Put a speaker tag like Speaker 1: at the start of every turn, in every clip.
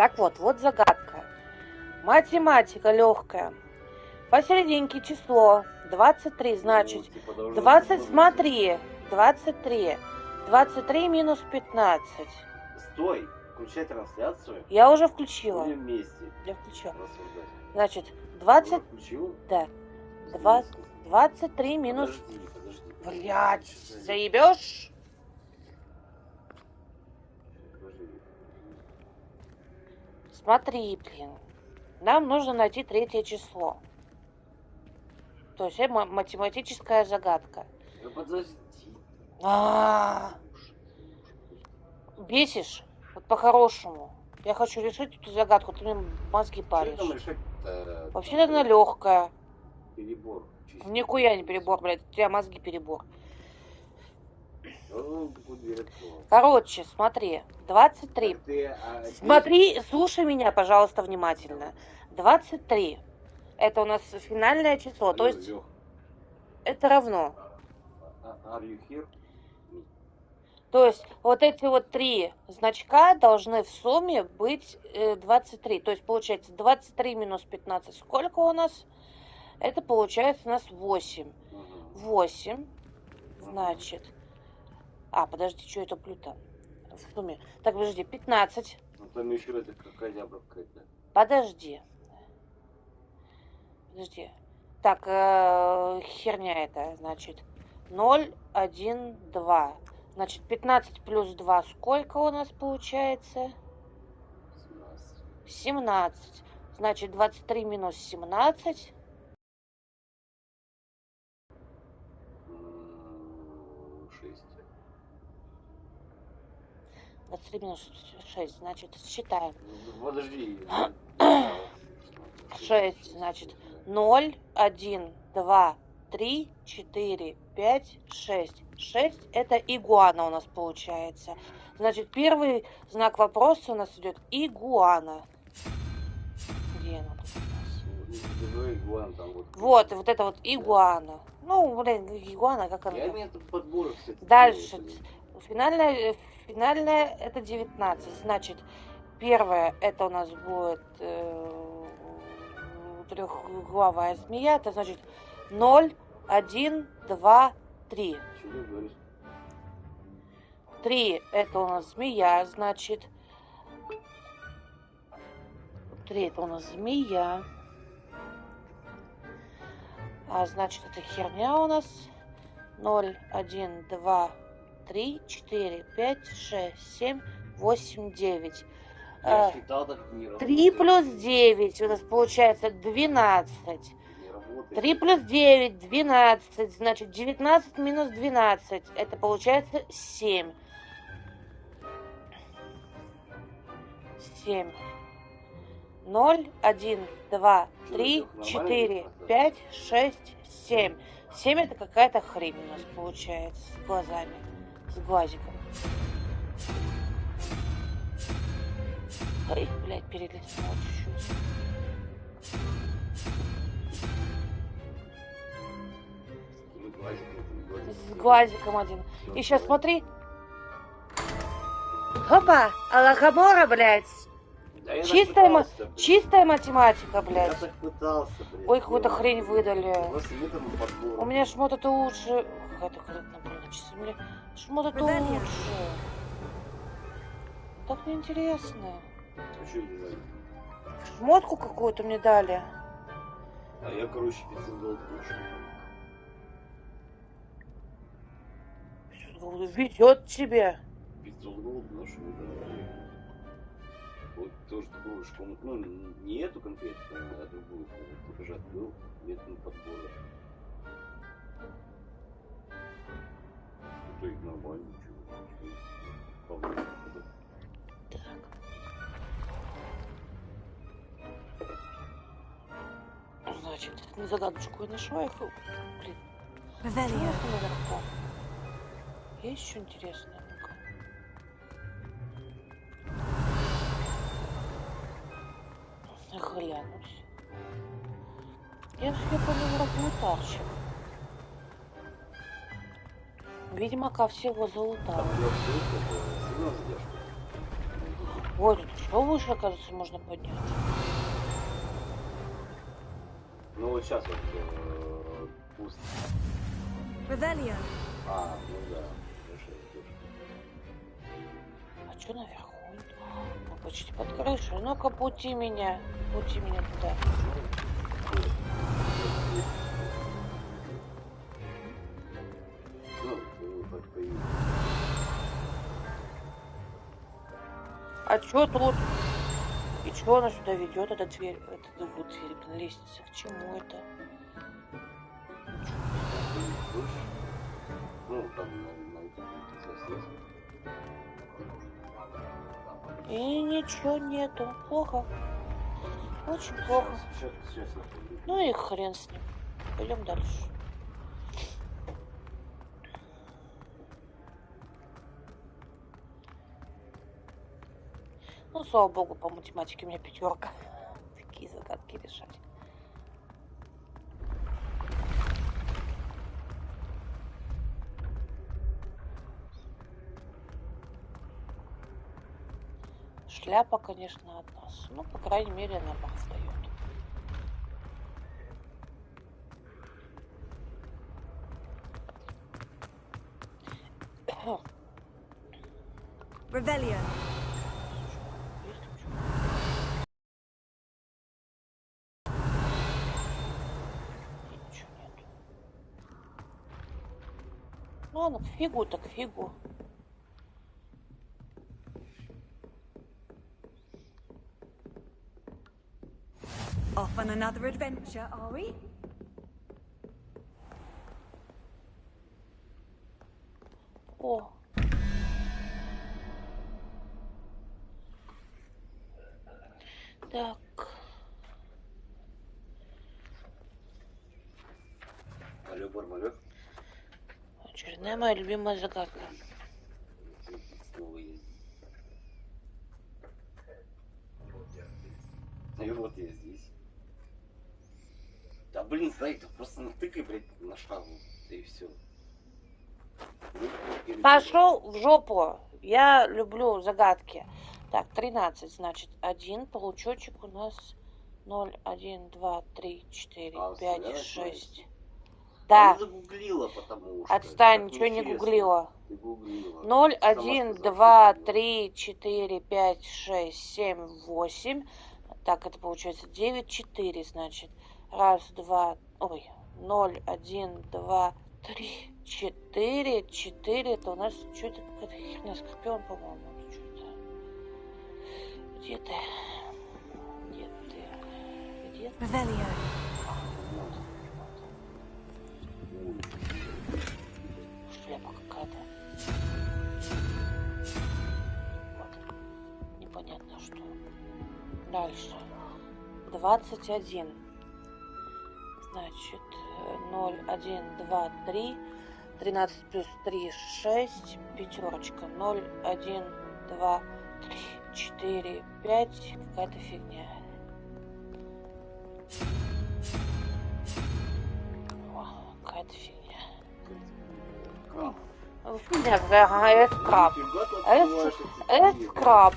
Speaker 1: Так вот, вот загадка. Математика легкая. Посерединке число 23, значит, 20, смотри, 23. 23 минус 15.
Speaker 2: Стой, включай трансляцию.
Speaker 1: Я уже включила.
Speaker 2: Будем вместе.
Speaker 1: Я включила.
Speaker 2: Рассуждать.
Speaker 1: Значит, 20...
Speaker 2: Включил?
Speaker 1: Да. 23 минус...
Speaker 2: Подожди.
Speaker 1: Блядь, заебешь? Смотри, блин. Нам нужно найти третье число. То есть это математическая загадка.
Speaker 2: Ну подожди.
Speaker 1: Бесишь? Вот по-хорошему. Я хочу решить эту загадку, ты мне мозги паришь.
Speaker 2: Что там решать-то?
Speaker 1: Вообще-то она легкая.
Speaker 2: Перебор.
Speaker 1: Нихуя не перебор, блядь. У тебя мозги перебор. Короче, смотри. 23. Смотри, слушай меня, пожалуйста, внимательно. 23. Это у нас финальное число. То есть это равно. То есть вот эти вот три значка должны в сумме быть 23. То есть получается 23 минус 15. Сколько у нас? Это получается у нас 8. 8. Значит. Подожди, что это плюта? В сумме. Так, подожди, 15.
Speaker 2: Ну там еще это какая-то какая-то.
Speaker 1: Подожди. Так, херня это, значит. 0, 1, 2. Значит, 15 плюс 2 сколько у нас получается? 17. Значит, 23 минус 17.
Speaker 2: 6.
Speaker 1: 23 минус 6. Значит, считаем.
Speaker 2: Подожди.
Speaker 1: 6. Значит, 0, 1, 2, 3, 4, 5, 6. 6 это игуана у нас получается. Значит, первый знак вопроса у нас идет игуана. Где она тут у нас? Вот это вот игуана. Ну, блин, игуана, как она? Дальше. Финальная это 19. Значит, первое это у нас будет трехглавая змея. Это значит 0, 1, 2, 3. 3 это у нас змея, значит. 3 это у нас змея. Значит, это херня у нас. 0, 1, 2, 3, 4, 5, 6, 7, 8, 9. 3 плюс 9 у нас получается 12. 3 плюс 9, 12. Значит, 19 минус 12. Это получается 7. 7. 0, 1, 2, 3, 4, 5, 6, 7. 7 это какая-то хрень у нас получается с глазами. С глазиком. Ой, блядь, перелистнула чуть-чуть. С глазиком один. И сейчас смотри. Опа, Алахамора, блядь.
Speaker 2: Да
Speaker 1: чистая математика, блядь.
Speaker 2: Я так пытался, блядь.
Speaker 1: Ой, какую-то хрень выдали.
Speaker 2: У
Speaker 1: меня шмот это лучше. Какая-то хрень, блин, шмот это лучше. Так неинтересно. Шмотку какую-то мне дали.
Speaker 2: А я, короче, 500 голд ношу.
Speaker 1: Везет тебе.
Speaker 2: 500 голд ношу, да. Вот тоже такую же комнату, ну, не эту конкретно, а другую комнату. Тоже открыл метод подбора. Это их нормально, ничего.
Speaker 1: Значит, на загадочку я нашла их. Блин. Есть еще интересное? Ну-ка. Глянусь. Я поняла, плутарщик. Видимо, ко всего залутал. Ой, тут еще выше, оказывается, можно поднять.
Speaker 2: Ну вот сейчас вот пусто.
Speaker 3: Revelio.
Speaker 2: А, ну да. Хорошо,
Speaker 1: А что наверху? Мы почти под крышей. Ну-ка, пути меня. Пути меня туда. А что тут? И что она сюда ведет, эта дверь? Это вот дверь, блин, лестница. К чему это?
Speaker 2: Ну, там,
Speaker 1: И ничего нету. Плохо. Очень плохо.
Speaker 2: Сейчас.
Speaker 1: Ну и хрен с ним. Пойдем дальше. Ну, слава богу, по математике у меня 5. Такие загадки решать. Шляпа, конечно, от нас. Ну, по крайней мере, она бах дает.
Speaker 3: Revelio.
Speaker 1: Ничего нету. Ну, ладно, к фигу так фигу.
Speaker 3: Off on another adventure, are we?
Speaker 1: О. Так.
Speaker 2: Алло, Бармалёв.
Speaker 1: Очередная моя любимая загадка.
Speaker 2: Снова есть. И вот я здесь. Да блин, знай, ты просто натыкай, блядь, на шагу. Да и все.
Speaker 1: Пошел в жопу. Я люблю загадки. Так, 13, значит, 1. Получочек у нас 0, 1, 2, 3, 4, 5, 6. Да.
Speaker 2: Ты загуглила, потому что.
Speaker 1: Отстань, ничего не гуглила.
Speaker 2: Ты гуглила.
Speaker 1: 0, 1, 2, 3, 4, 5, 6, 7, 8. Так, это получается 9, 4, значит. Раз, два, ой, 0, 1, 2, 3, 4, 4. Это у нас что это какая-то херня, скорпион, по-моему. Что-то. Где ты? Где ты? Где ты?
Speaker 3: Revelio.
Speaker 1: Шляпа какая-то. Вот. Непонятно что. Дальше. 21. Значит, 0, 1, 2, 3. 13 плюс 3, 6. Пятерочка. 0, 1, 2, 3, 4, 5. Какая-то фигня. О, какая-то фигня. Фигня какая. Скраб. Скраб.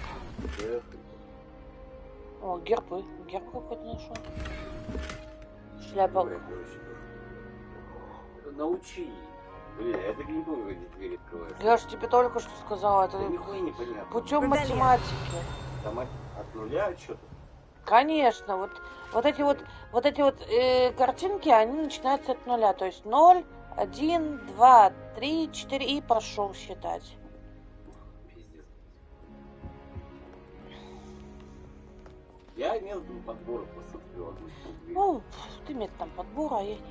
Speaker 1: О, гербы. Герб какой-то нашел. Шляпа.
Speaker 2: Научи. Блин, я так не помню, где дверь открывается.
Speaker 1: Я же тебе только что сказала, это
Speaker 2: нихуя непонятно.
Speaker 1: путем математики.
Speaker 2: Там от нуля что-то?
Speaker 1: Конечно, вот эти картинки, они начинаются от нуля. То есть 0, 1, 2, 3, 4 и пошел считать.
Speaker 2: Пиздец. Я имел там подбор, просто открыл одну дверь.
Speaker 1: Ну, ты имеешь там подбор, а я нет.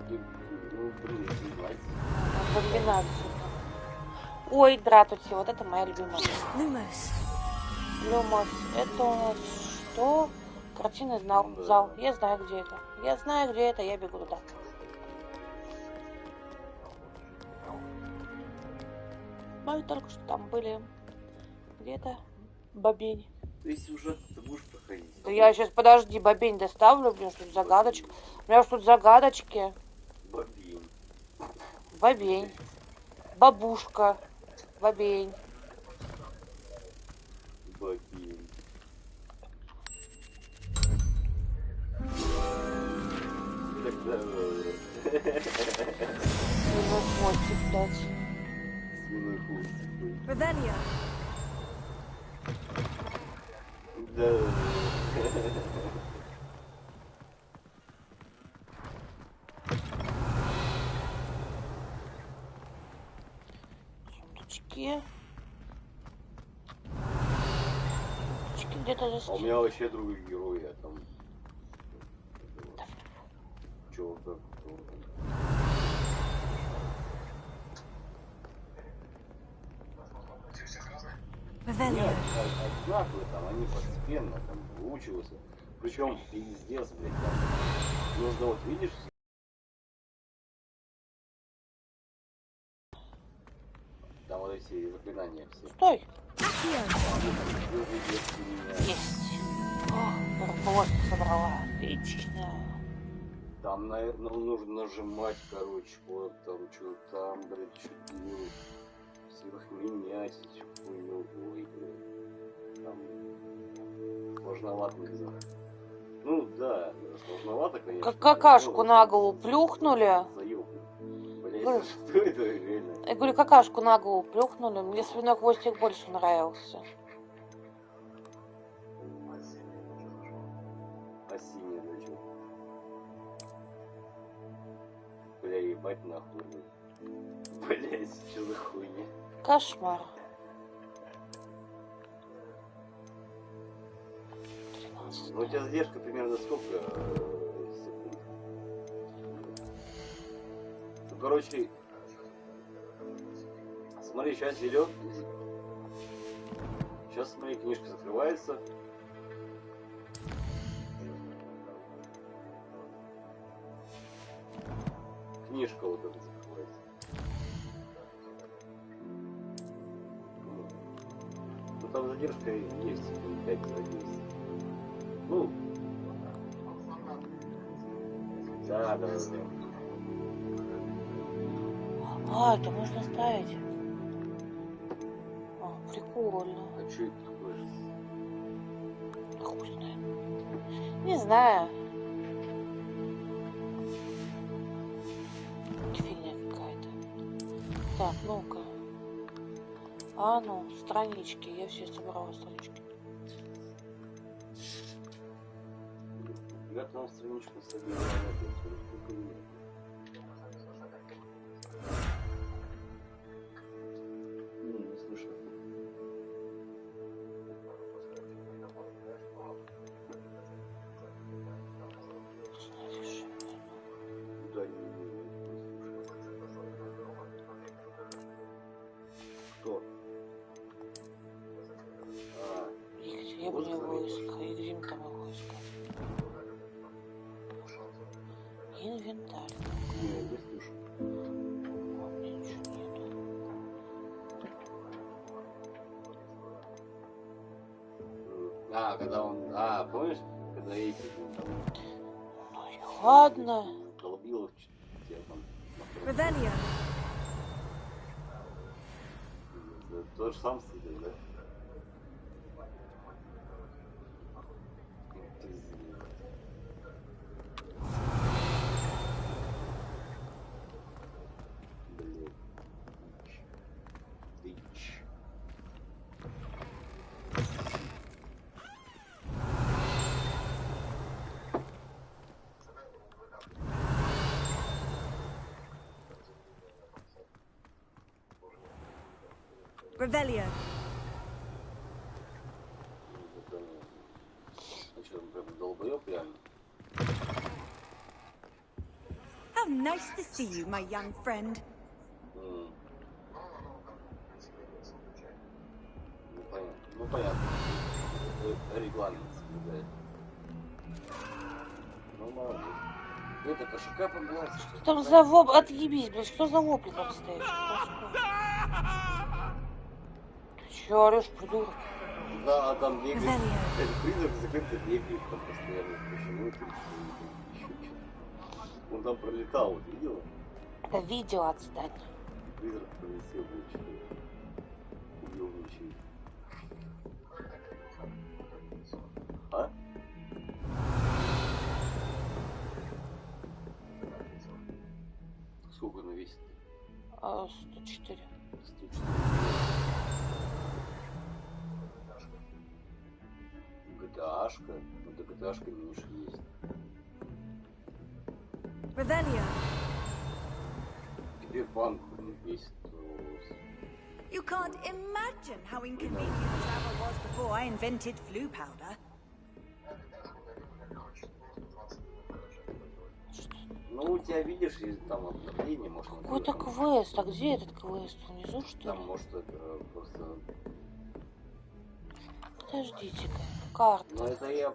Speaker 2: Ну, блин,
Speaker 1: Комбинацию. Ой, дратути, вот это моя любимая.
Speaker 3: Lumos.
Speaker 1: Люмос, это у нас что? Картинный зал. Я знаю, где это. Я знаю, где это, я бегу туда. Мы только что там были. Где-то бобень.
Speaker 2: То есть уже ты будешь проходить?
Speaker 1: Да я сейчас, подожди, бобень доставлю, блин, что тут загадочка. У меня тут загадочки.
Speaker 2: Бобень.
Speaker 1: Бобень. Бабушка. Бабень.
Speaker 2: Бабень.
Speaker 1: Свиной хвостик, блядь.
Speaker 2: Свиной хвостик.
Speaker 3: Revelio.
Speaker 2: Да.
Speaker 1: Сундучки. Сундучки где-то
Speaker 2: А у меня вообще другой герой, я там... Чё, как?
Speaker 3: Revelio.
Speaker 2: Нет, одинаковые там, они постепенно там выучиваются. Причем пиздец, блядь, там нужно вот, видишь, там вот эти заклинания все.
Speaker 1: Стой!
Speaker 3: Accio.
Speaker 1: Есть. О, барбос собрала. Отлично.
Speaker 2: Там, наверное, нужно нажимать, короче, вот там, что там, блядь, что-то всех менять, хуйню, ой, блядь. Там сложновато не знаю. Ну, да, сложновато, конечно.
Speaker 1: Как какашку на голову плюхнули.
Speaker 2: Блядь, что это реально?
Speaker 1: Я говорю, какашку на голову плюхнули. Мне свиной хвостик больше нравился.
Speaker 2: А синяя, да, что? Бля, ебать нахуй. Блядь, что за хуйня?
Speaker 1: Кошмар.
Speaker 2: Ну, у тебя задержка примерно сколько секунд? Ну, короче, смотри, сейчас зелёт. Сейчас, смотри, книжка закрывается. Книжка вот эта закрывается. Ну, там задержка есть, 5-10. Ну, да.
Speaker 1: А, это можно ставить. О, прикольно.
Speaker 2: А что это такое?
Speaker 1: Хуй знает. Не знаю. Фигня какая-то. Так, ну-ка. А, ну, странички. Я все собрала странички.
Speaker 2: Я там страничку собираю, сколько нет. Не слышно. Да, не слушаю. Кто?
Speaker 1: Игорь войска. Игорь там войска. Инвентарь.
Speaker 2: Не, не слушаю.
Speaker 1: У меня ничего нету.
Speaker 2: Когда он... помнишь? Когда эти там...
Speaker 1: Ну и ладно.
Speaker 2: Долбилов тебя там...
Speaker 3: Revelio.
Speaker 2: То же самое, да?
Speaker 3: Revelio.
Speaker 2: Что, он прям долбоёб реально?
Speaker 3: How nice to see you, my young friend.
Speaker 2: Ну понятно. Регламент соблюдает. Ну молодец. Это кошака погнался.
Speaker 1: Что там за воп... Отъебись, блядь, что за вопли там стоит? Ты чё орёшь, придурок?
Speaker 2: Да, а там бегает.
Speaker 3: Revelio.
Speaker 2: Это призрак закрыто бегает там постоянно. Почему это еще что-то? Он там пролетал, вот видела?
Speaker 1: Да видео отстань.
Speaker 2: призрак прилетел, блядь, убил ничего. А? Сколько она весит?
Speaker 1: 104.
Speaker 2: 104. GTA-шка? Ну да GTA-шка меньше есть.
Speaker 3: Revelio.
Speaker 2: Киберпанк весит.
Speaker 3: You can't imagine how inconvenient travel was before I invented flu powder.
Speaker 2: Ну, у тебя, видишь, там обновление, может...
Speaker 1: Какой-то квест. А где этот квест? Внизу, что
Speaker 2: Там,
Speaker 1: ли?
Speaker 2: может, это просто...
Speaker 1: Подождите-ка. Карта.
Speaker 2: Ну, это я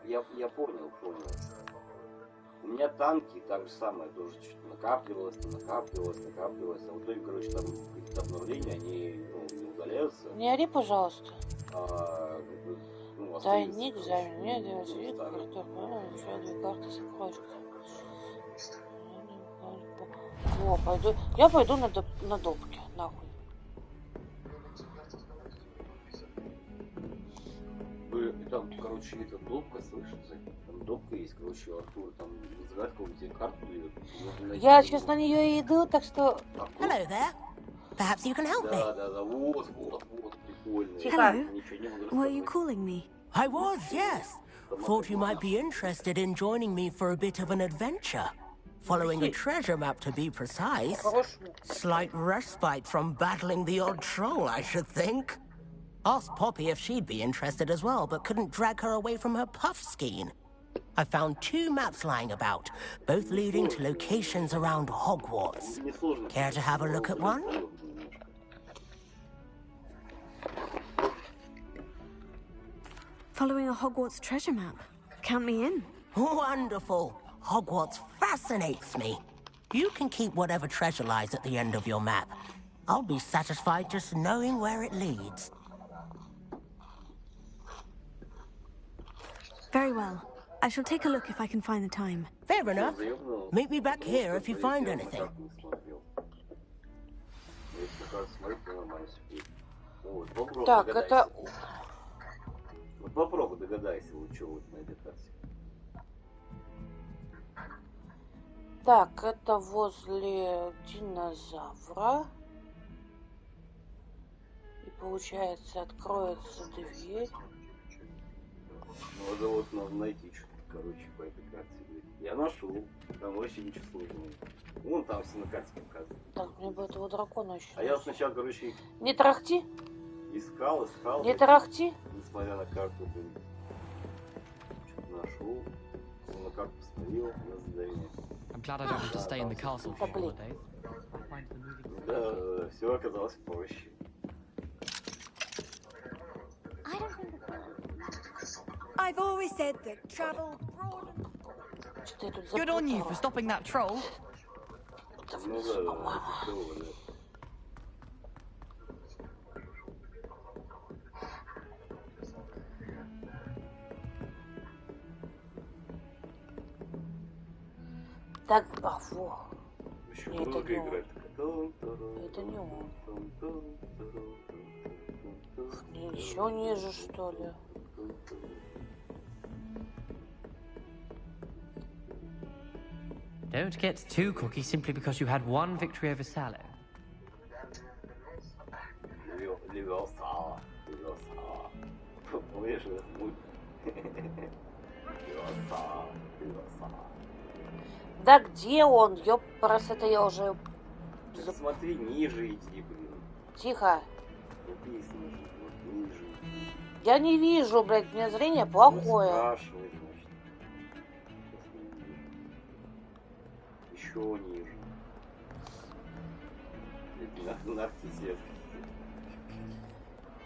Speaker 2: понял. У меня танки так же самое тоже что-то накапливалось. А в итоге, короче, там какие-то обновления, они, не удаляются.
Speaker 1: Не ори, пожалуйста.
Speaker 2: Тайник
Speaker 1: взяли. Мне делать вид, карту. Еще 2 карты сокровищ. О, пойду. Я пойду на допки, нахуй.
Speaker 2: Там, короче, эта допка, слышите? Там допка есть, короче, Артур, там называет какую-то карту дает.
Speaker 1: Я сейчас на нее и иду, так что...
Speaker 4: Hello there. Perhaps you can help me.
Speaker 2: Да, вот, прикольно.
Speaker 3: Hello.
Speaker 2: Ничего не могу
Speaker 3: Were you
Speaker 2: рассказать.
Speaker 3: calling me?
Speaker 4: I was, yes. Thought you might be interested in joining me for a bit of an adventure. Following a treasure map, to be precise. Slight respite from battling the odd troll, I should think. Asked Poppy if she'd be interested as well, but couldn't drag her away from her puff skein. I found 2 maps lying about, both leading to locations around Hogwarts. Care to have a look at one?
Speaker 3: Following a Hogwarts treasure map. Count me in.
Speaker 4: Wonderful. Hogwarts fascinates me. You can keep whatever treasure lies at the end of your map. I'll be satisfied just knowing where it leads.
Speaker 3: Very well. I shall take a look if I can find the time.
Speaker 4: Fair enough. Meet me back here if you find anything.
Speaker 1: Так, это...
Speaker 2: Вот попробуй догадайся, вот что вот на этой карте.
Speaker 1: Так, это возле динозавра. И получается, откроется дверь.
Speaker 2: Надо вот найти что-то, короче, по этой карте. Я нашел. Там вообще ничего сложного. Вон там все на карте показано.
Speaker 1: Так, мне бы этого дракона еще.
Speaker 2: А я сначала, короче,
Speaker 1: Не трахти?
Speaker 2: искал.
Speaker 1: Не трахти?
Speaker 2: Несмотря на карту, что-то нашел. На карту посмотрел, на задание.
Speaker 5: I'm glad I don't have to stay in the castle for holidays. I find the moving...
Speaker 2: Да, все оказалось проще.
Speaker 3: I've always said that travel broadens.
Speaker 1: Что я тут
Speaker 5: Good on you
Speaker 1: запутала?
Speaker 5: for stopping that troll.
Speaker 1: Это
Speaker 2: Ну
Speaker 1: внизу,
Speaker 2: да,
Speaker 1: по-моему.
Speaker 2: это клево, да.
Speaker 1: Так, во.
Speaker 2: Еще
Speaker 1: Нет, это
Speaker 2: музыка
Speaker 1: не он.
Speaker 2: играет.
Speaker 1: Это не он. Еще ниже, что ли?
Speaker 5: Don't get too cocky simply because you had one victory over Sallow.
Speaker 2: Левиоса. Помнишь этот мульт? Левиоса.
Speaker 1: Да где он? Ёпрст, это я уже...
Speaker 2: Ты смотри, ниже иди, блин.
Speaker 1: Тихо.
Speaker 2: Написано же, вот ниже.
Speaker 1: Я не вижу, блядь, у меня зрение плохое.
Speaker 2: Спрашивай, значит. Еще ниже. На архитектор.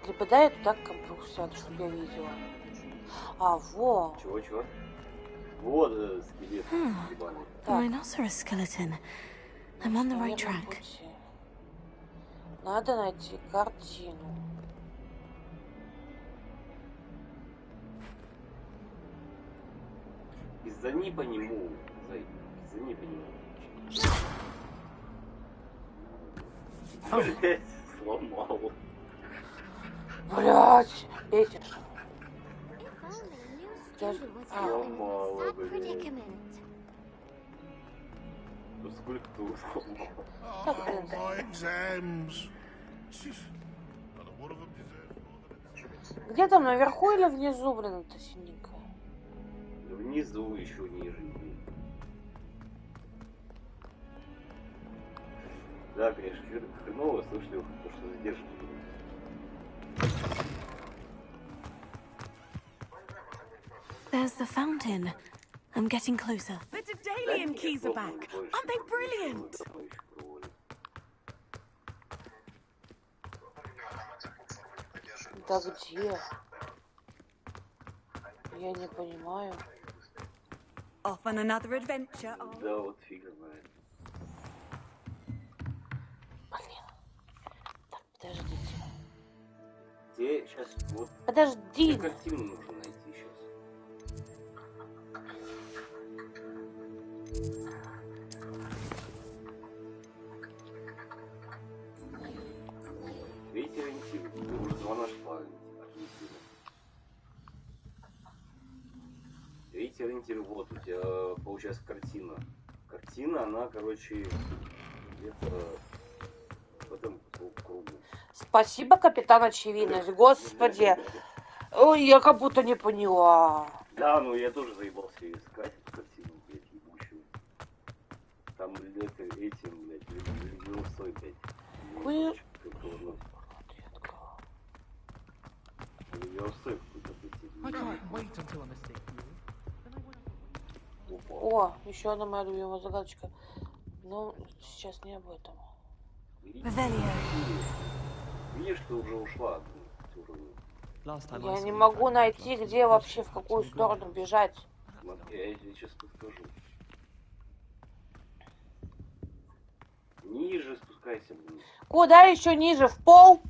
Speaker 1: Либо дай я туда к компу сяду, чтобы я видела. А, во.
Speaker 2: Чего? Вот скелет ебаный.
Speaker 1: Так,
Speaker 3: Rhinoceros skeleton. I'm on the right
Speaker 1: на верном
Speaker 3: track.
Speaker 1: пути. Надо найти картину.
Speaker 2: Иззани по нему. Иззани по нему. Блять, сломал.
Speaker 1: Блять, бесишь.
Speaker 2: Сломала, блять. Ну сколько ты сломал?
Speaker 1: Так, блин,
Speaker 6: My exams. And one of them deserves more than its...
Speaker 1: где там, наверху или внизу, блин, это синенькое?
Speaker 2: Внизу еще ниже. Да, конечно, хреново, слышали, потому что задержка.
Speaker 7: There's the fountain. I'm getting closer.
Speaker 3: The Daedalian keys are back. Aren't they brilliant?
Speaker 1: Да где? Я не понимаю.
Speaker 3: Off on another adventure.
Speaker 2: Да, вот фиг знает.
Speaker 1: Блин. Так, подождите.
Speaker 2: Тебе сейчас вот...
Speaker 1: Подожди.
Speaker 2: Тебе картину нужно найти сейчас. Третий ориентир. Ты уже два нашла. Третий ориентир, вот у тебя получается картина. Картина, она, короче, где-то в этом кругу.
Speaker 1: Спасибо, капитан Очевидность. Господи. Ой, я как будто не поняла.
Speaker 2: Да, ну я тоже заебался ее искать, эту картину, блядь, ебучую. Там, блядь, этим, блядь, левиосой, блядь.
Speaker 1: Вы...
Speaker 2: Левиосой какой-то,
Speaker 5: I
Speaker 2: блядь.
Speaker 5: can't wait until I mistake you. Then I won't.
Speaker 1: О, еще одна моя любимая загадочка. Но сейчас не об этом.
Speaker 2: Видишь, ты уже ушла.
Speaker 5: Last time I
Speaker 1: Я
Speaker 5: saw
Speaker 1: не
Speaker 5: you
Speaker 1: могу
Speaker 5: trying to
Speaker 1: найти,
Speaker 5: jump
Speaker 1: где
Speaker 5: from
Speaker 1: вообще,
Speaker 5: the
Speaker 1: в какую
Speaker 5: to the
Speaker 1: сторону
Speaker 5: ground.
Speaker 1: бежать.
Speaker 2: Смотри, я тебе сейчас подскажу. Ниже спускайся вниз.
Speaker 1: Куда еще ниже? В пол?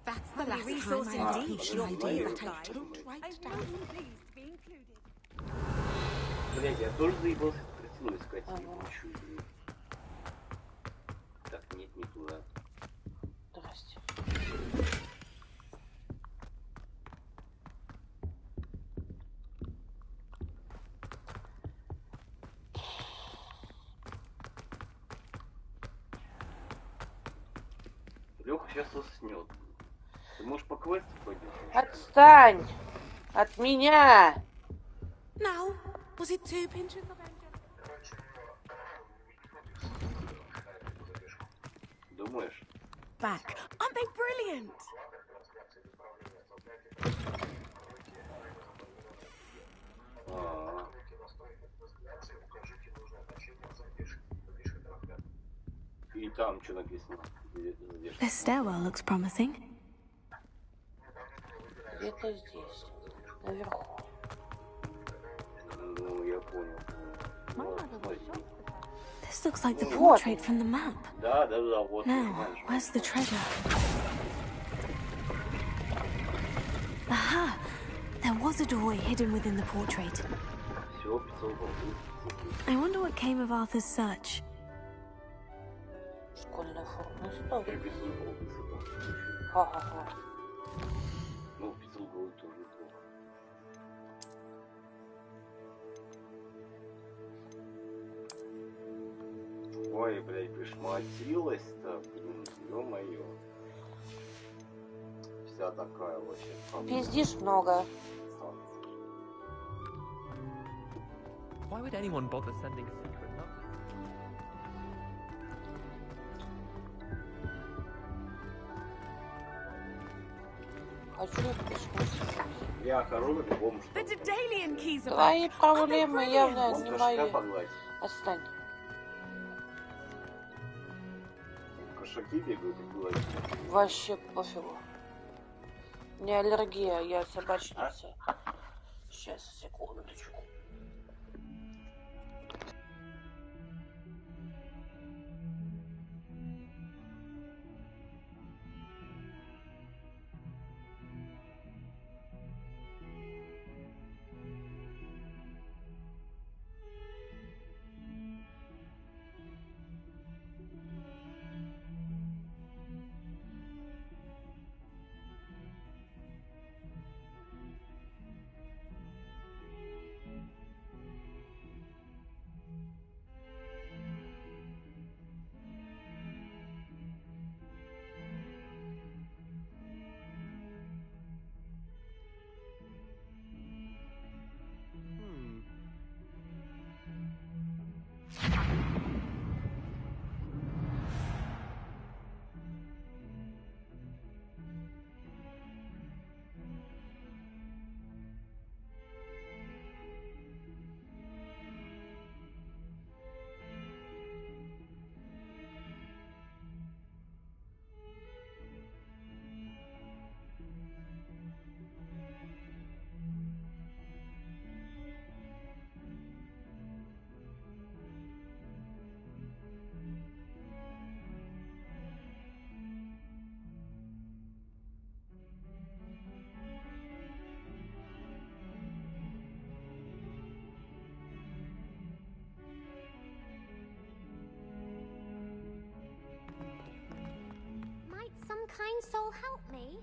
Speaker 7: That's the
Speaker 3: Holy
Speaker 7: last
Speaker 3: resource
Speaker 7: time I had
Speaker 3: indeed.
Speaker 7: the
Speaker 3: Your
Speaker 7: idea
Speaker 3: dear
Speaker 7: that I
Speaker 3: guide.
Speaker 7: don't write
Speaker 3: I'm
Speaker 7: down.
Speaker 3: really pleased to be included.
Speaker 2: Блять, я тоже заебался эту картину искать, ебучую, блин. Так, нет, не туда.
Speaker 1: Здрасте.
Speaker 2: Леха сейчас уснет. Ты можешь по квесту пойдешь?
Speaker 1: Отстань от меня.
Speaker 7: Now, was it 2 pinches of engine?
Speaker 2: Думаешь?
Speaker 3: Back. Aren't they brilliant?
Speaker 2: А-а-а. И там что написано?
Speaker 7: The stairwell looks promising.
Speaker 1: Где-то здесь. Наверху.
Speaker 2: Ну, я понял.
Speaker 7: This looks like the
Speaker 1: Вот.
Speaker 7: portrait from the map.
Speaker 2: Да, вот.
Speaker 7: Now, where's the treasure? Aha! There was a doorway hidden within the portrait.
Speaker 2: Все, 500 голов.
Speaker 7: I wonder what came of Arthur's search.
Speaker 1: Школьная форма. Стоп.
Speaker 2: 500 голов высыпал.
Speaker 1: Ха-ха-ха.
Speaker 2: Ну, 500 голов тоже неплохо. Ой, блядь, пришматилась-то, блин, ё-моё. Вся такая вообще.
Speaker 1: Пиздишь много.
Speaker 5: Why would anyone bother sending a secret note?
Speaker 1: Хочу посмотреть.
Speaker 2: Я хожу на любом, что
Speaker 3: The Daedalian keys are
Speaker 1: Твои
Speaker 3: back.
Speaker 1: проблемы явно
Speaker 2: вон
Speaker 1: не
Speaker 2: кошака
Speaker 1: мои.
Speaker 2: погладь.
Speaker 1: Отстань.
Speaker 2: Кошаки бегают и гладят.
Speaker 1: Вообще пофигу. Не аллергия, я собачница. Сейчас, секундочку.
Speaker 8: Can Sol help me?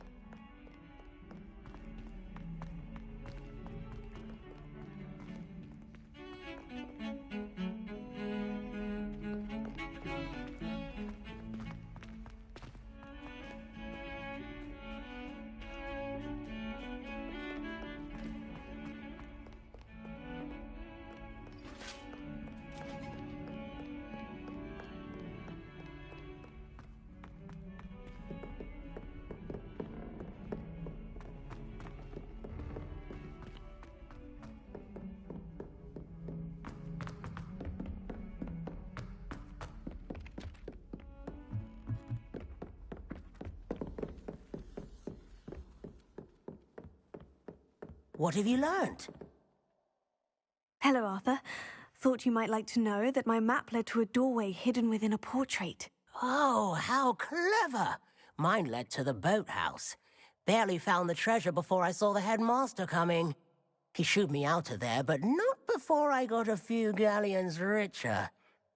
Speaker 4: What have you learnt?
Speaker 9: Hello, Arthur. Thought you might like to know that my map led to a doorway hidden within a portrait.
Speaker 4: Oh, how clever! Mine led to the boathouse. Barely found the treasure before I saw the headmaster coming. He shooed me out of there, but not before I got a few galleons richer.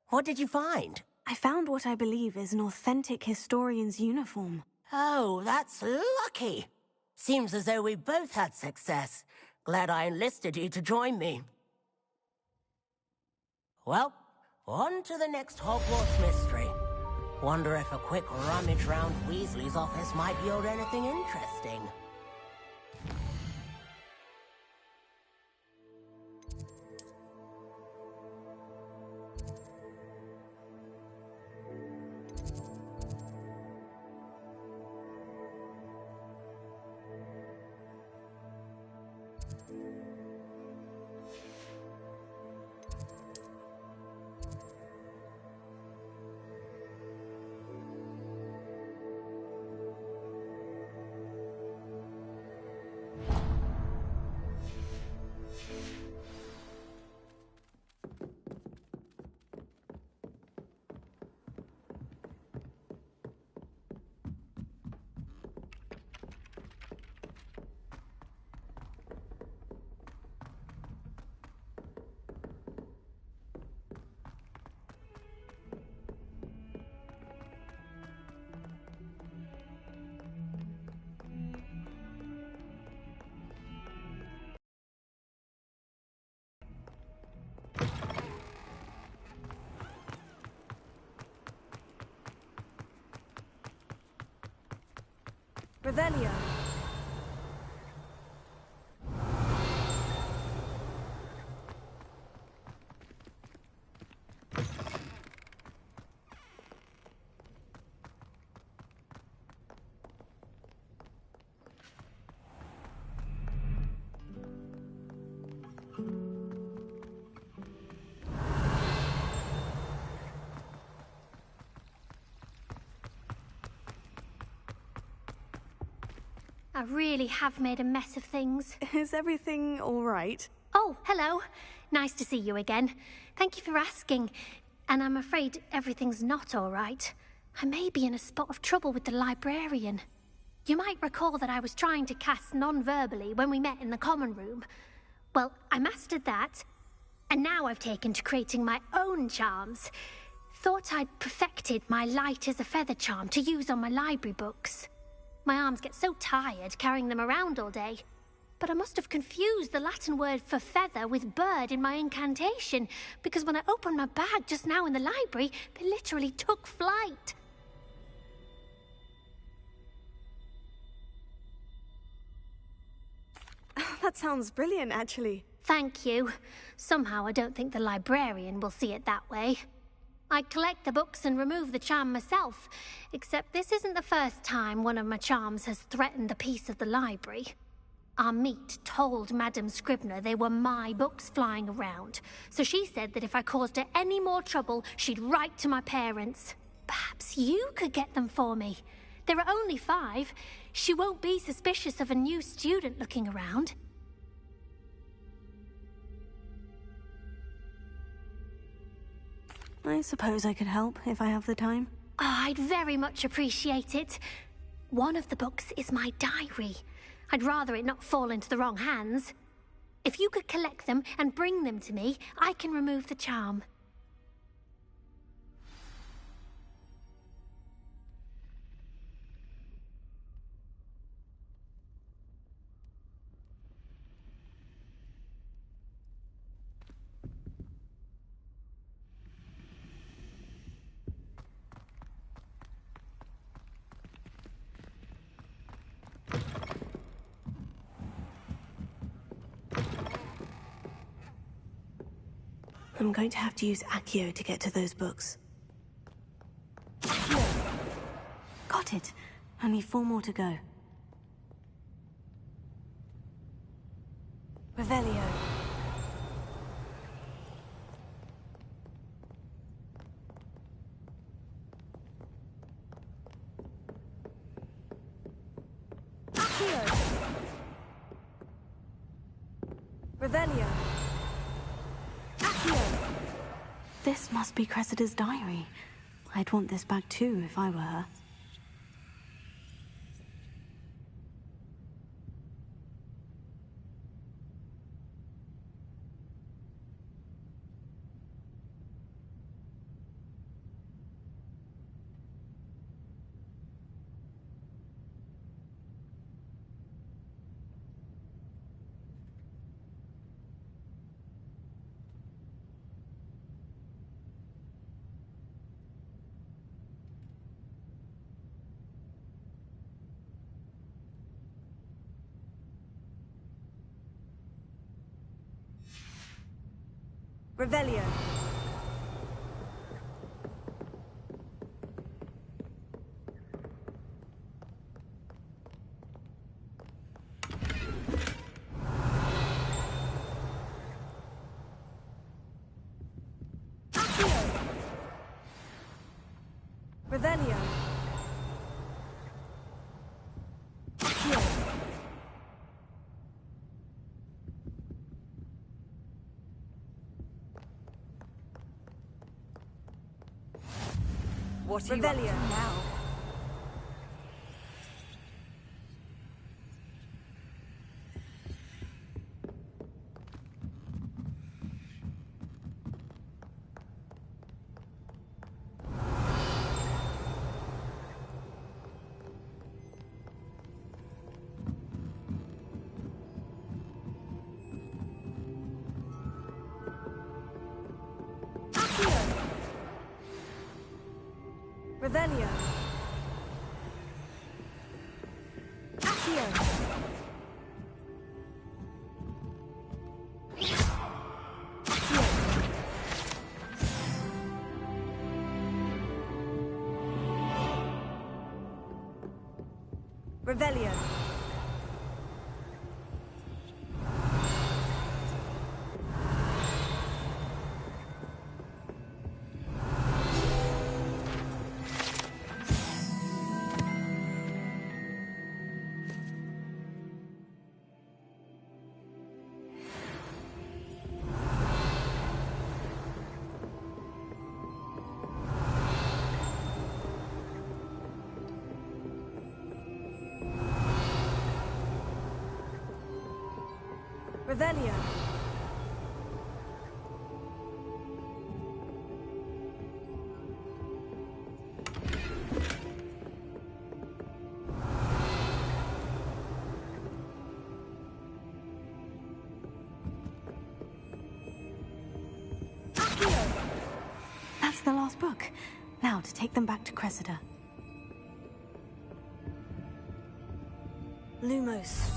Speaker 4: What did you find?
Speaker 9: I found what I believe is an authentic historian's uniform.
Speaker 4: Oh, that's lucky. Seems as though we both had success. Glad I enlisted you to join me. Well, on to the next Hogwarts mystery. Wonder if a quick rummage round Weasley's office might yield anything interesting.
Speaker 9: Revelio.
Speaker 8: I really have made a mess of things.
Speaker 9: Is everything all right?
Speaker 8: Oh, hello. Nice to see you again. Thank you for asking. And I'm afraid everything's not all right. I may be in a spot of trouble with the librarian. You might recall that I was trying to cast non-verbally when we met in the common room. Well, I mastered that, and now I've taken to creating my own charms. Thought I'd perfected my light as a feather charm to use on my library books. My arms get so tired carrying them around all day. But I must have confused the Latin word for feather with bird in my incantation, because when I opened my bag just now in the library, they literally took flight.
Speaker 9: That sounds brilliant, actually.
Speaker 8: Thank you. Somehow I don't think the librarian will see it that way. I collect the books and remove the charm myself, except this isn't the first time one of my charms has threatened a piece of the library. Our meet told Madame Scribner they were my books flying around, so she said that if I caused her any more trouble, she'd write to my parents. Perhaps you could get them for me. There are only 5. She won't be suspicious of a new student looking around.
Speaker 9: I suppose I could help if I have the time.
Speaker 8: Oh, I'd very much appreciate it. One of the books is my diary. I'd rather it not fall into the wrong hands. If you could collect them and bring them to me, I can remove the charm.
Speaker 9: I'm going to have to use Accio to get to those books. Got it. Only 4 more to go. Revelio. Accio. Revelio. Accio. This must be Cressida's diary. I'd want this back too if I were her. Revelio. Revelio. What are you up to now? Revelio. Accio. Revelio. Revelio. That's the last book. Now to take them back to Cressida. Lumos.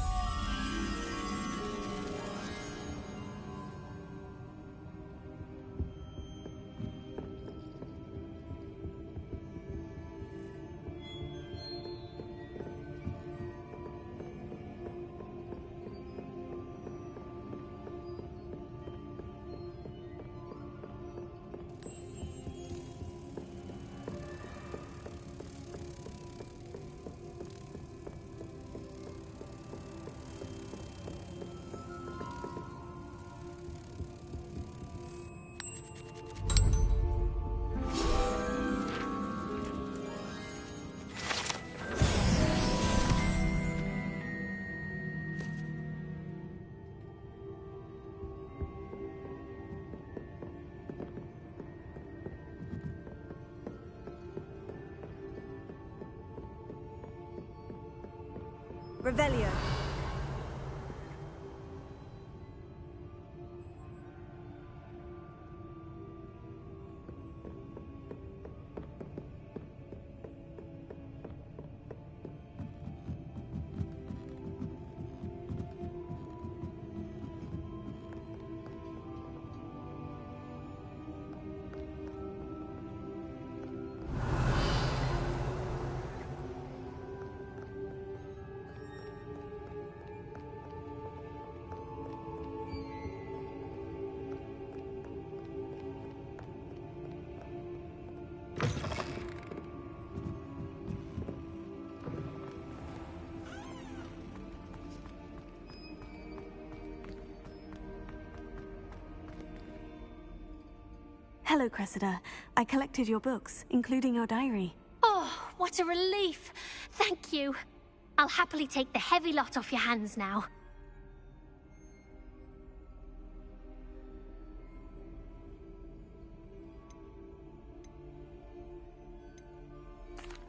Speaker 9: Revelio. Hello, Cressida. I collected your books, including your diary.
Speaker 8: Oh, what a relief. Thank you. I'll happily take the heavy lot off your hands now.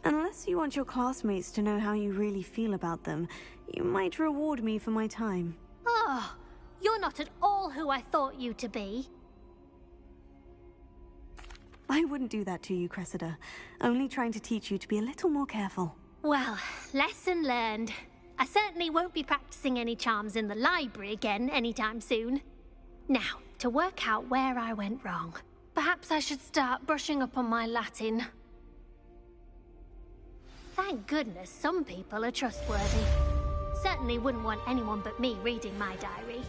Speaker 9: Unless you want your classmates to know how you really feel about them, you might reward me for my time.
Speaker 8: Oh, you're not at all who I thought you to be.
Speaker 9: I wouldn't do that to you, Cressida. Only trying to teach you to be a little more careful.
Speaker 8: Well, lesson learned. I certainly won't be practicing any charms in the library again anytime soon. Now, to work out where I went wrong. Perhaps I should start brushing up on my Latin. Thank goodness some people are trustworthy. Certainly wouldn't want anyone but me reading my diary.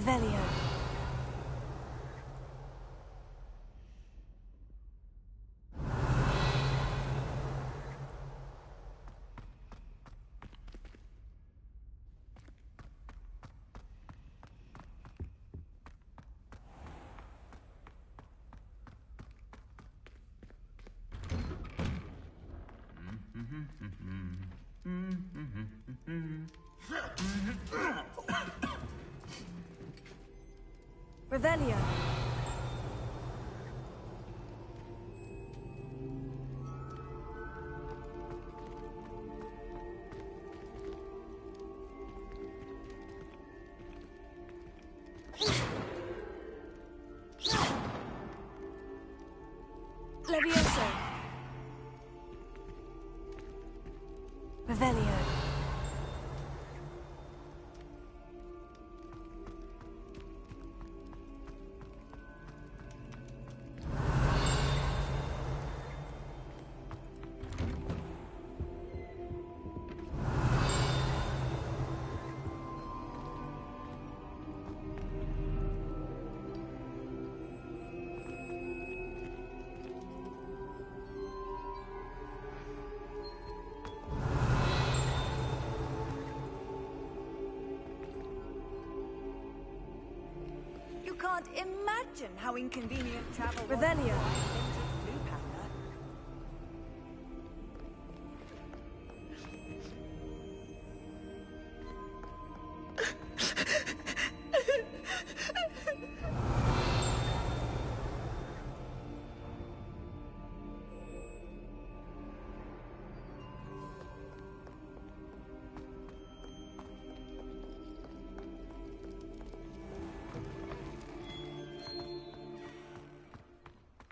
Speaker 9: Revelio. Revelio. Leviosa. Revelio.
Speaker 3: You can't imagine how inconvenient travel was
Speaker 9: Revelio.
Speaker 3: before I invented blue powder.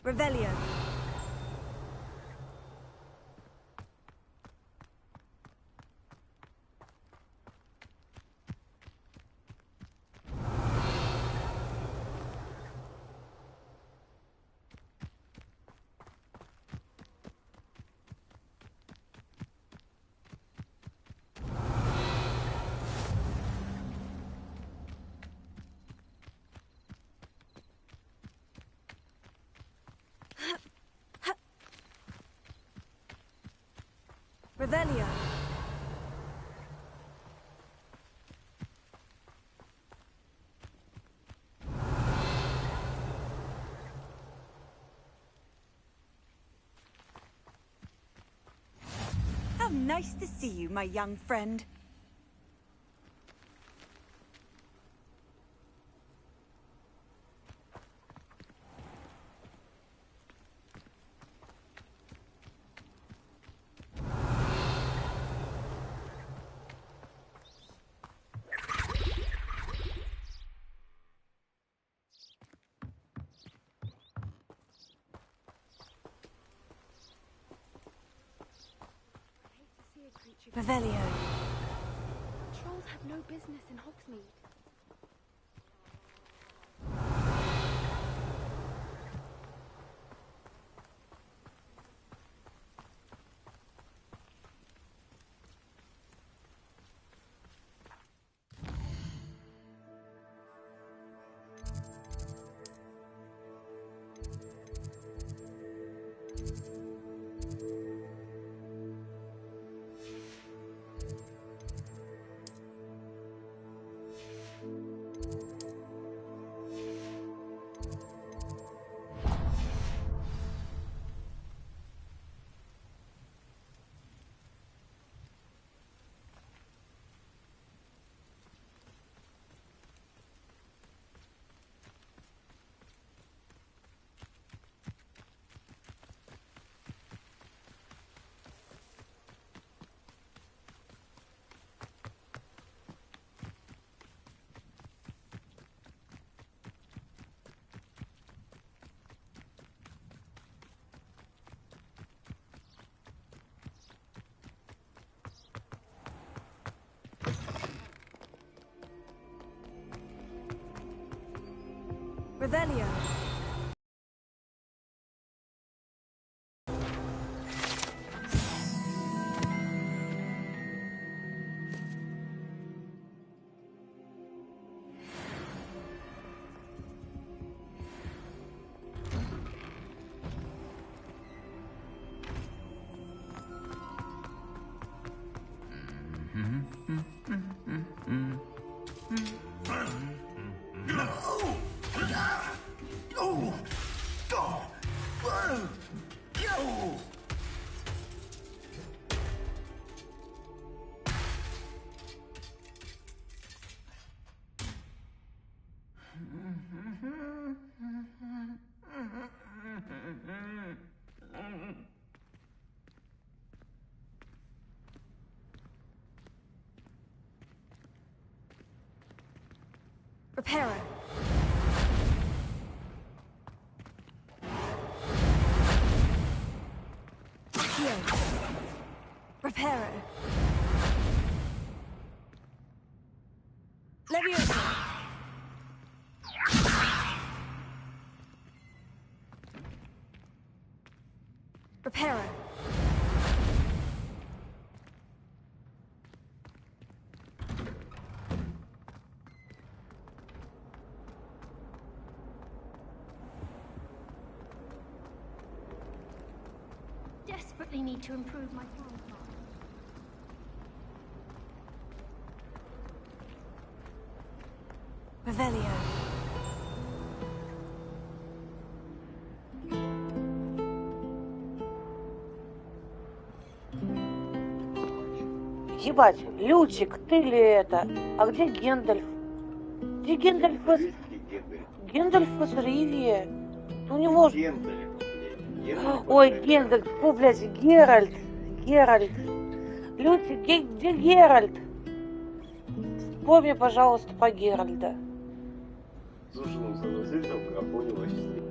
Speaker 9: Revelio. Revelio.
Speaker 3: How nice to see you, my young friend.
Speaker 9: Revelio.
Speaker 7: Trolls have no business in Hogsmeade.
Speaker 9: Revelio. Reparo. Heal. Reparo. Leviosa. Reparo.
Speaker 8: Desperately need to improve my time.
Speaker 9: Revelio.
Speaker 1: Ебать, Лютик, ты ли это? А где Гендальф? Где Гендальф? Гендальф из Ривии. У него... Ой, Гендальф, фу, блядь, Геральт. Лютик, где Геральт? Вспомни, пожалуйста, по Геральда.
Speaker 2: Слушай, ну согласись, там графоне вообще.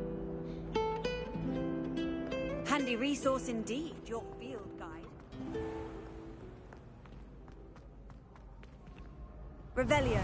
Speaker 3: Handy resource indeed, your field guide. Revelio.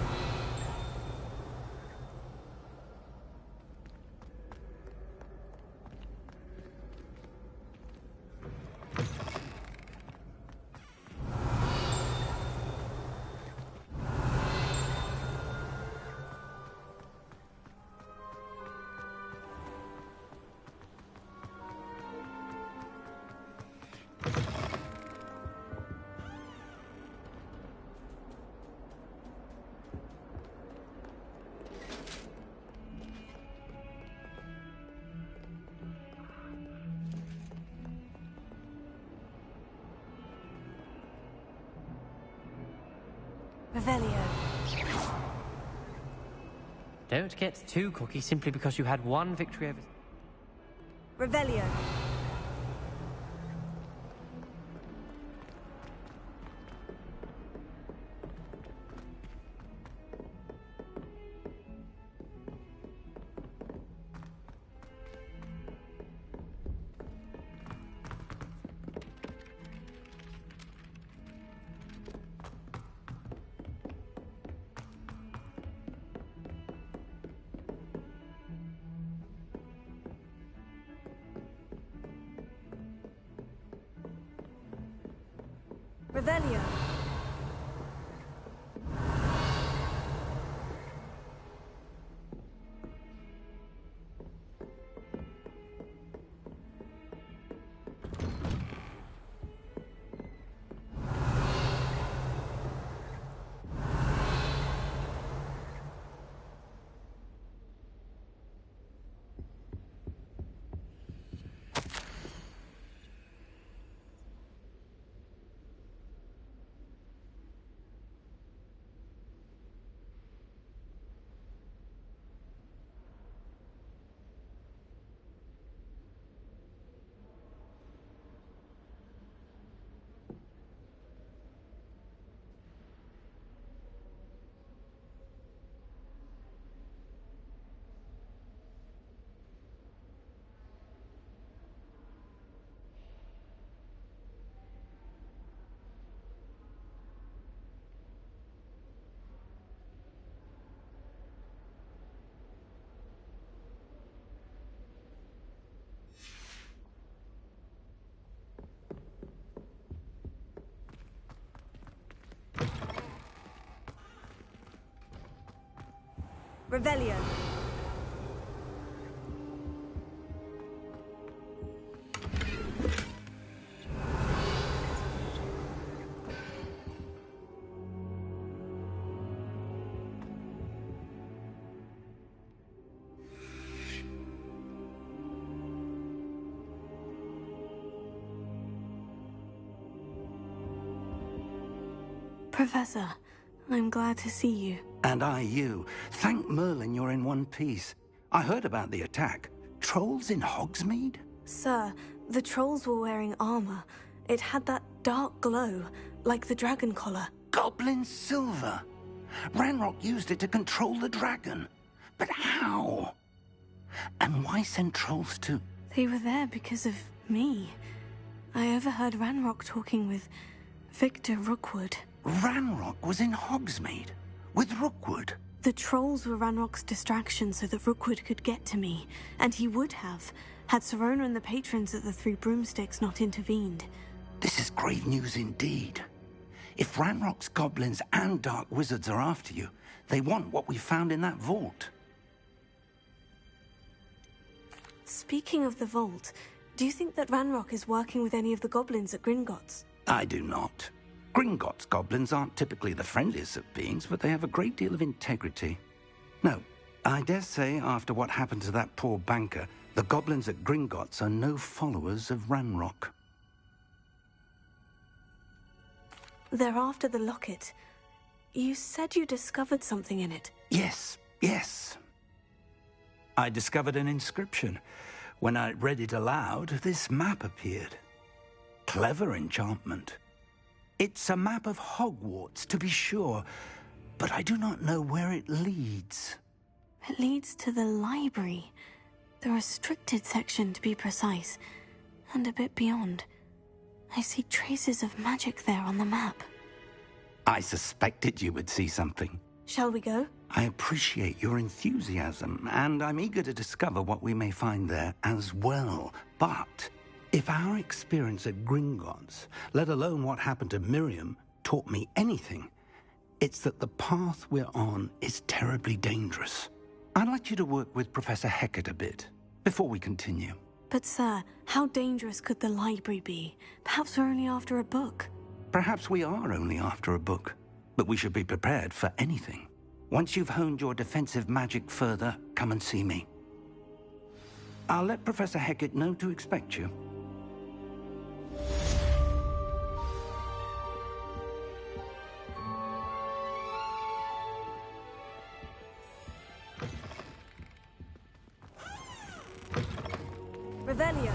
Speaker 9: Revelio.
Speaker 5: Don't get too cocky simply because you had one victory over...
Speaker 9: Revelio. Revelio. Revelio. Professor, I'm glad to see you.
Speaker 10: And I you. Thank Merlin you're in one piece. I heard about the attack. Trolls in Hogsmeade?
Speaker 9: Sir, the trolls were wearing armor. It had that dark glow, like the dragon collar.
Speaker 10: Goblin silver. Ranrock used it to control the dragon. But how? And why send trolls to...
Speaker 9: They were there because of me. I overheard Ranrock talking with Victor Rookwood.
Speaker 10: Ranrock was in Hogsmeade with Rookwood.
Speaker 9: The trolls were Ranrock's distraction so that Rookwood could get to me, and he would have, had Serona and the patrons at the Three Broomsticks not intervened.
Speaker 10: This is grave news indeed. If Ranrock's goblins and dark wizards are after you, they want what we found in that vault.
Speaker 9: Speaking of the vault, do you think that Ranrock is working with any of the goblins at Gringotts?
Speaker 10: I do not. Gringotts goblins aren't typically the friendliest of beings, but they have a great deal of integrity. No, I dare say after what happened to that poor banker, the goblins at Gringotts are no followers of Ranrock.
Speaker 9: They're after the locket. You said you discovered something in it.
Speaker 10: Yes. I discovered an inscription. When I read it aloud, this map appeared. Clever enchantment. It's a map of Hogwarts, to be sure, but I do not know where it leads.
Speaker 9: It leads to the library. The restricted section, to be precise. And a bit beyond. I see traces of magic there on the map.
Speaker 10: I suspected you would see something.
Speaker 9: Shall we go?
Speaker 10: I appreciate your enthusiasm, and I'm eager to discover what we may find there as well. But if our experience at Gringotts, let alone what happened to Miriam, taught me anything, it's that the path we're on is terribly dangerous. I'd like you to work with Professor Hecat a bit before we continue.
Speaker 9: But sir, how dangerous could the library be? Perhaps we're only after a book.
Speaker 10: Perhaps we are only after a book, but we should be prepared for anything. Once you've honed your defensive magic further, come and see me. I'll let Professor Hecat know to expect you.
Speaker 9: Revelio.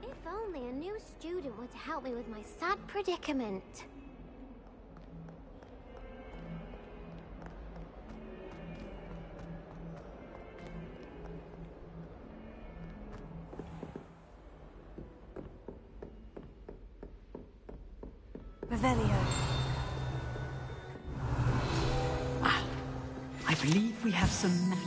Speaker 8: If only a new student were to help me with my sad predicament.
Speaker 9: Revelio.
Speaker 11: I believe we have some magic.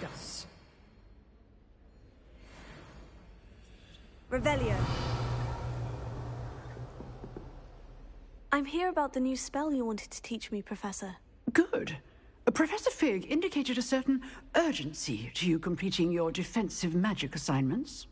Speaker 11: Discuss.
Speaker 9: Revelio. I'm here about the new spell you wanted to teach me, Professor.
Speaker 11: Good. Professor Fig indicated a certain urgency to you completing your defensive magic assignments.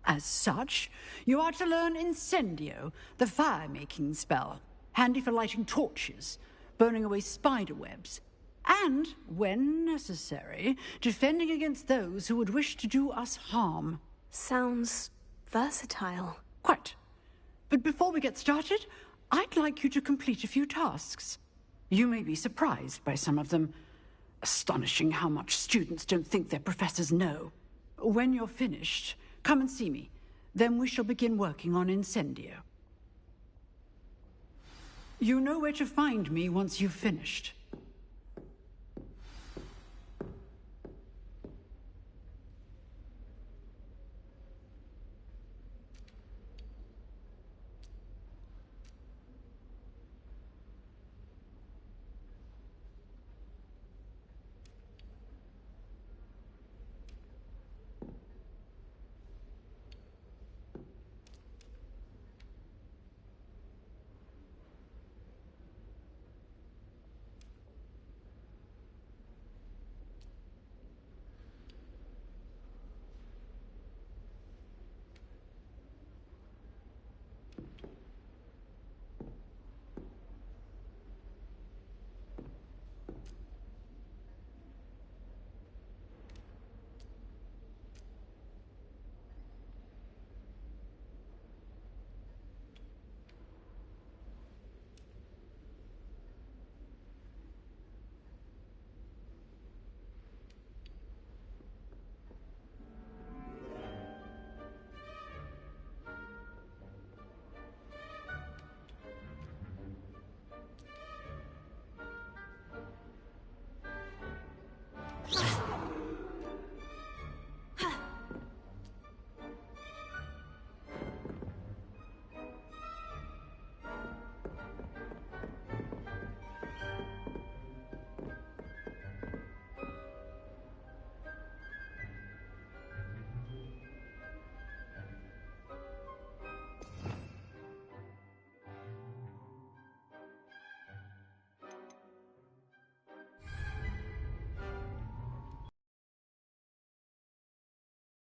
Speaker 11: As such, you are to learn Incendio, the fire-making spell, handy for lighting torches, burning away spider webs, and, when necessary, defending against those who would wish to do us harm.
Speaker 9: Sounds versatile.
Speaker 11: Quite. But before we get started, I'd like you to complete a few tasks. You may be surprised by some of them. Astonishing how much students don't think their professors know. When you're finished, come and see me. Then we shall begin working on Incendio. You know where to find me once you've finished.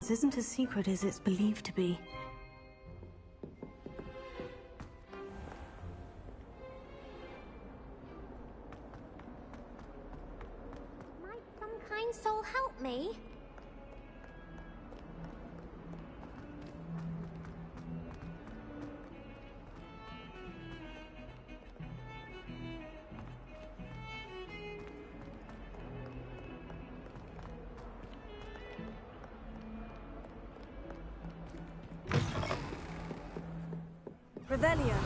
Speaker 9: This isn't as secret as it's believed to be.
Speaker 8: Might some kind soul help me?
Speaker 3: Revelio.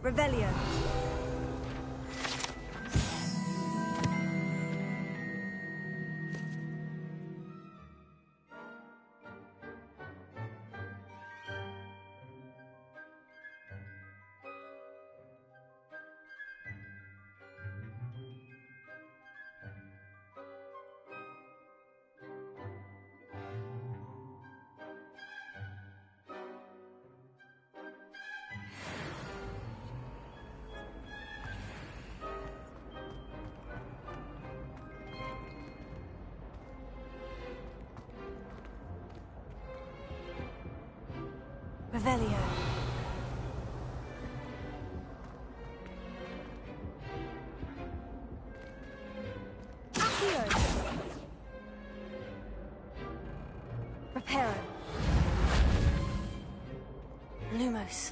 Speaker 3: Revelio. Revelio. Accio. Reparo.
Speaker 9: Lumos.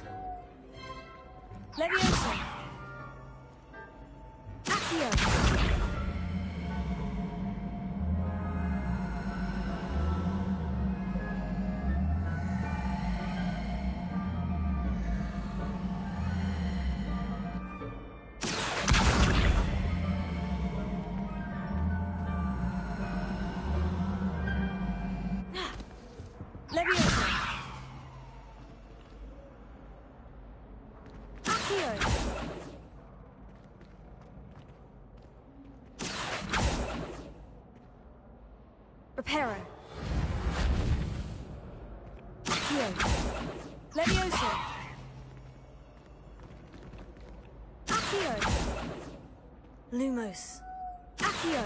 Speaker 3: Leviosa. Accio. Apero. Accio. Leviosa. Accio. Lumos. Accio.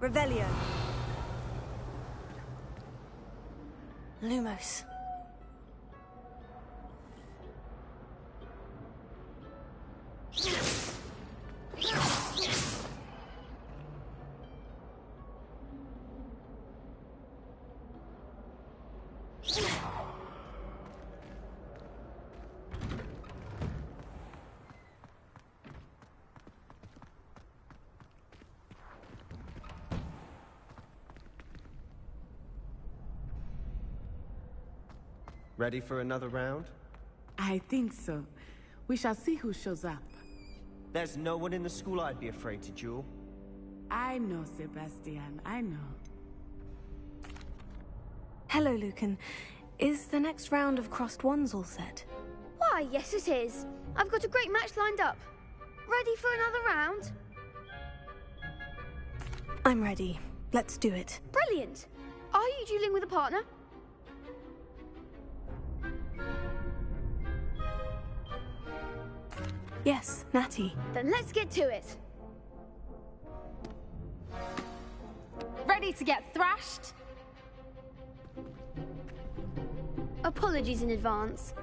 Speaker 3: Revelio. Lumos.
Speaker 12: Ready for another round?
Speaker 7: I think so. We shall see who shows up.
Speaker 12: There's no one in the school I'd be afraid to duel.
Speaker 7: I know, Sebastian, I know.
Speaker 9: Hello, Lucan. Is the next round of Crossed Ones all set?
Speaker 13: Why, yes it is. I've got a great match lined up. Ready for another round?
Speaker 9: I'm ready. Let's do it.
Speaker 13: Brilliant. Are you dueling with a partner?
Speaker 9: Yes, Natty.
Speaker 13: Then let's get to it.
Speaker 14: Ready to get thrashed?
Speaker 13: Apologies in advance.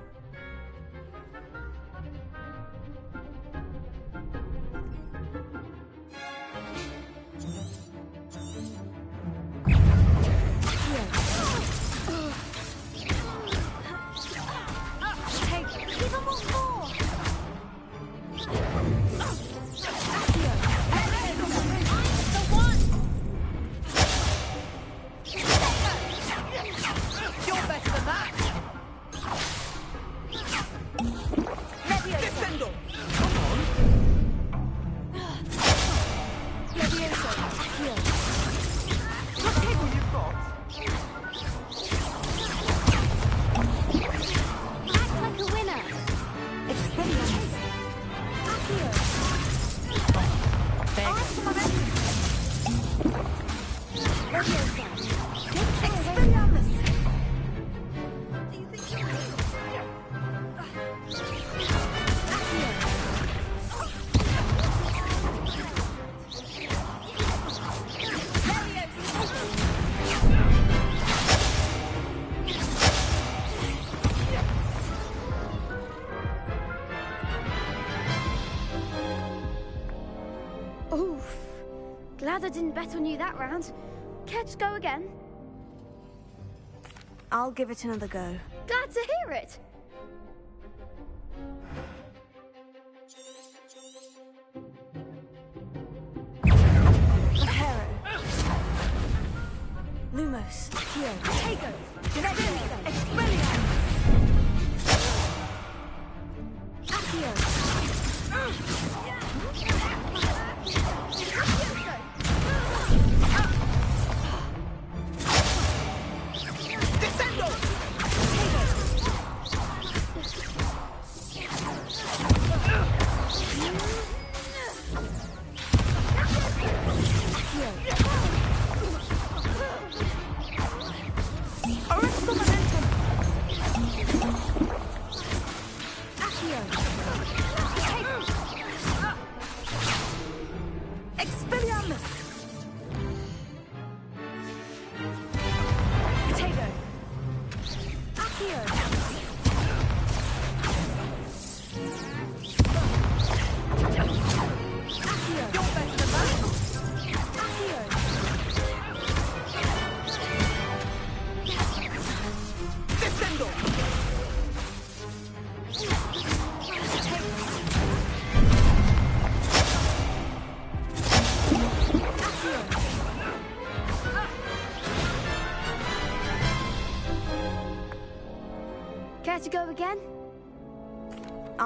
Speaker 13: Oof. Glad I didn't bet on you that round. Care to go again?
Speaker 9: I'll give it another go.
Speaker 13: Glad to hear it.
Speaker 9: Apero. Lumos. Accio.
Speaker 3: Tego. Leviosa. Expelliarmus. Accio.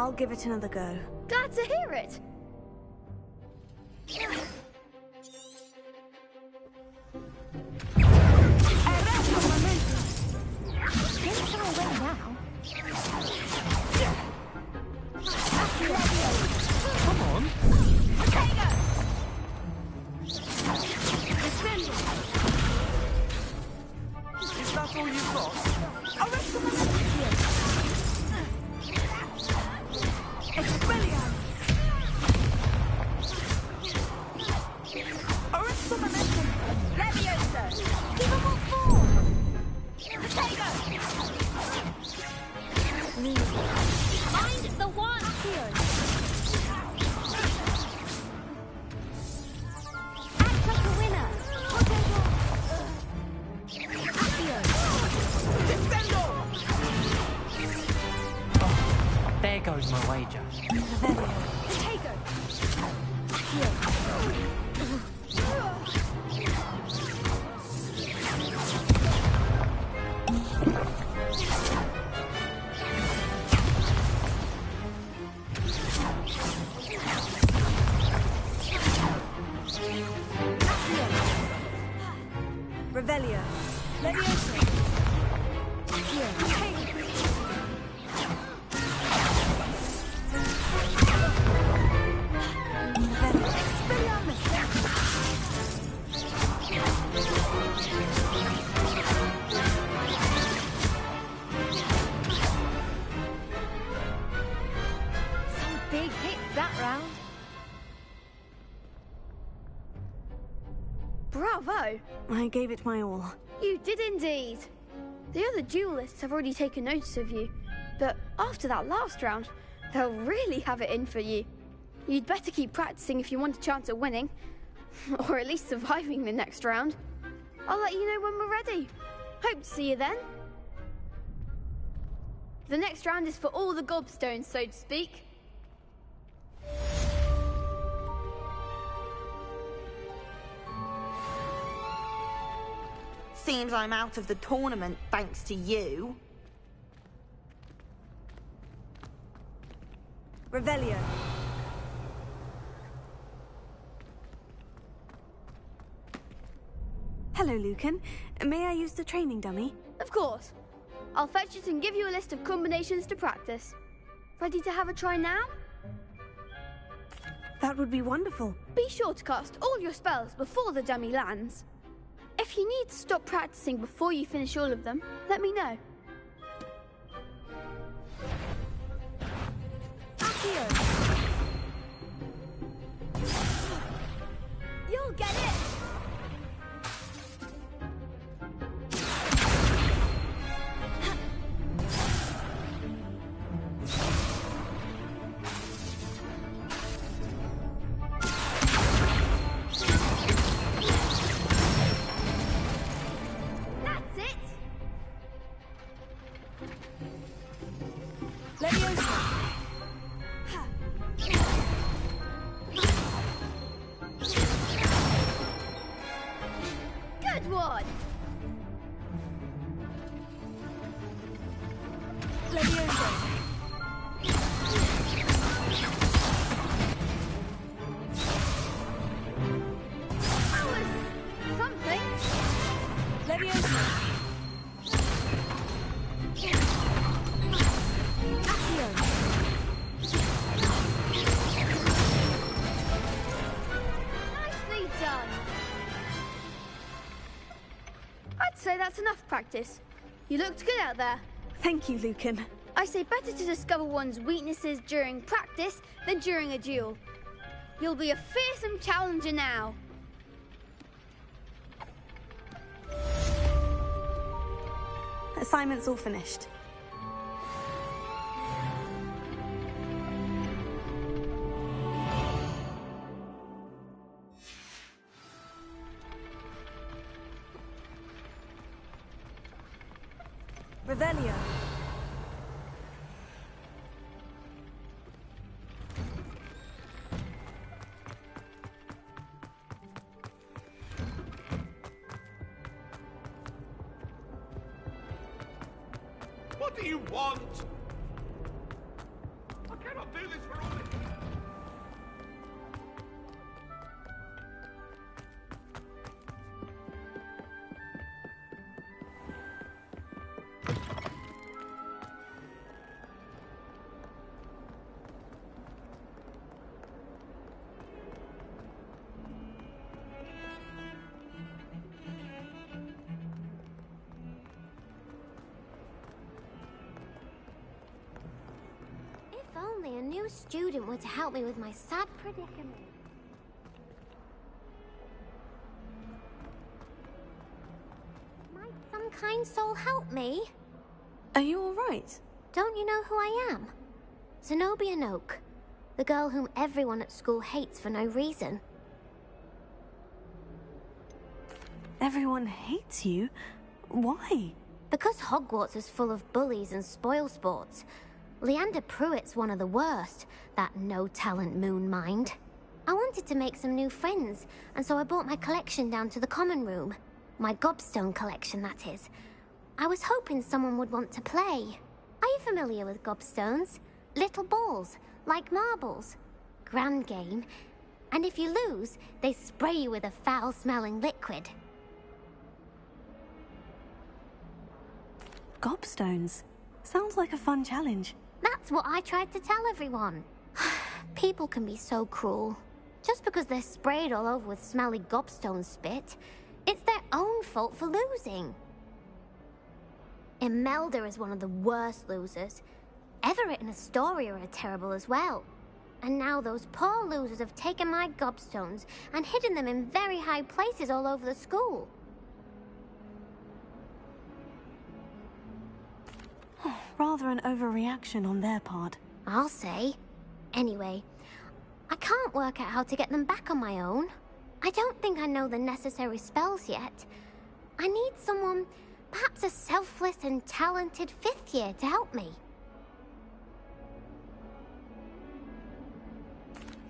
Speaker 9: I'll give it another go.
Speaker 13: Glad to hear it.
Speaker 5: Come on.
Speaker 15: Is that all you've got?
Speaker 3: Leviosa! Give him what for! Potato!
Speaker 8: Find the one!
Speaker 3: Act like a winner!
Speaker 5: There goes my wager.
Speaker 3: Potato!
Speaker 9: Revelio.
Speaker 3: Leviosa!
Speaker 13: Some big hits that round. Bravo!
Speaker 9: I gave it my all.
Speaker 13: You did indeed. The other duelists have already taken notice of you, but after that last round, they'll really have it in for you. You'd better keep practicing if you want a chance at winning, or at least surviving the next round. I'll let you know when we're ready. Hope to see you then. The next round is for all the gobstones, so to speak.
Speaker 16: Seems I'm out of the tournament thanks to you.
Speaker 9: Revelio. Hello, Lucan. May I use the training dummy?
Speaker 13: Of course. I'll fetch it and give you a list of combinations to practice. Ready to have a try now?
Speaker 9: That would be wonderful.
Speaker 13: Be sure to cast all your spells before the dummy lands. If you need to stop practicing before you finish all of them, let me know.
Speaker 3: Accio! You'll get it!
Speaker 13: That's it!
Speaker 3: Leviosa!
Speaker 13: Good one!
Speaker 3: Leviosa!
Speaker 13: That was something.
Speaker 3: Leviosa! Accio!
Speaker 13: Nicely done. I'd say that's enough practice. You looked good out there.
Speaker 9: Thank you, Lucan.
Speaker 13: I say better to discover one's weaknesses during practice than during a duel. You'll be a fearsome challenger now.
Speaker 9: Assignment's all finished. Revelio.
Speaker 6: What do you want? I cannot
Speaker 8: new student were to help me with my sad predicament. Might some kind soul help me?
Speaker 9: Are you all right?
Speaker 8: Don't you know who I am? Zenobia Noak, the girl whom everyone at school hates for no reason.
Speaker 9: Everyone hates you? Why?
Speaker 8: Because Hogwarts is full of bullies and spoilsports. Leander Pruitt's one of the worst, that no-talent moon mind. I wanted to make some new friends, and so I brought my collection down to the common room. My gobstone collection, that is. I was hoping someone would want to play. Are you familiar with gobstones? Little balls, like marbles. Grand game. And if you lose, they spray you with a foul-smelling liquid.
Speaker 9: Gobstones. Sounds like a fun challenge.
Speaker 8: That's what I tried to tell everyone. People can be so cruel. Just because they're sprayed all over with smelly gobstone spit, it's their own fault for losing. Imelda is one of the worst losers. Everett and Astoria are terrible as well. And now those poor losers have taken my gobstones and hidden them in very high places all over the school.
Speaker 9: Rather an overreaction on their part.
Speaker 8: I'll say. Anyway, I can't work out how to get them back on my own. I don't think I know the necessary spells yet. I need someone, perhaps a selfless and talented 5th year to help me.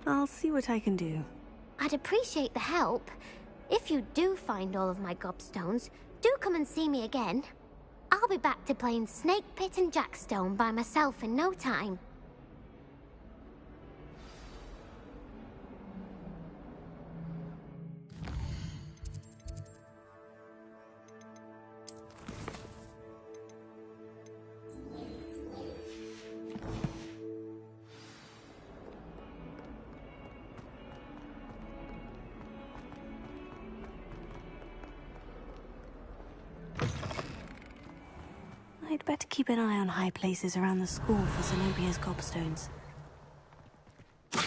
Speaker 9: I'll see what I can do.
Speaker 8: I'd appreciate the help. If you do find all of my gobstones, do come and see me again. I'll be back to playing Snake Pit and Jackstone by myself in no time.
Speaker 9: I'd better keep an eye on high places around the school for Zenobia's gobstones.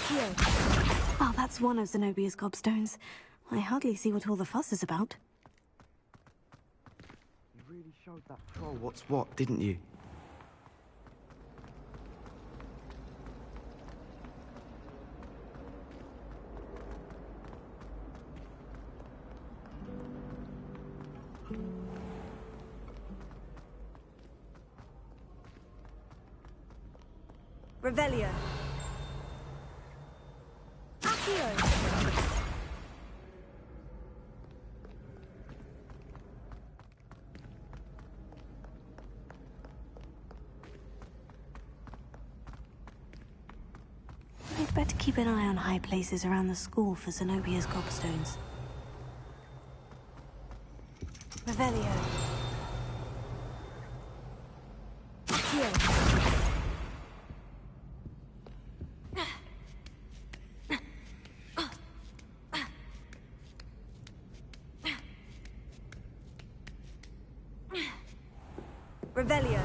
Speaker 9: Here. Oh, that's one of Zenobia's gobstones. I hardly see what all the fuss is about.
Speaker 15: You really showed that troll what's what, didn't you?
Speaker 16: Revelio. Accio.
Speaker 9: I'd better keep an eye on high places around the school for Zenobia's gobstones.
Speaker 16: Revelio. Accio. Revelio.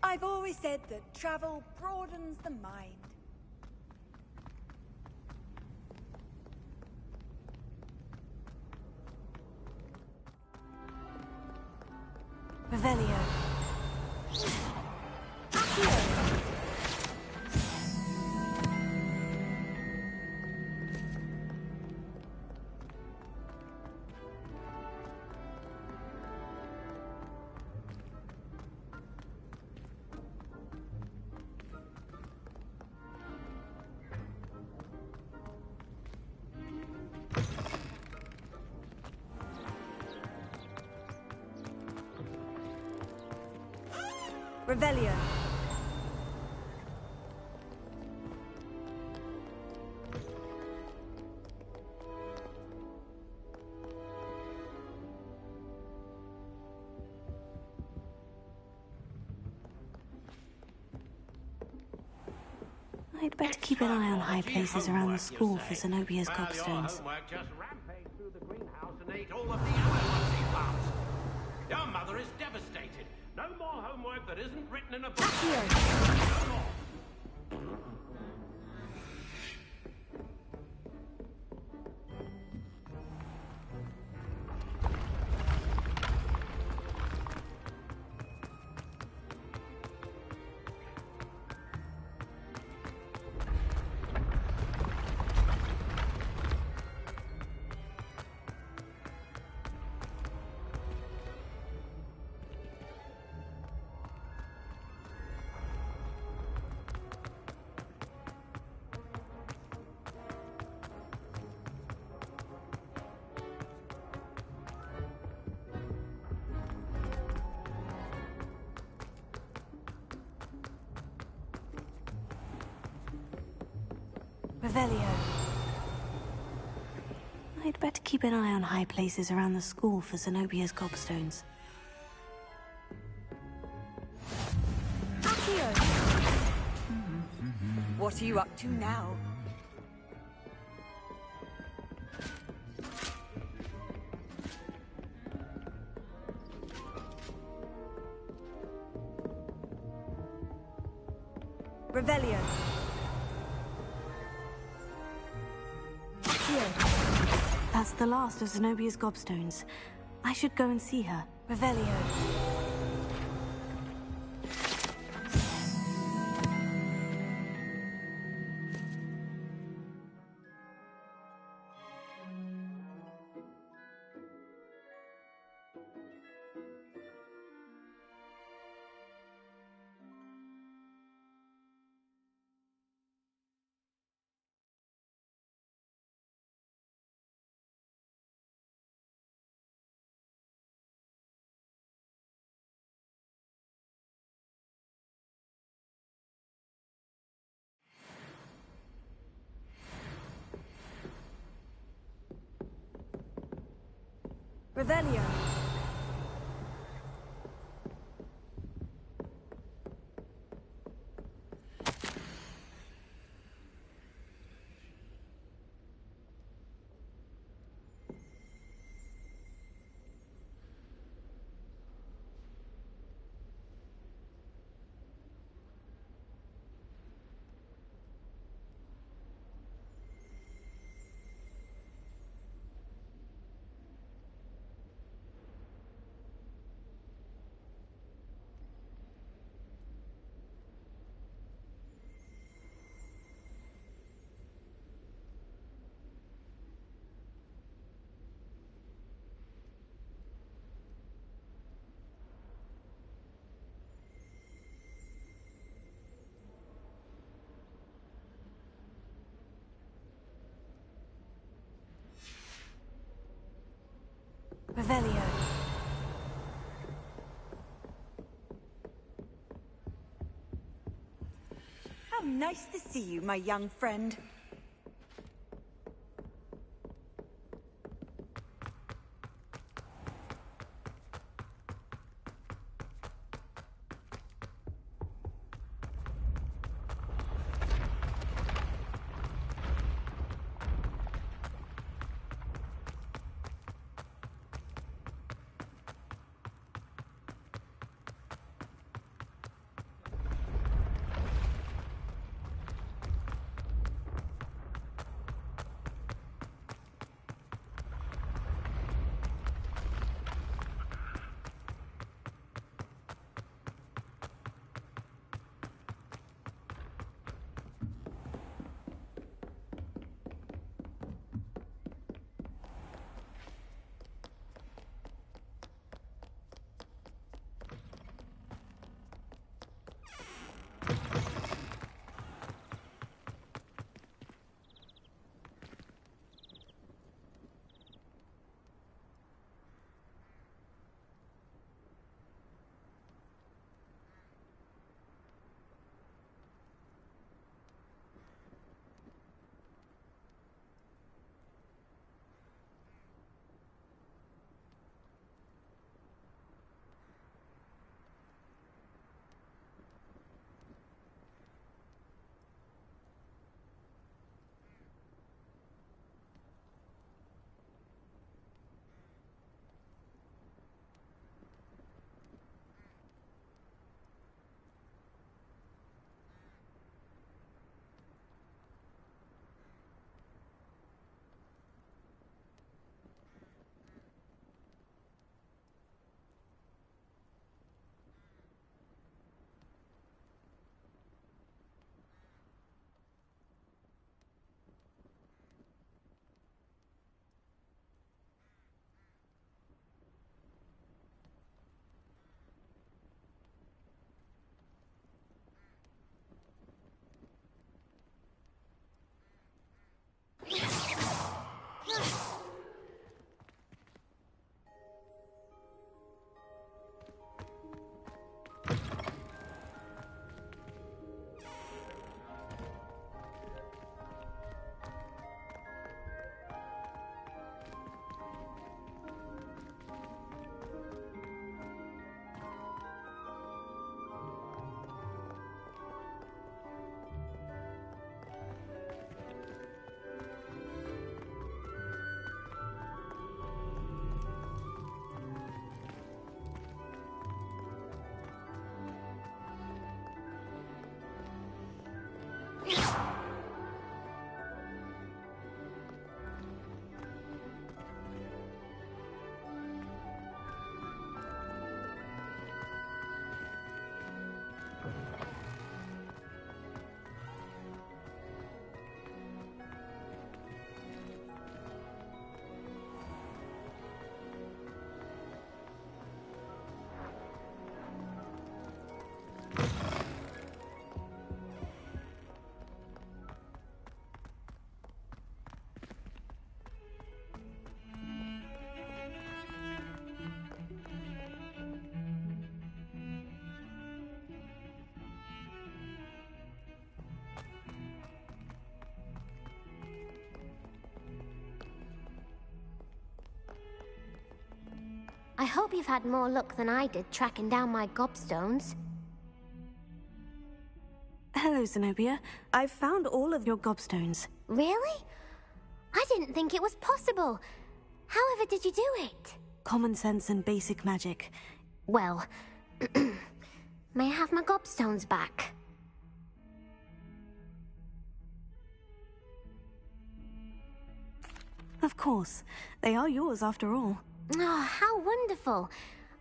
Speaker 16: I've always said that travel broadens the mind. Revelio. Accio. Revelio.
Speaker 9: I'd better keep an eye on high places around the school for Zenobia's gobstones.
Speaker 17: Just rampaged through the greenhouse and ate all of the allergy plants. Your mother is devastated. No more homework that isn't written in a book. No more.
Speaker 16: Revelio.
Speaker 9: I'd better keep an eye on high places around the school for Zenobia's gobstones.
Speaker 16: Accio. What are you up to now? Revelio.
Speaker 9: That's the last of Zenobia's gobstones. I should go and see her.
Speaker 16: Revelio. Revelio. Revelio. How nice to see you, my young friend.
Speaker 8: I hope you've had more luck than I did tracking down my gobstones.
Speaker 9: Hello, Zenobia. I've found all of your gobstones.
Speaker 8: Really? I didn't think it was possible. However did you do it?
Speaker 9: Common sense and basic magic.
Speaker 8: Well, may I have my gobstones back?
Speaker 9: Of course. They are yours after all.
Speaker 8: Oh, how wonderful.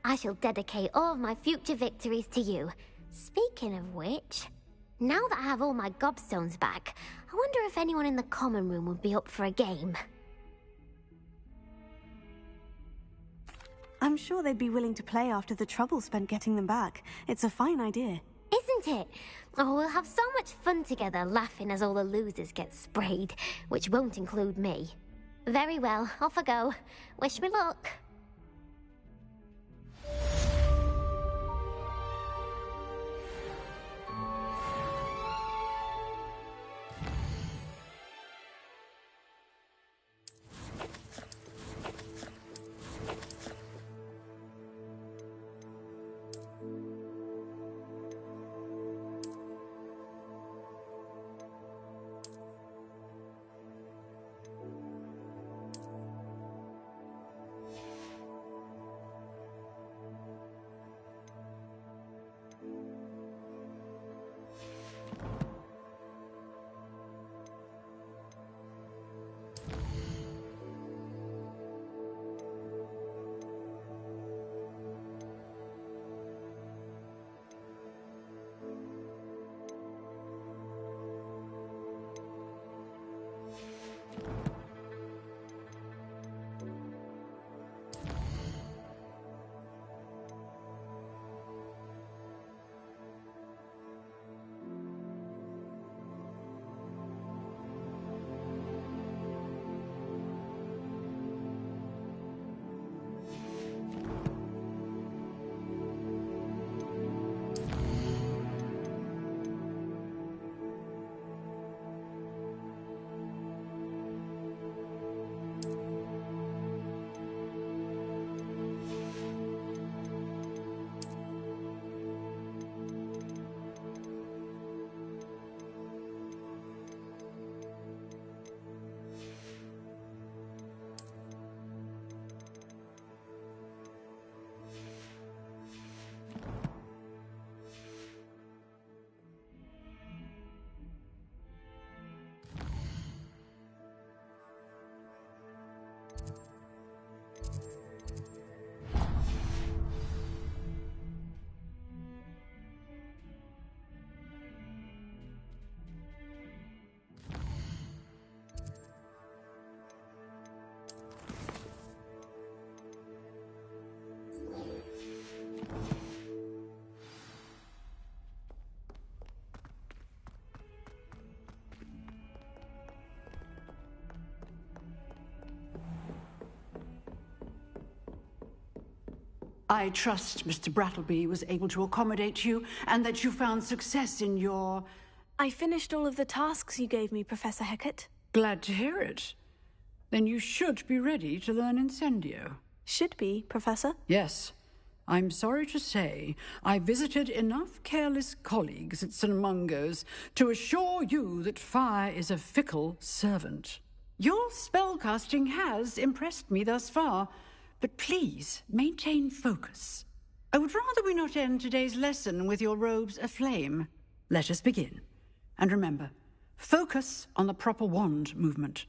Speaker 8: I shall dedicate all of my future victories to you. Speaking of which, now that I have all my gobstones back, I wonder if anyone in the common room would be up for a game.
Speaker 9: I'm sure they'd be willing to play after the trouble spent getting them back. It's a fine idea.
Speaker 8: Isn't it? Oh, we'll have so much fun together, laughing as all the losers get sprayed, which won't include me. Very well, off I go. Wish me luck.
Speaker 11: I trust Mr. Brattleby was able to accommodate you, and that you found success in your...
Speaker 9: I finished all of the tasks you gave me, Professor Hecat.
Speaker 11: Glad to hear it. Then you should be ready to learn Incendio.
Speaker 9: Should be, Professor?
Speaker 11: Yes. I'm sorry to say, I visited enough careless colleagues at St. Mungo's to assure you that fire is a fickle servant. Your spellcasting has impressed me thus far, but please maintain focus. I would rather we not end today's lesson with your robes aflame. Let us begin. And remember, focus on the proper wand movement.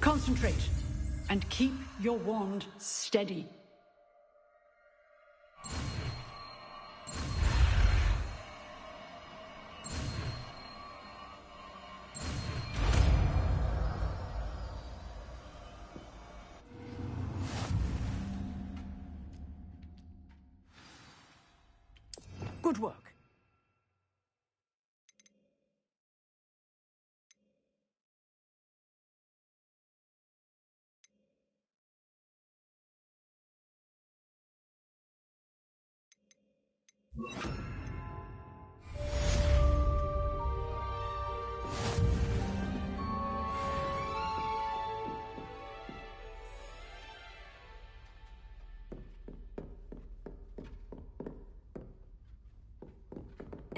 Speaker 11: Concentrate, and keep your wand steady. Good work.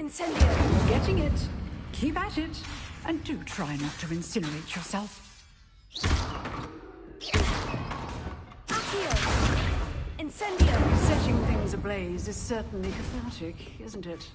Speaker 16: Incendio!
Speaker 11: You're getting it. Keep at it. And do try not to incinerate yourself.
Speaker 16: Accio! Incendio!
Speaker 11: Setting things ablaze is certainly cathartic, isn't it?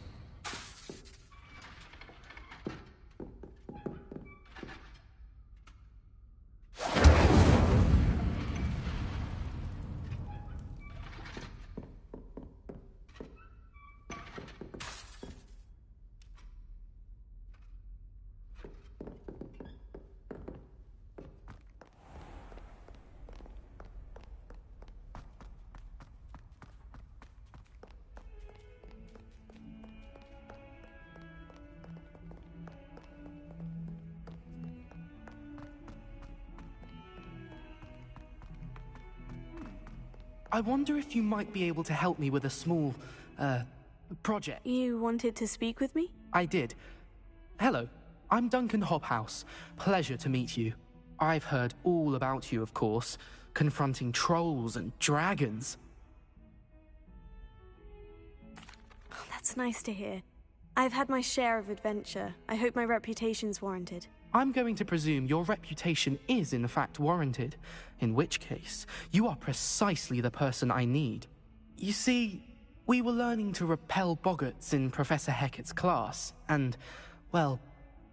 Speaker 15: I wonder if you might be able to help me with a small, project.
Speaker 9: You wanted to speak with me?
Speaker 15: I did. Hello, I'm Duncan Hobhouse. Pleasure to meet you. I've heard all about you, of course, confronting trolls and dragons.
Speaker 9: Oh, that's nice to hear. I've had my share of adventure. I hope my reputation's warranted.
Speaker 15: I'm going to presume your reputation is in fact warranted, in which case, you are precisely the person I need. You see, we were learning to repel boggarts in Professor Hecat's class, and, well,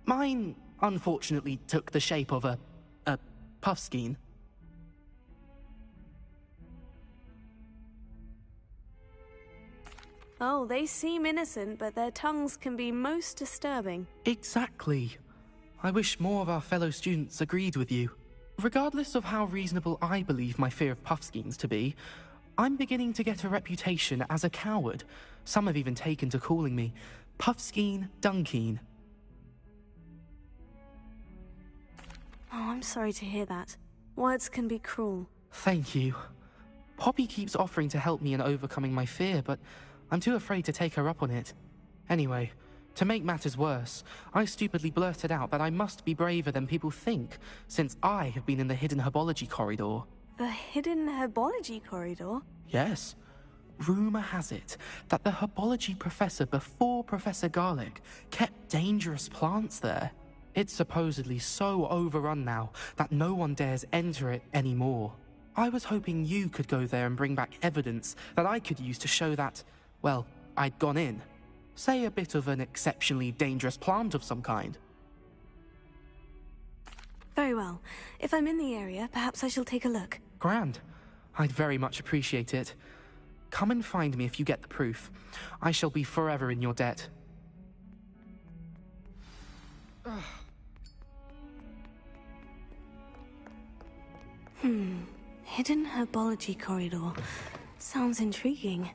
Speaker 15: mine unfortunately took the shape of a puffskein.
Speaker 9: Oh, they seem innocent, but their tongues can be most disturbing.
Speaker 15: Exactly. I wish more of our fellow students agreed with you. Regardless of how reasonable I believe my fear of puffskeins to be, I'm beginning to get a reputation as a coward. Some have even taken to calling me Puffskeen Dunkeen.
Speaker 9: Oh, I'm sorry to hear that. Words can be cruel.
Speaker 15: Thank you. Poppy keeps offering to help me in overcoming my fear, but I'm too afraid to take her up on it. Anyway, to make matters worse, I stupidly blurted out that I must be braver than people think, since I have been in the hidden herbology corridor.
Speaker 9: The hidden herbology corridor?
Speaker 15: Yes. Rumor has it that the herbology professor before Professor Garlic kept dangerous plants there. It's supposedly so overrun now that no one dares enter it anymore. I was hoping you could go there and bring back evidence that I could use to show that, well, I'd gone in. Say a bit of an exceptionally dangerous plant of some kind.
Speaker 9: Very well. If I'm in the area, perhaps I shall take a look.
Speaker 15: Grand. I'd very much appreciate it. Come and find me if you get the proof. I shall be forever in your debt.
Speaker 9: Hidden herbology corridor. Sounds intriguing.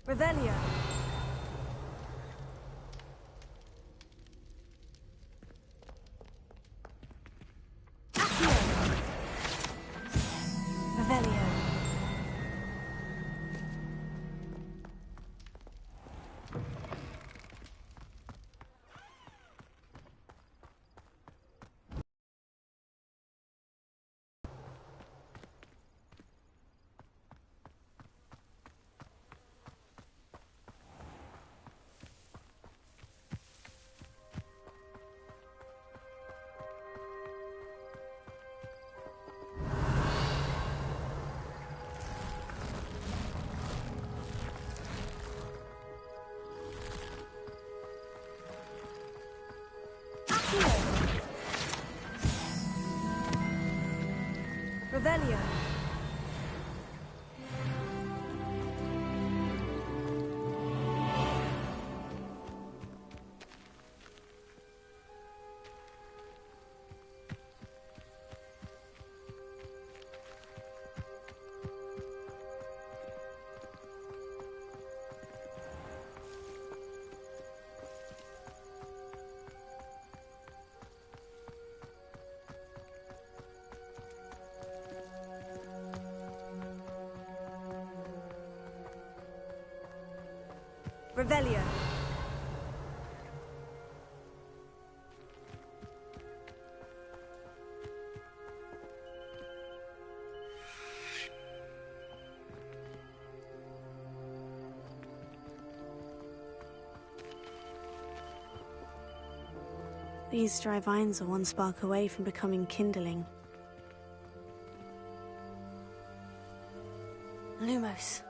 Speaker 16: Revelio. Accio. Revelio. Revelio. Revelio.
Speaker 9: These dry vines are one spark away from becoming kindling. Lumos.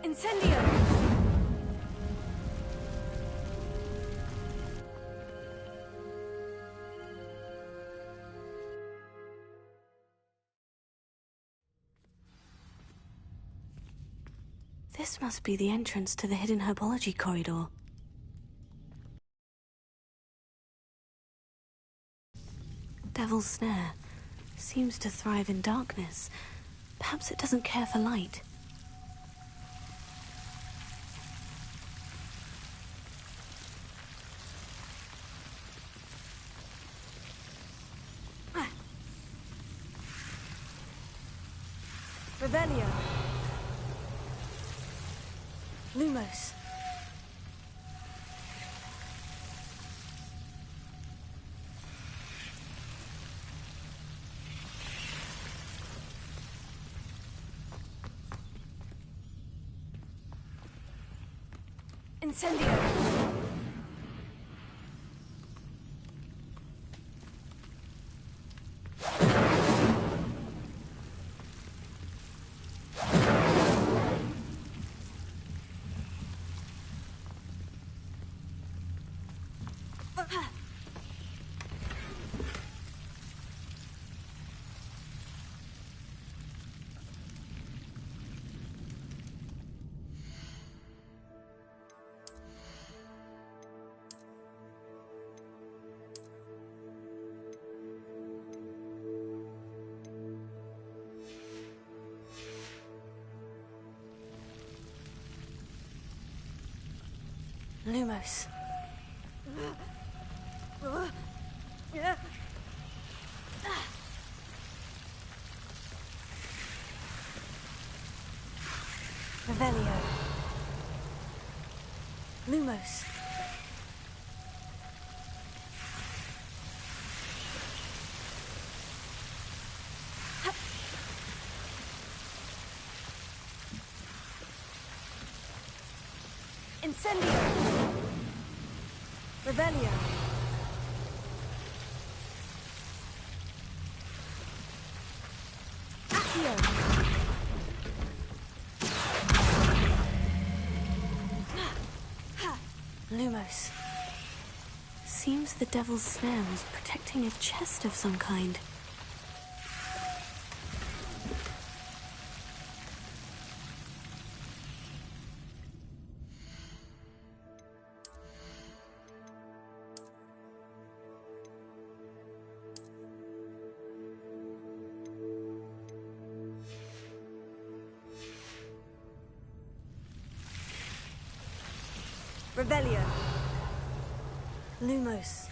Speaker 16: Incendio!
Speaker 9: This must be the entrance to the hidden herbology corridor. Devil's Snare seems to thrive in darkness. Perhaps it doesn't care for light.
Speaker 16: Revelio.
Speaker 9: Lumos.
Speaker 16: Incendio.
Speaker 9: Lumos.
Speaker 16: Revelio.
Speaker 9: Lumos.
Speaker 16: Incendio. Revelio. Accio.
Speaker 9: Lumos. Seems the Devil's Snare was protecting a chest of some kind.
Speaker 16: Revelio.
Speaker 9: Lumos.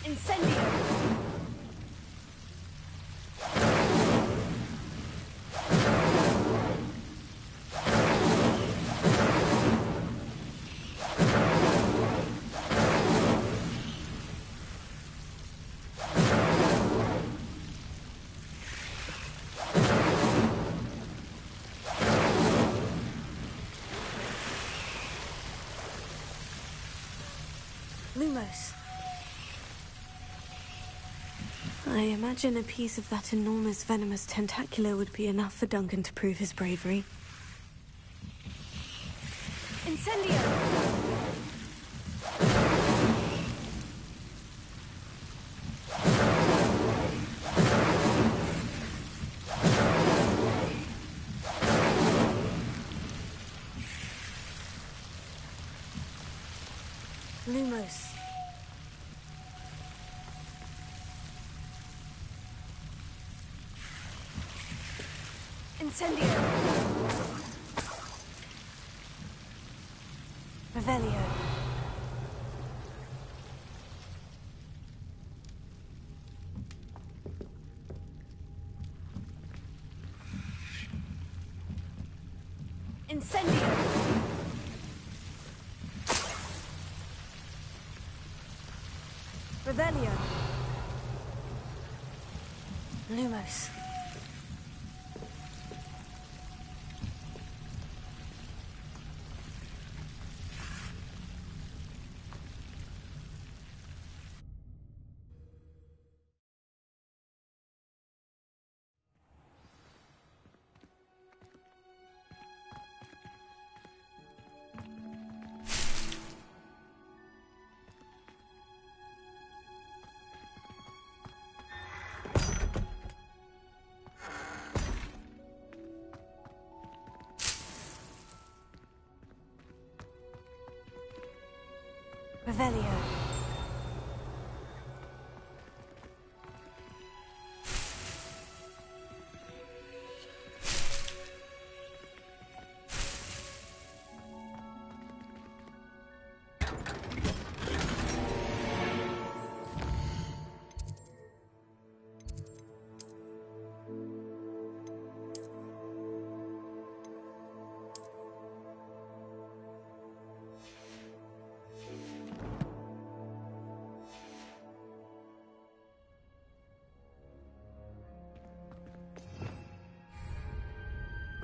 Speaker 16: Incendio.
Speaker 9: Lumos. I imagine a piece of that enormous venomous tentacular would be enough for Duncan to prove his bravery.
Speaker 16: Incendio.
Speaker 9: Lumos.
Speaker 16: Incendio.
Speaker 9: Revelio.
Speaker 3: Incendio! Revelio.
Speaker 9: Lumos. Revelio.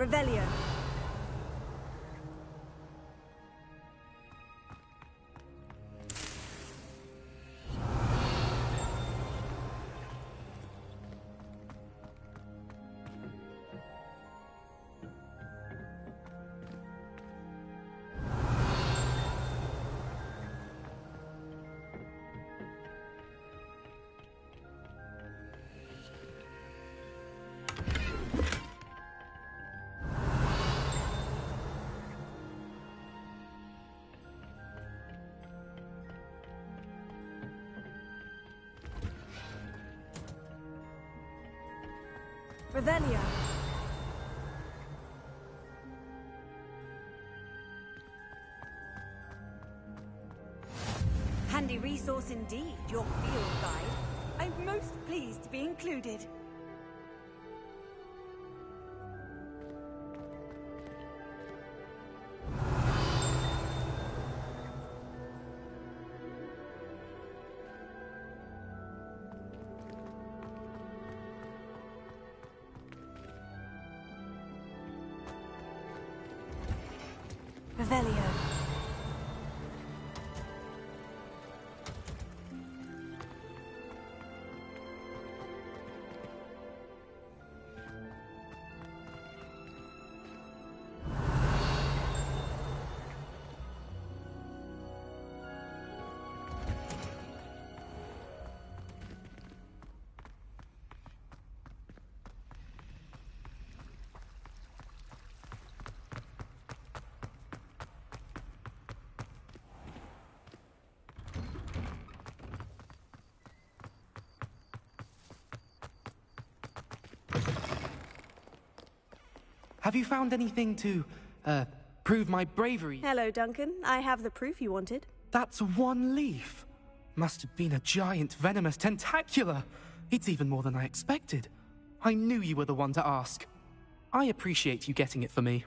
Speaker 3: Revelio. Revelio. Handy resource indeed, your field guide. I'm most pleased to be included.
Speaker 9: Revelio.
Speaker 15: Have you found anything to, prove my bravery?
Speaker 7: Hello, Duncan. I have the proof you wanted.
Speaker 15: That's one leaf. Must have been a giant venomous tentacula. It's even more than I expected. I knew you were the one to ask. I appreciate you getting it for me.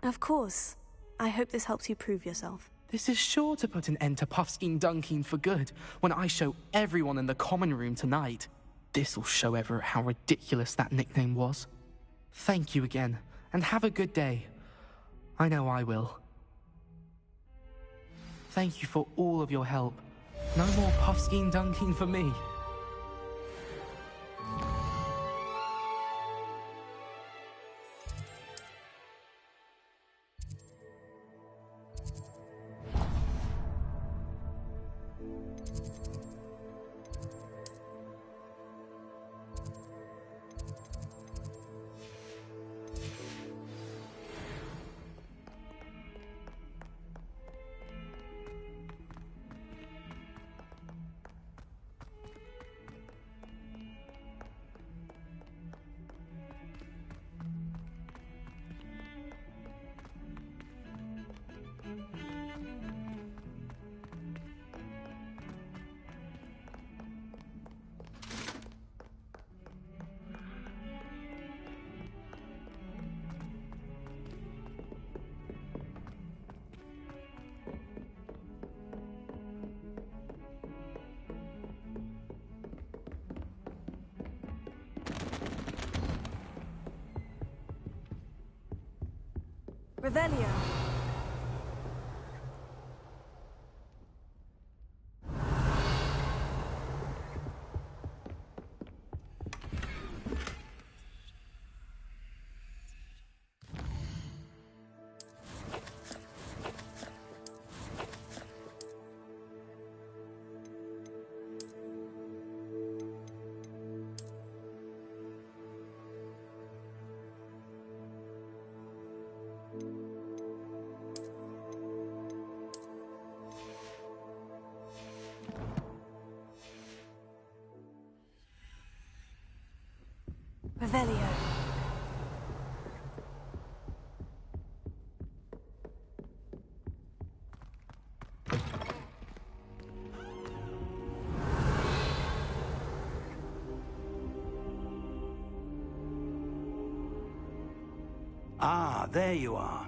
Speaker 9: Of course. I hope this helps you prove yourself.
Speaker 15: This is sure to put an end to Puffskein Dunkeen for good when I show everyone in the common room tonight. This'll show Everett how ridiculous that nickname was. Thank you again, and have a good day. I know I will. Thank you for all of your help. No more Puffskein Dunkeen for me.
Speaker 9: Revelio. Revelio.
Speaker 10: Ah, there you are.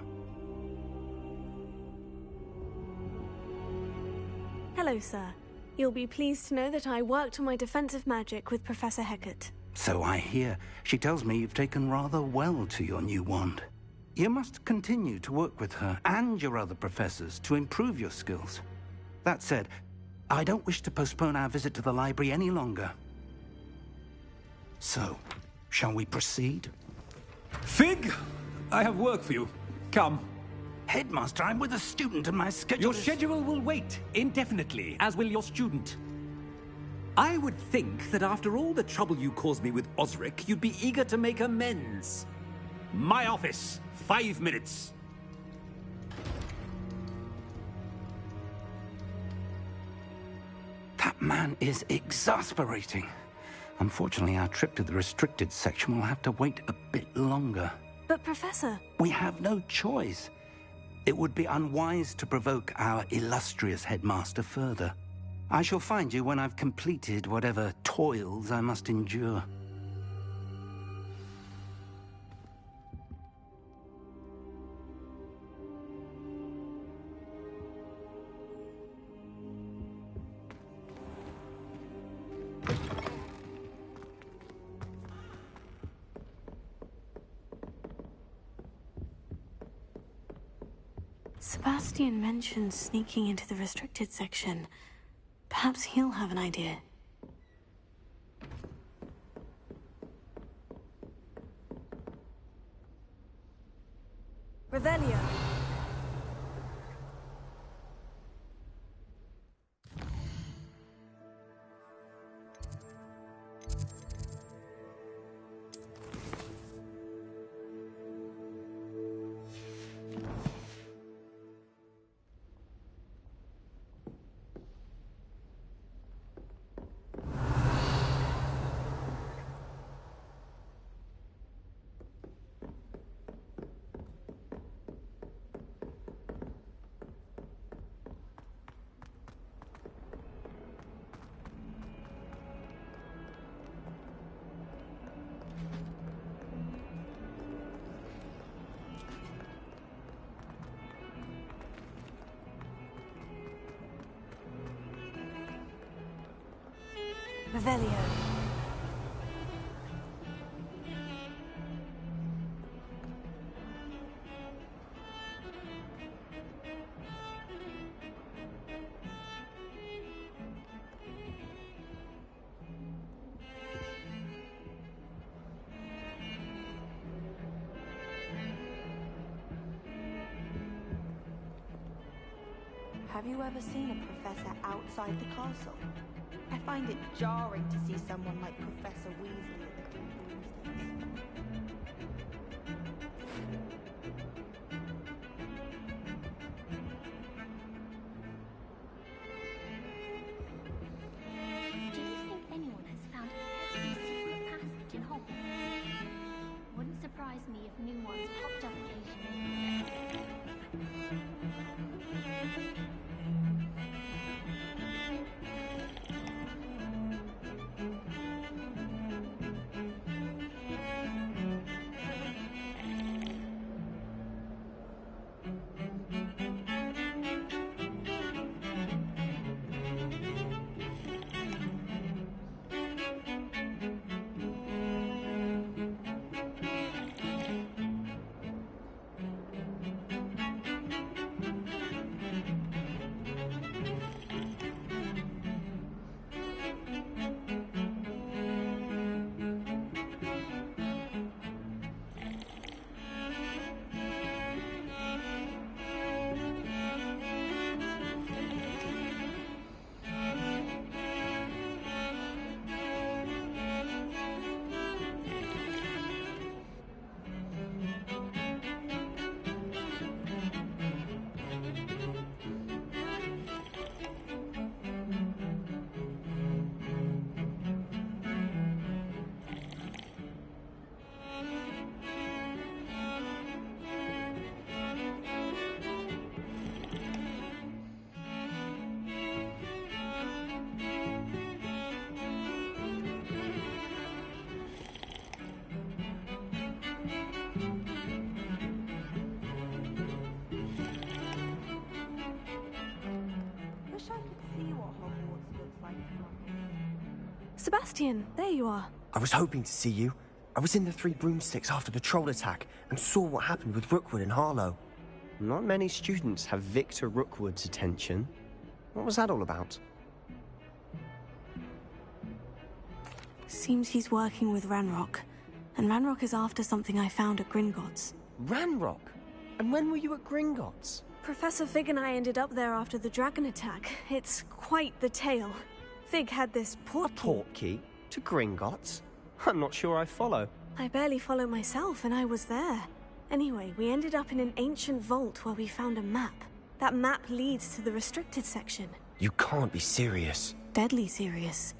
Speaker 9: Hello, sir. You'll be pleased to know that I worked on my defensive magic with Professor Hecat.
Speaker 10: So I hear. She tells me you've taken rather well to your new wand. You must continue to work with her and your other professors to improve your skills. That said, I don't wish to postpone our visit to the library any longer. So, shall we proceed?
Speaker 18: Fig! I have work for you. Come.
Speaker 10: Headmaster, I'm with a student and my schedule
Speaker 18: Your schedule will wait indefinitely, as will your student. I would think that after all the trouble you caused me with Osric, you'd be eager to make amends. My office, 5 minutes.
Speaker 10: That man is exasperating. Unfortunately, our trip to the restricted section will have to wait a bit longer.
Speaker 9: But, Professor...
Speaker 10: We have no choice. It would be unwise to provoke our illustrious headmaster further. I shall find you when I've completed whatever toils I must endure.
Speaker 9: Sebastian mentioned sneaking into the restricted section. Perhaps he'll have an idea. Revelio. Revelio.
Speaker 19: Have you ever seen a professor outside the castle? I find it jarring to see someone like Professor Weasley at the Green Broomsticks.
Speaker 8: Do you think anyone has found every secret passage in Hogwarts? Wouldn't surprise me if new ones popped up occasionally.
Speaker 9: Sebastian, there you are.
Speaker 12: I was hoping to see you. I was in the Three Broomsticks after the troll attack and saw what happened with Rookwood and Harlow. Not many students have Victor Rookwood's attention. What was that all about?
Speaker 9: Seems he's working with Ranrock. And Ranrock is after something I found at Gringotts.
Speaker 12: Ranrock? And when were you at Gringotts?
Speaker 9: Professor Fig and I ended up there after the dragon attack. It's quite the tale. Fig had this portkey.
Speaker 12: A portkey? To Gringotts? I'm not sure I follow.
Speaker 9: I barely follow myself, and I was there. Anyway, we ended up in an ancient vault where we found a map. That map leads to the restricted section.
Speaker 12: You can't be serious.
Speaker 9: Deadly serious.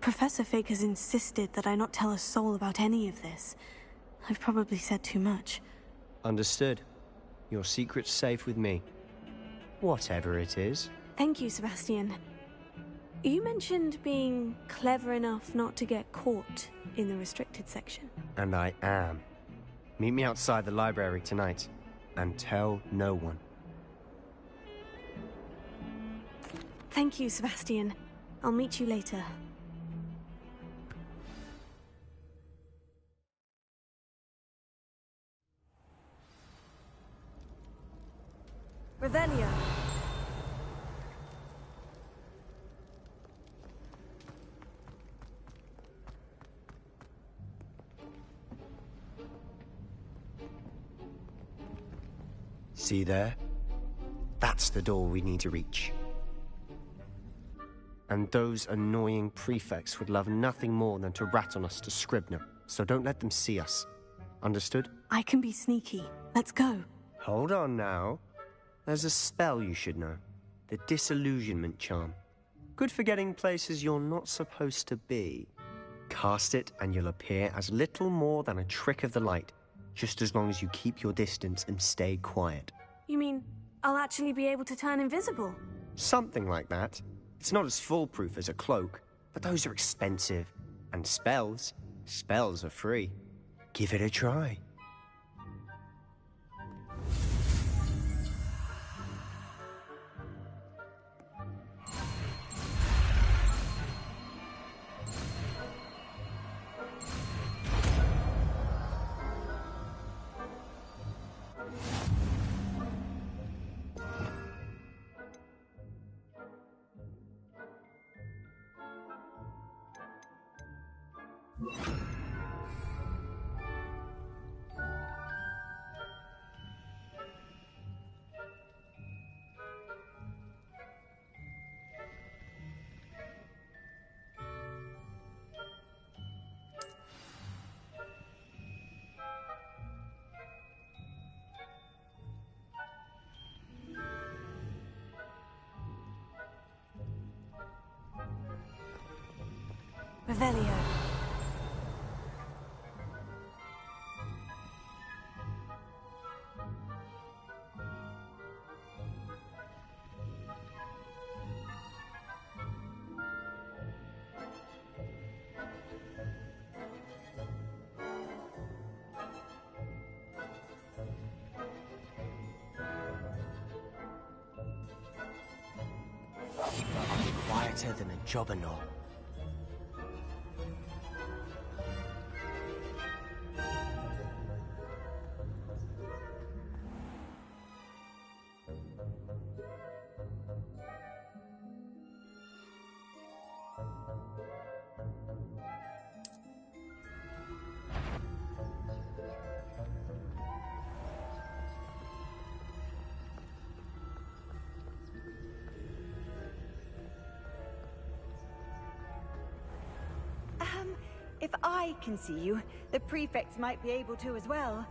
Speaker 9: Professor Fig has insisted that I not tell a soul about any of this. I've probably said too much.
Speaker 12: Understood. Your secret's safe with me. Whatever it is.
Speaker 9: Thank you, Sebastian. You mentioned being clever enough not to get caught in the restricted section.
Speaker 12: And I am. Meet me outside the library tonight. And tell no one.
Speaker 9: Thank you, Sebastian. I'll meet you later. Revelio.
Speaker 12: See there? That's the door we need to reach. And those annoying prefects would love nothing more than to rat on us to Scribner, so don't let them see us. Understood?
Speaker 9: I can be sneaky. Let's go.
Speaker 12: Hold on now. There's a spell you should know. The Disillusionment Charm. Good for getting places you're not supposed to be. Cast it and you'll appear as little more than a trick of the light, just as long as you keep your distance and stay quiet.
Speaker 9: You mean I'll actually be able to turn invisible?
Speaker 12: Something like that. It's not as foolproof as a cloak, but those are expensive. And spells are free. Give it a try.
Speaker 9: Revelio.
Speaker 12: Quieter than a jobberknoll.
Speaker 16: If I can see you, the prefects might be able to as well.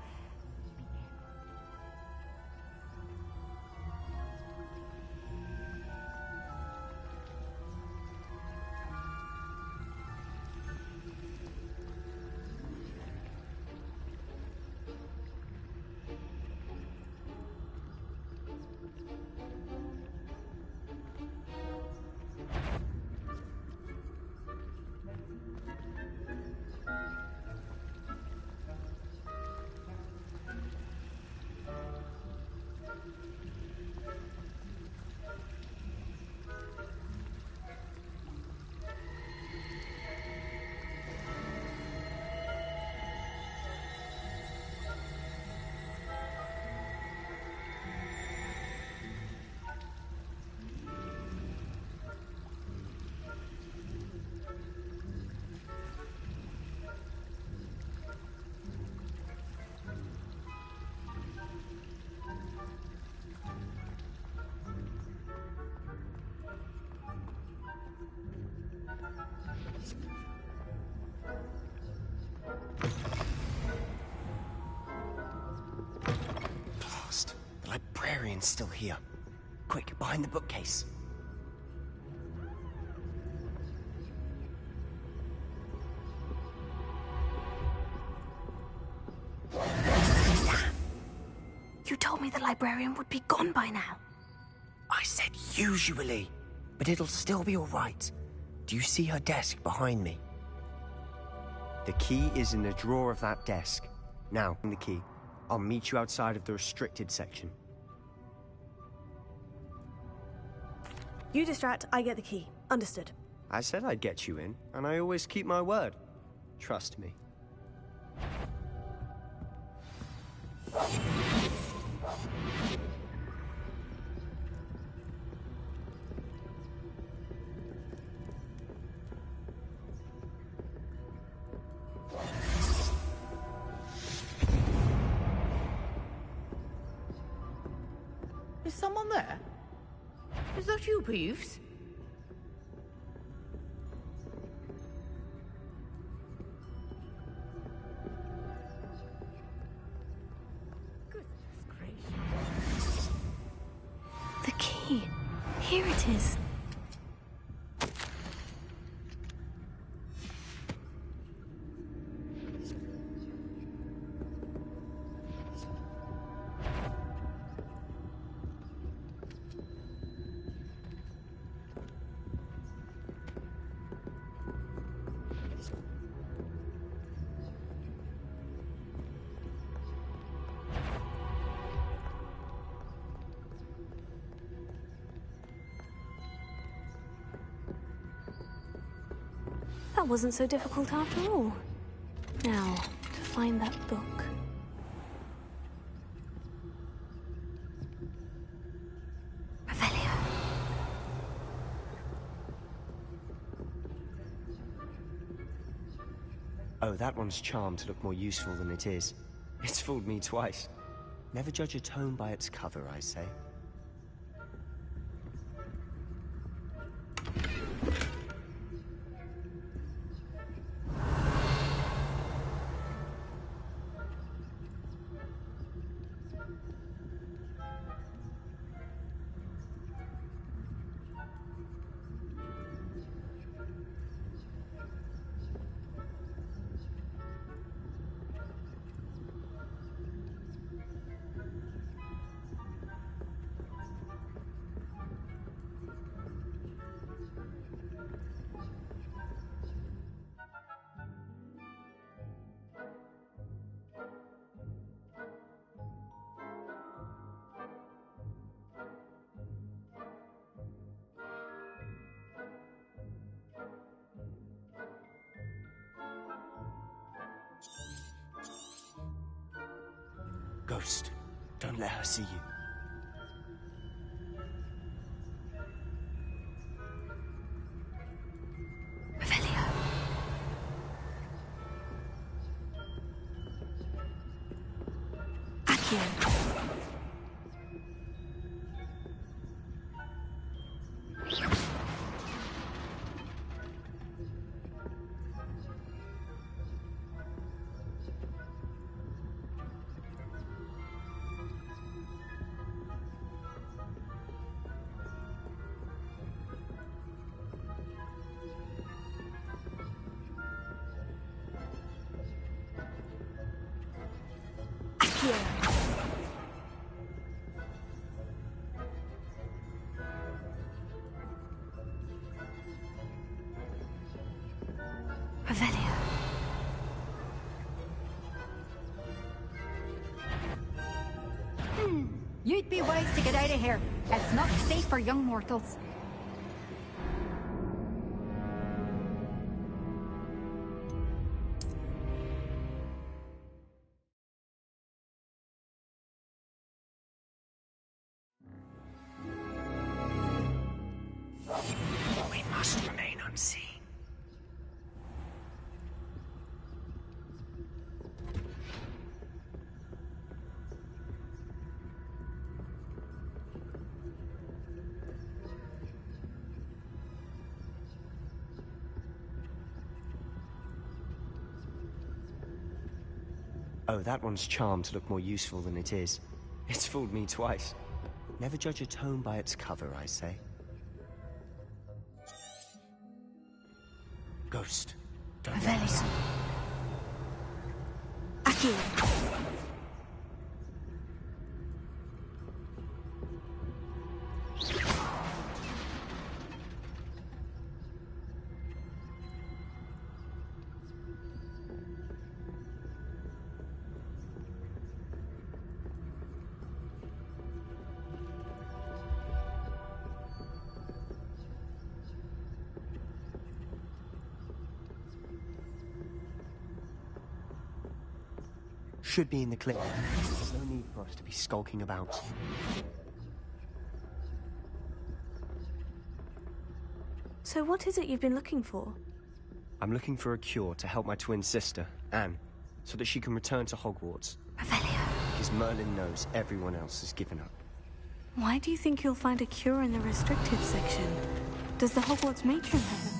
Speaker 12: librarian's still here. Quick, behind the bookcase.
Speaker 9: You told me the librarian would be gone by now.
Speaker 12: I said usually, but it'll still be all right. Do you see her desk behind me? The key is in the drawer of that desk. Now, the key. I'll meet you outside of the restricted section.
Speaker 20: You distract, I get the key. Understood.
Speaker 12: I said I'd get you in, and I always keep my word. Trust me.
Speaker 7: Is someone there? Is that you, Peeves?
Speaker 9: The key. Here it is. That wasn't so difficult after all. Now, to find that book. Revelio.
Speaker 12: Oh, that one's charmed to look more useful than it is. It's fooled me twice. Never judge a tome by its cover, I say. Ghost, don't let her see you.
Speaker 9: Revelio. Accio. Revelio.
Speaker 14: You'd be wise to get out of here. It's not safe for young mortals.
Speaker 12: We must remain unseen. Oh, that one's charmed to look more useful than it is. It's fooled me twice. Never judge a tome by its cover, I say. Ghost.
Speaker 9: Revelio. Accio.
Speaker 12: Should be in the clip. There's no need for us to be skulking about.
Speaker 20: So what is it you've been looking for?
Speaker 12: I'm looking for a cure to help my twin sister, Anne, so that she can return to Hogwarts. Because Merlin knows everyone else has given up.
Speaker 9: Why do you think you'll find a cure in the restricted section? Does the Hogwarts matron have it?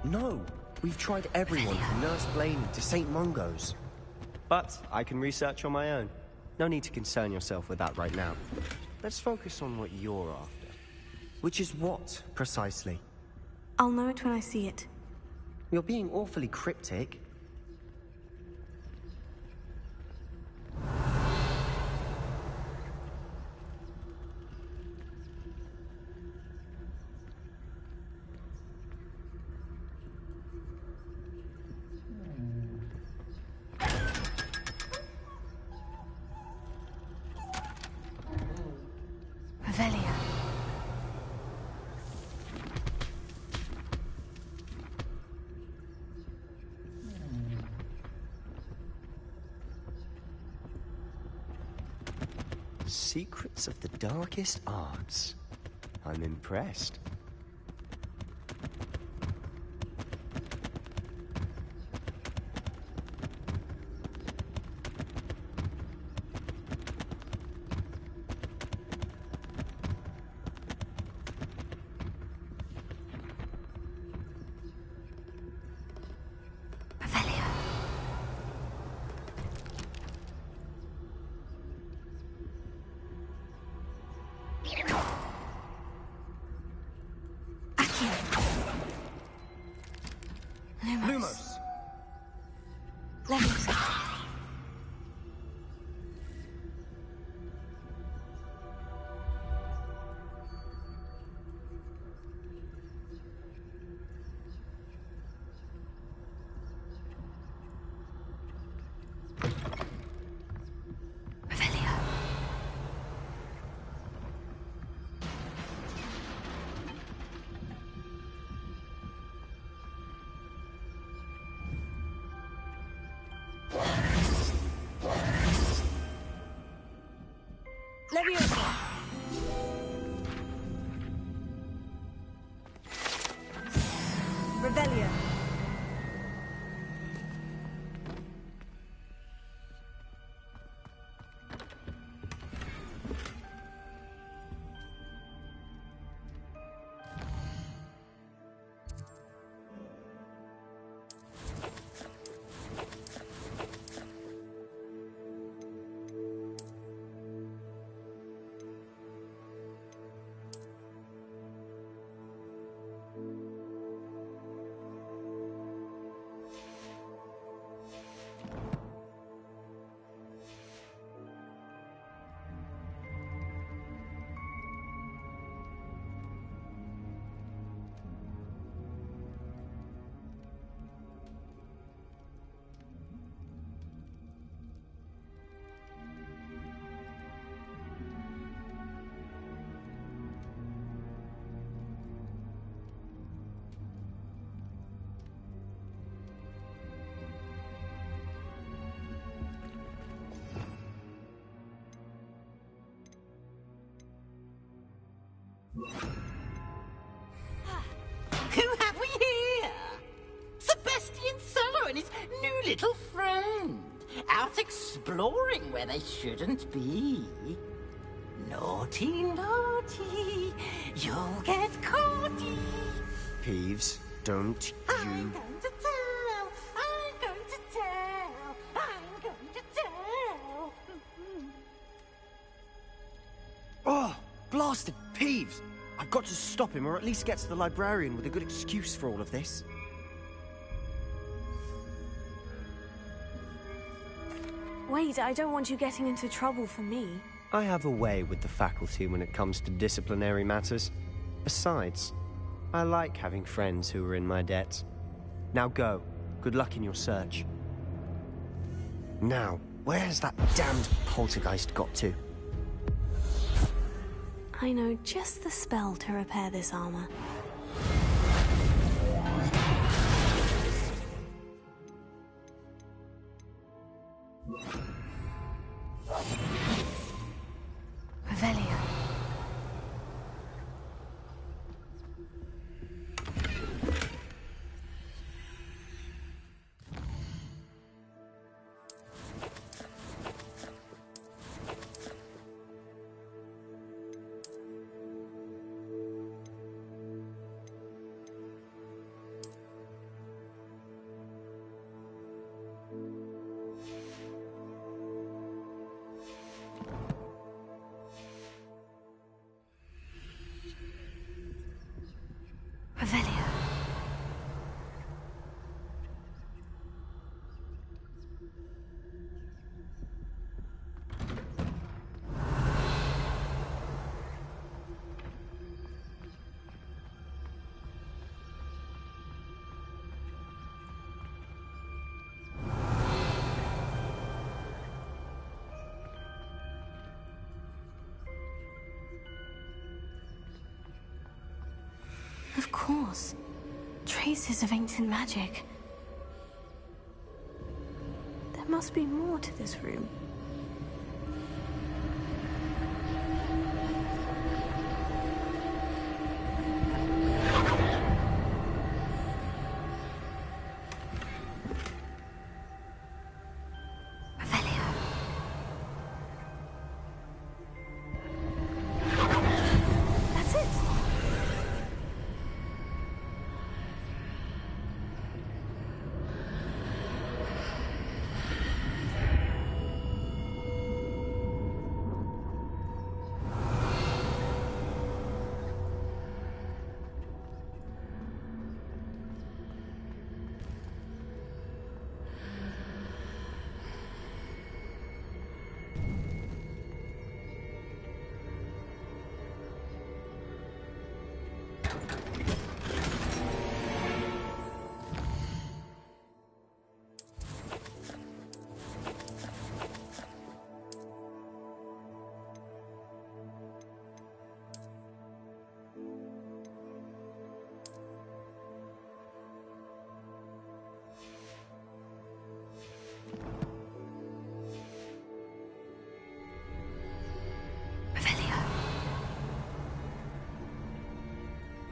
Speaker 12: No! We've tried everyone from Nurse Blaney to St. Mungo's. But I can research on my own. No need to concern yourself with that right now. Let's focus on what you're after. Which is what, precisely?
Speaker 9: I'll know it when I see it.
Speaker 12: You're being awfully cryptic.
Speaker 9: Revelio.
Speaker 12: Secrets of the darkest arts. I'm impressed.
Speaker 9: Lumos. Leviosa.
Speaker 21: exploring where they shouldn't be. Naughty, naughty, you'll get caughty.
Speaker 12: Peeves, don't you...
Speaker 21: To tell, I'm going to tell, I'm going to tell.
Speaker 12: Oh, blasted Peeves! I've got to stop him, or at least get to the librarian with a good excuse for all of this.
Speaker 20: Wait, I don't want you getting into trouble for me.
Speaker 12: I have a way with the faculty when it comes to disciplinary matters. Besides, I like having friends who are in my debt. Now go. Good luck in your search. Now, where's that damned poltergeist got to?
Speaker 9: I know just the spell to repair this armor. Revelio. Revelio. Of course. Traces of ancient magic. There must be more to this room.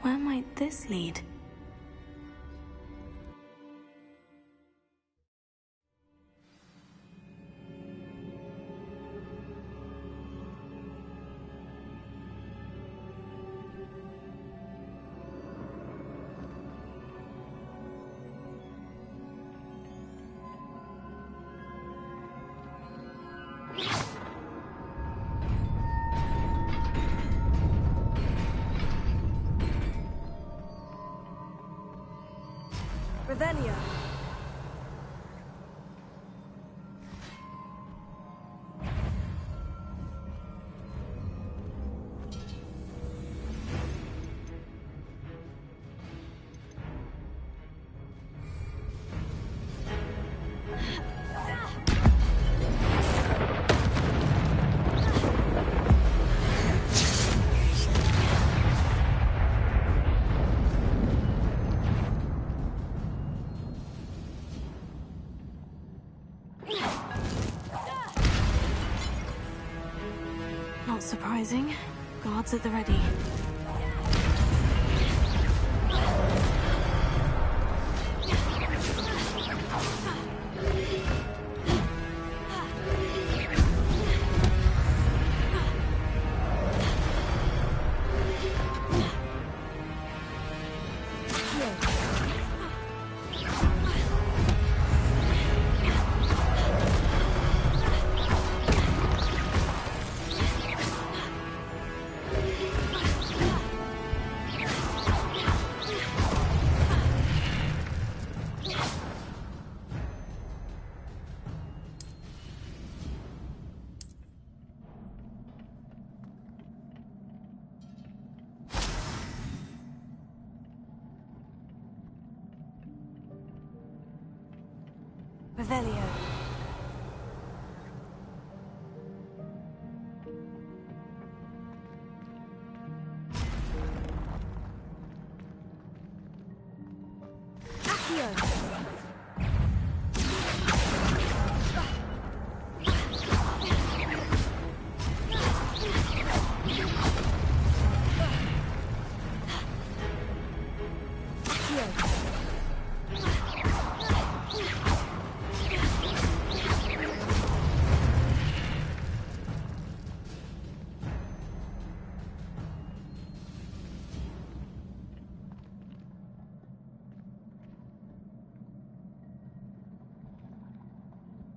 Speaker 9: Where might this lead?
Speaker 20: Revelio. Not surprising. Guards at the ready. Revelio.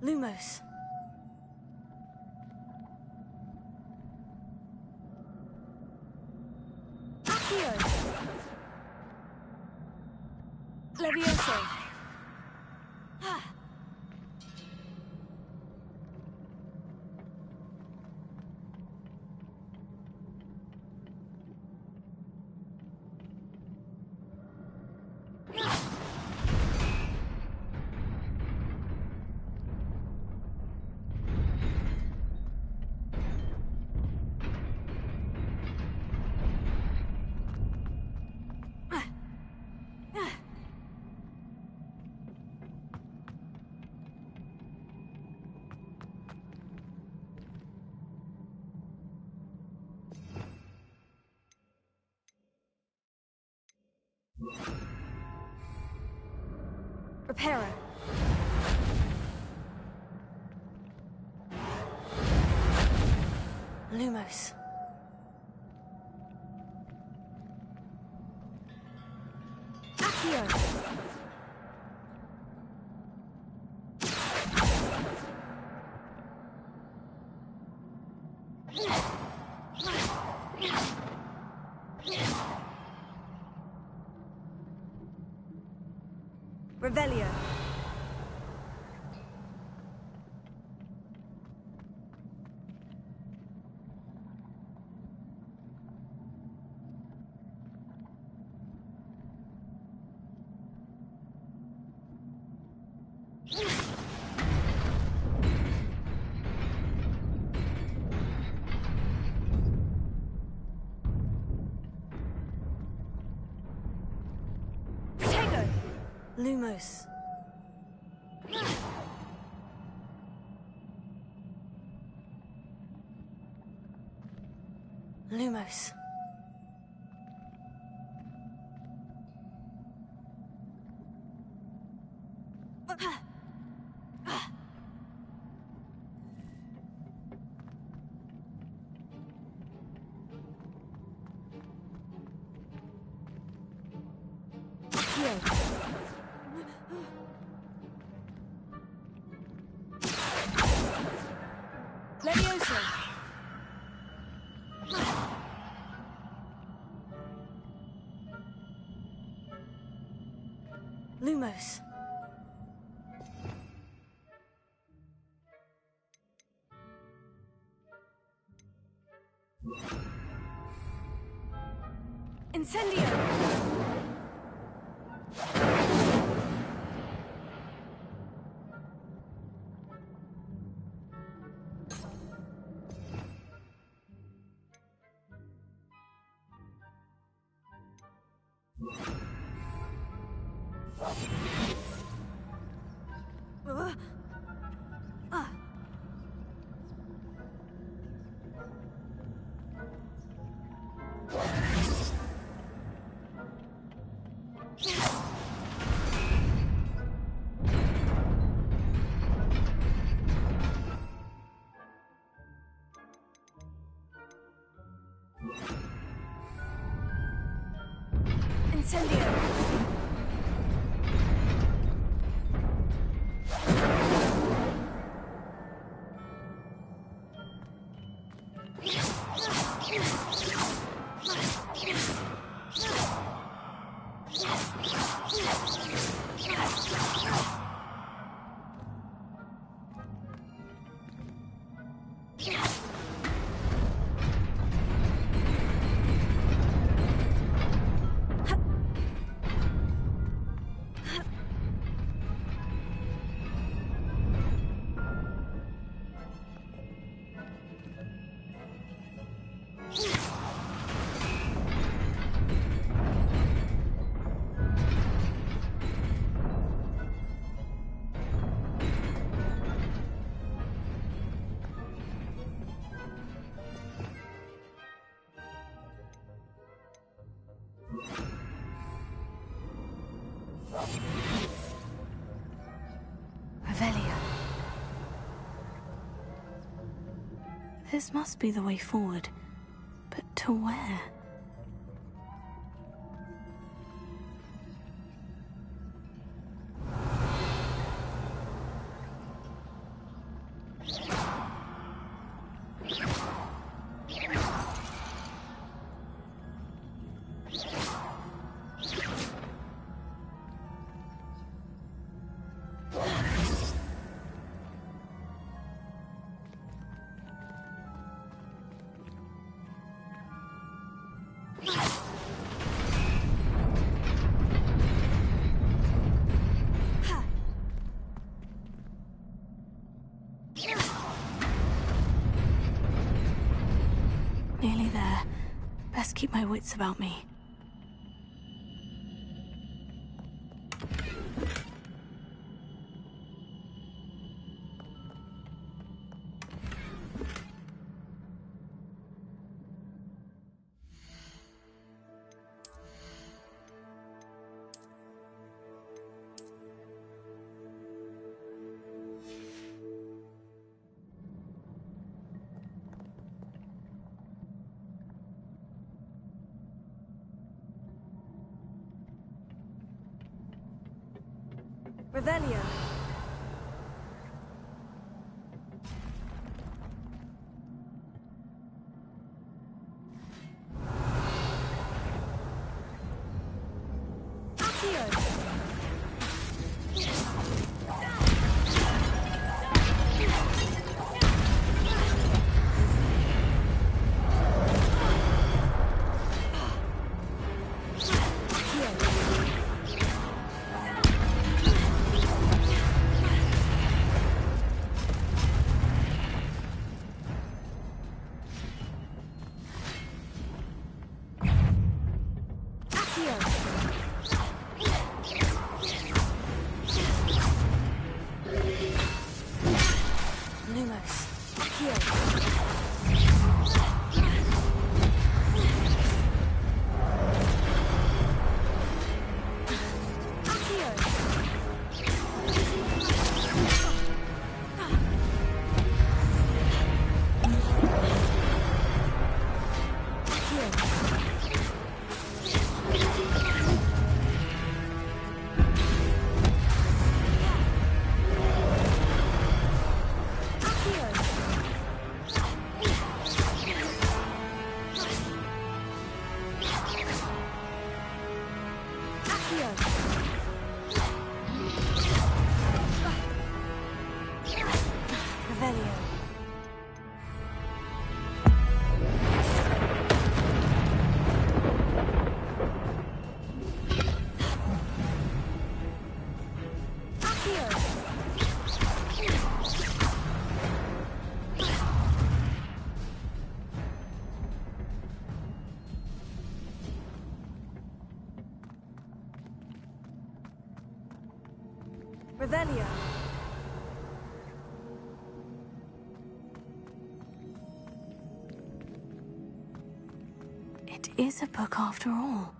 Speaker 20: Lumos. Accio. Leviosa. Reparo. Lumos. Accio. Revelio. Lumos. Lumos. Leviosa. Lumos. Incendio. Incendio.
Speaker 9: Revelio. This must be the way forward. But to where? Nearly there. Best keep my wits about me.
Speaker 20: Revelio. Revelio.
Speaker 9: It is a book after all.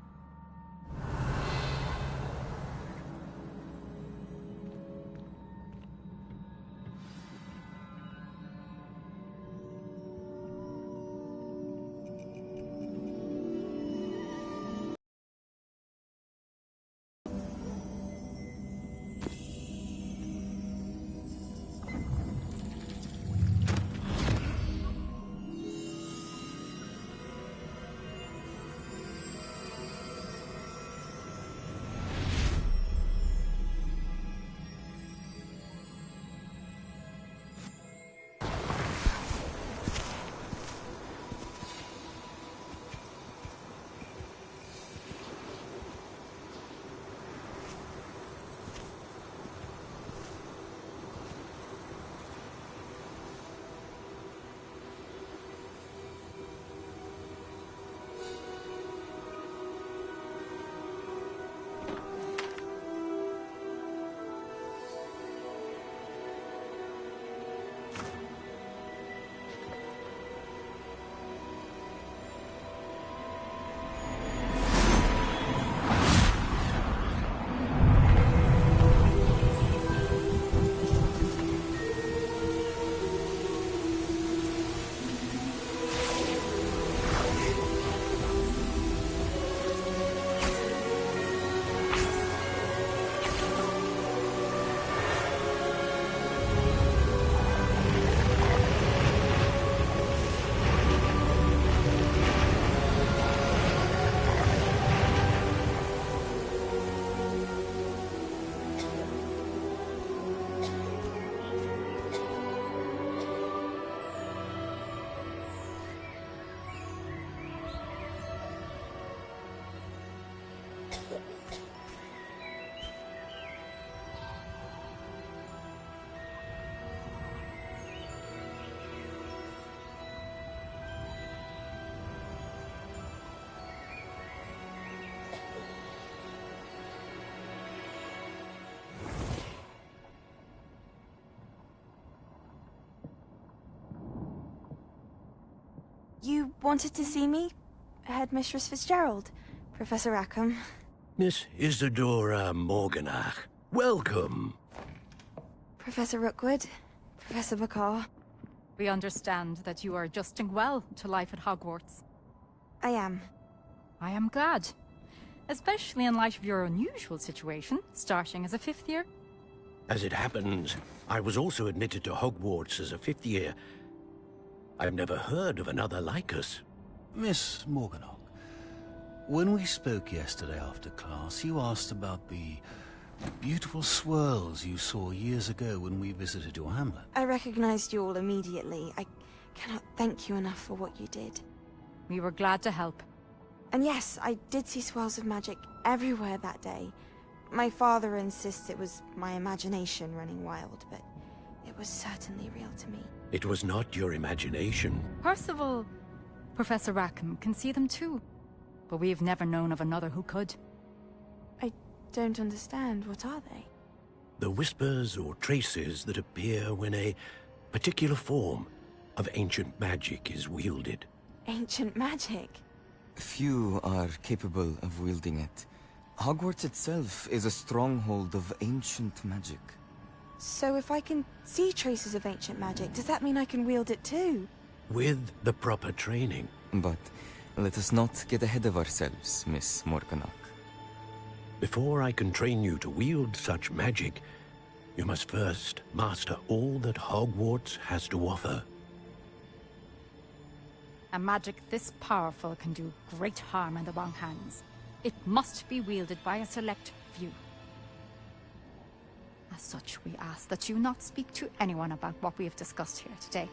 Speaker 19: You wanted to see me? Headmistress Fitzgerald, Professor Rackham.
Speaker 4: Miss Isadora Morganach, welcome.
Speaker 19: Professor Rookwood, Professor Bakar.
Speaker 22: We understand that you are adjusting well to life at Hogwarts.
Speaker 19: I am.
Speaker 22: I am glad. Especially in light of your unusual situation, starting as a 5th year.
Speaker 4: As it happens, I was also admitted to Hogwarts as a 5th year. I've never heard of another like us.
Speaker 23: Miss Morganach, when we spoke yesterday after class, you asked about the beautiful swirls you saw years ago when we visited your hamlet.
Speaker 19: I recognized you all immediately. I cannot thank you enough for what you did.
Speaker 22: We were glad to help.
Speaker 19: And yes, I did see swirls of magic everywhere that day. My father insists it was my imagination running wild, but it was certainly real to me.
Speaker 4: It was not your imagination.
Speaker 22: Percival, Professor Rackham can see them too. But we've never known of another who could.
Speaker 19: I don't understand. What are they?
Speaker 4: The whispers or traces that appear when a particular form of ancient magic is wielded.
Speaker 19: Ancient magic?
Speaker 24: Few are capable of wielding it. Hogwarts itself is a stronghold of ancient magic.
Speaker 19: So if I can see traces of ancient magic, does that mean I can wield it too?
Speaker 4: With the proper training.
Speaker 24: But let us not get ahead of ourselves, Miss Morganach.
Speaker 4: Before I can train you to wield such magic, you must first master all that Hogwarts has to offer.
Speaker 22: A magic this powerful can do great harm in the wrong hands. It must be wielded by a select few. As such, we ask that you not speak to anyone about what we have discussed here today.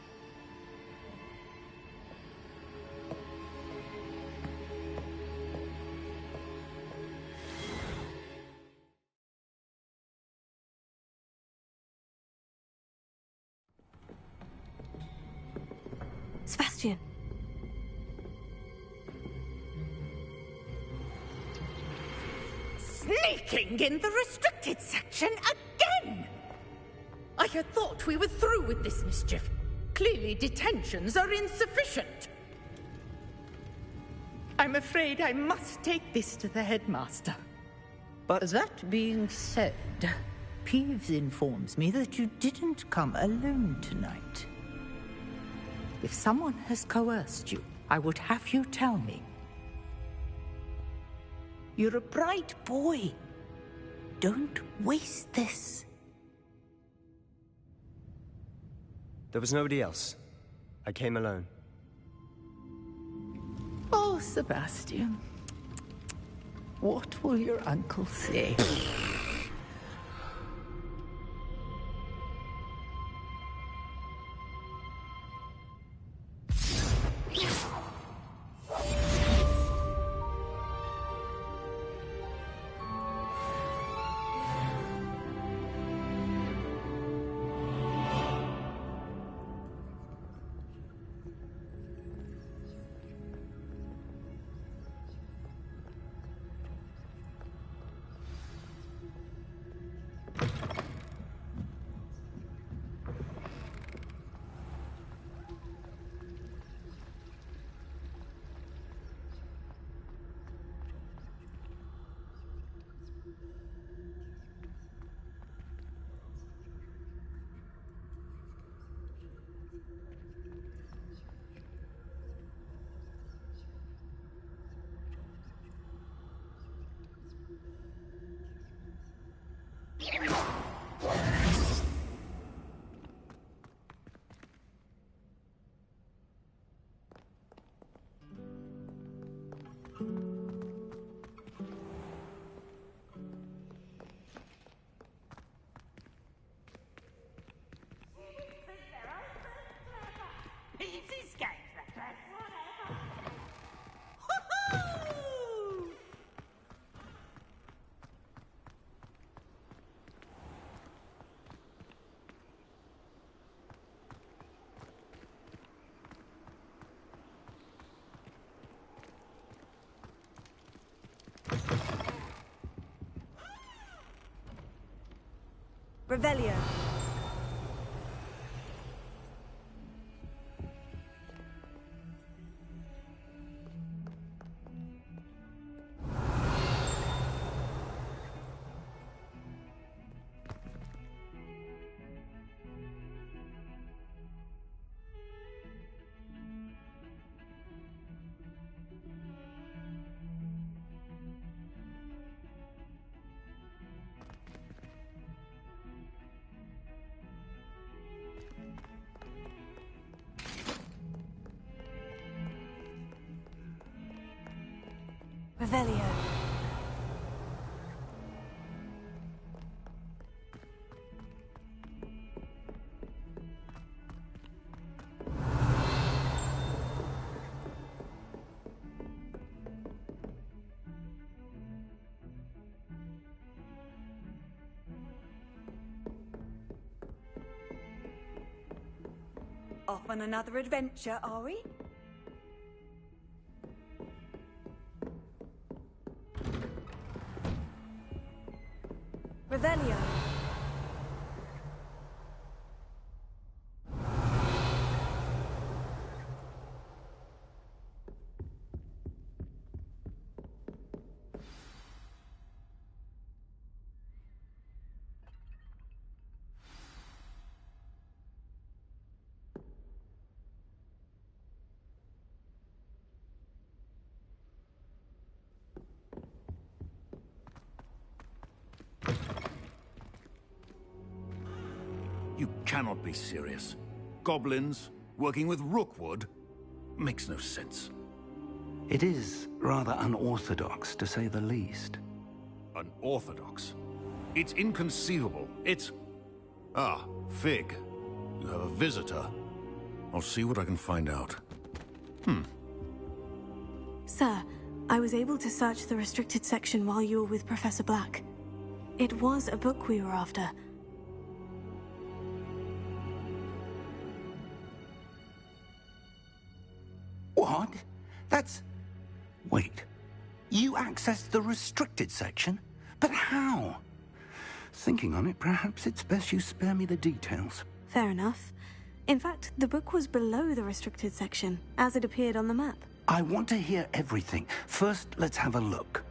Speaker 20: Sebastian.
Speaker 7: Sneaking in the restricted section again! I had thought we were through with this mischief. Clearly detentions are insufficient. I'm afraid I must take this to the headmaster. But that being said, Peeves informs me that you didn't come alone tonight. If someone has coerced you, I would have you tell me. You're a bright boy. Don't waste this.
Speaker 12: There was nobody else. I came alone.
Speaker 7: Oh, Sebastian. What will your uncle say?
Speaker 20: Revelio.
Speaker 9: Revelio.
Speaker 3: Off on another adventure, are we? Revelio.
Speaker 6: You cannot be serious. Goblins working with Rookwood makes no sense.
Speaker 10: It is rather unorthodox, to say the least.
Speaker 6: Unorthodox? It's inconceivable. It's... Ah, Fig. You have a visitor. I'll see what I can find out.
Speaker 9: Sir, I was able to search the restricted section while you were with Professor Black. It was a book we were after.
Speaker 10: What? That's... Wait. You accessed the restricted section? But how? Thinking on it, perhaps it's best you spare me the details.
Speaker 9: Fair enough. In fact, the book was below the restricted section, as it appeared on the map.
Speaker 10: I want to hear everything. First, let's have a look.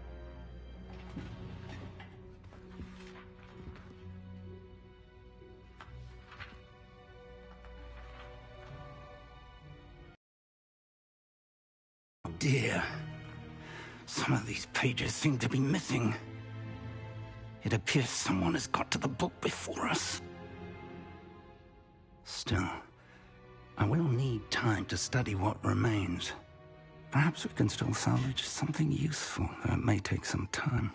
Speaker 10: Oh dear. Some of these pages seem to be missing. It appears someone has got to the book before us. Still, I will need time to study what remains. Perhaps we can still salvage something useful, though it may take some time.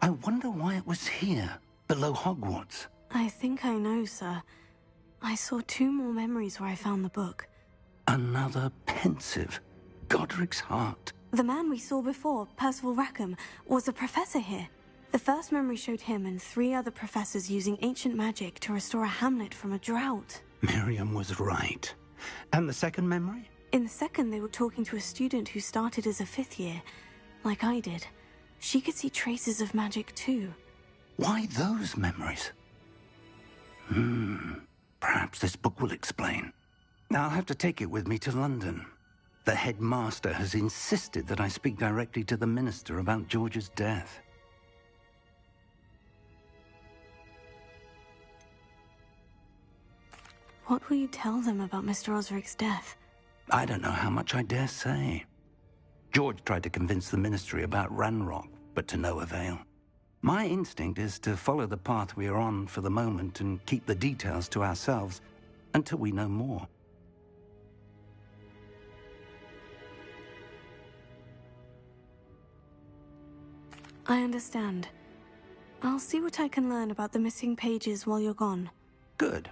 Speaker 10: I wonder why it was here, below Hogwarts.
Speaker 9: I think I know, sir. I saw 2 more memories where I found the book.
Speaker 10: Another pensive. Godric's heart.
Speaker 9: The man we saw before, Percival Rackham, was a professor here. The first memory showed him and 3 other professors using ancient magic to restore a hamlet from a drought.
Speaker 10: Miriam was right. And the second memory?
Speaker 9: In the second, they were talking to a student who started as a 5th year, like I did. She could see traces of magic too.
Speaker 10: Why those memories? Perhaps this book will explain. I'll have to take it with me to London. The headmaster has insisted that I speak directly to the minister about George's death.
Speaker 9: What will you tell them about Mr. Osric's death?
Speaker 10: I don't know how much I dare say. George tried to convince the ministry about Ranrock, but to no avail. My instinct is to follow the path we are on for the moment and keep the details to ourselves until we know more.
Speaker 9: I understand. I'll see what I can learn about the missing pages while you're gone.
Speaker 10: Good.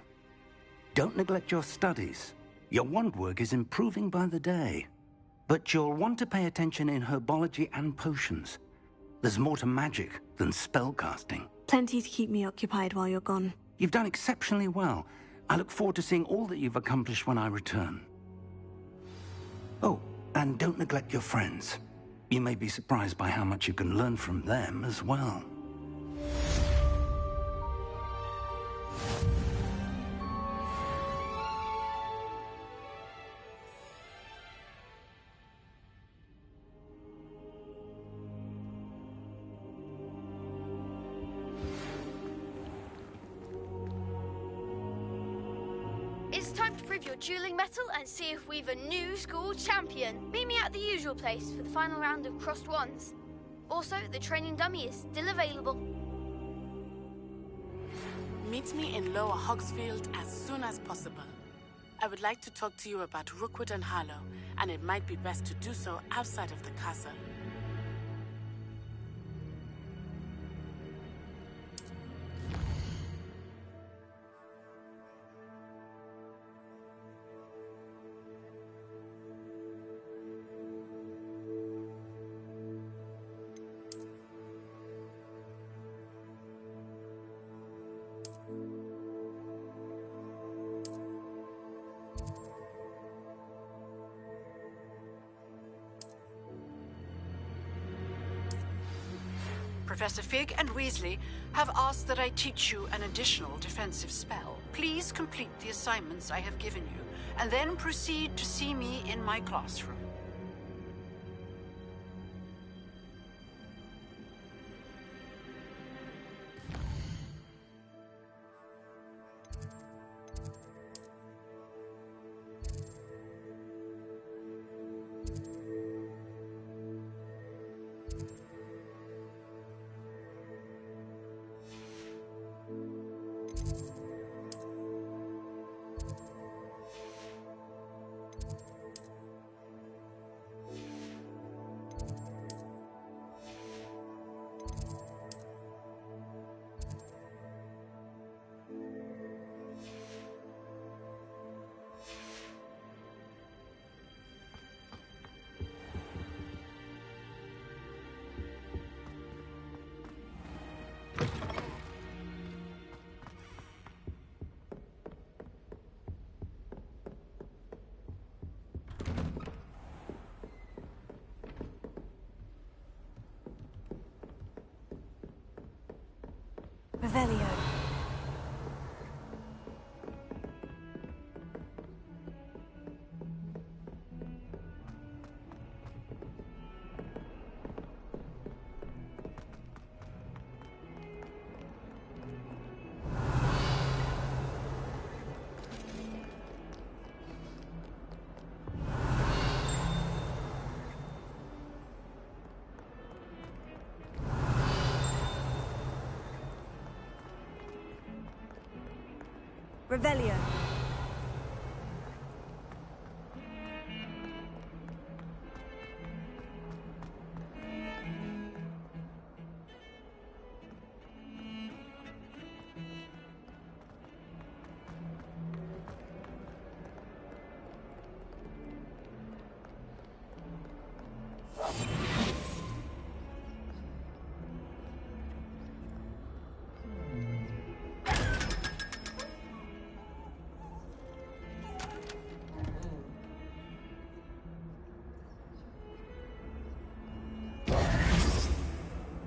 Speaker 10: Don't neglect your studies. Your wand work is improving by the day. But you'll want to pay attention in herbology and potions. There's more to magic than spellcasting.
Speaker 9: Plenty to keep me occupied while you're gone.
Speaker 10: You've done exceptionally well. I look forward to seeing all that you've accomplished when I return. Oh, and don't neglect your friends. You may be surprised by how much you can learn from them as well.
Speaker 1: It's time to prove your dueling mettle and see if we've a new school champion. Meet me at the usual place for the final round of crossed wands. Also, the training dummy is still available.
Speaker 2: Meet me in Lower Hogsfield as soon as possible. I would like to talk to you about Rookwood and Harlow, and it might be best to do so outside of the castle.
Speaker 11: Professor Fig and Weasley have asked that I teach you an additional defensive spell. Please complete the assignments I have given you, and then proceed to see me in my classroom.
Speaker 3: Revelio. Revelio.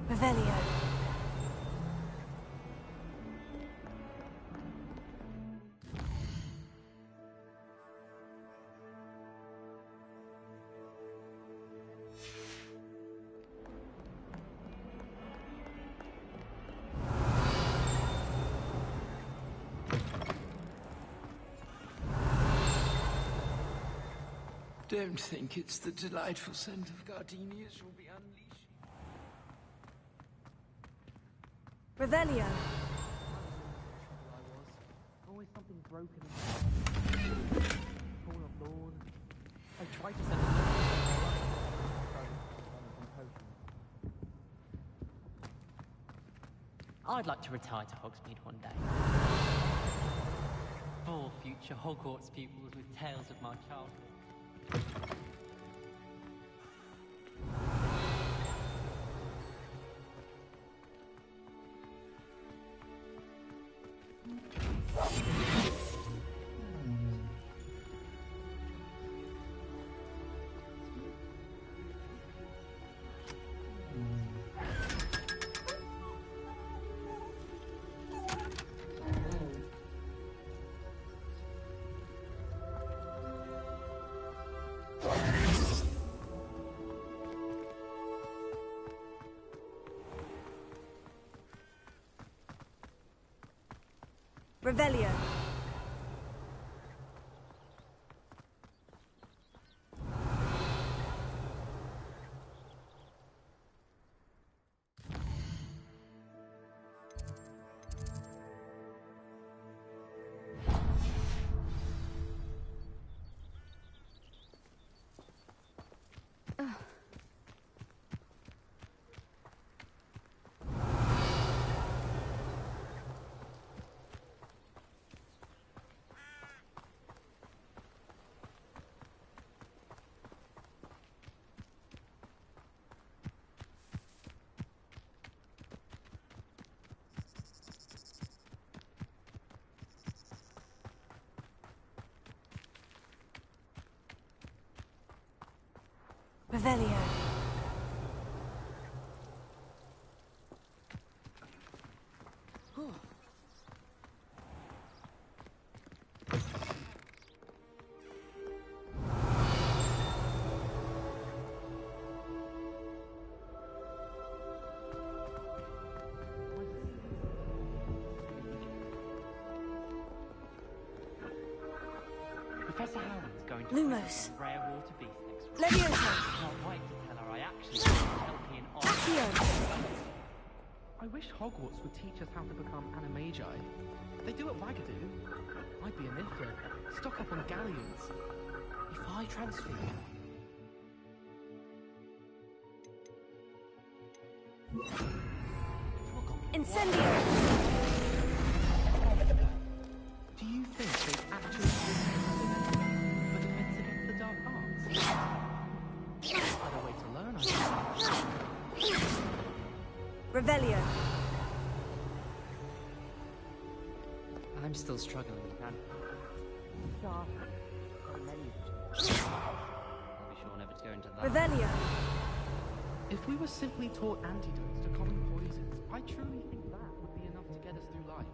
Speaker 3: Revelio.
Speaker 5: Don't think it's the delightful scent of gardenias will be unleashed.
Speaker 3: Revelio.
Speaker 15: Always something broken in full of lawn. I tried to send
Speaker 13: I'd like to retire to Hogsmeade one day. For future Hogwarts pupils with tales of my childhood.
Speaker 3: Revelio.
Speaker 19: Revelio.
Speaker 13: Professor Howland's going to
Speaker 19: Lumos.
Speaker 13: rare water beast next week.
Speaker 19: Leviosa.
Speaker 13: Can't wait to tell her I actually help in
Speaker 15: I wish Hogwarts would teach us how to become animagi. They do at Wagadu. I'd be an Ifrit, stock up on galleons. If I transfigured...
Speaker 19: Incendio!
Speaker 15: Do you think they actually for defense against the dark arts? That's a better way to learn, I think.
Speaker 19: Revelio.
Speaker 13: I'm still struggling, and I'll be sure never to go into that.
Speaker 19: Revelio.
Speaker 15: If we were simply taught antidotes to common poisons, I truly think that would be enough to get us through life.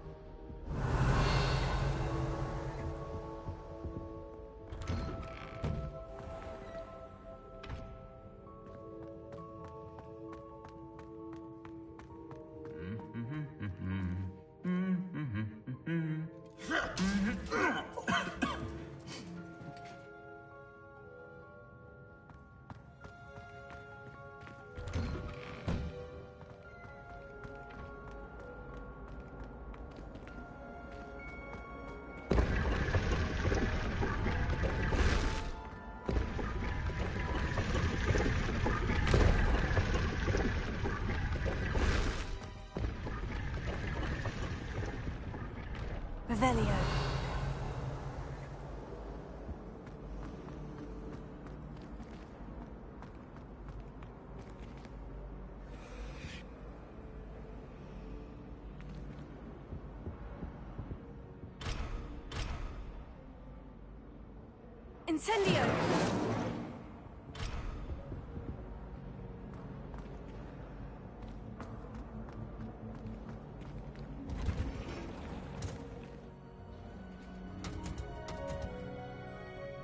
Speaker 19: Revelio. Incendio!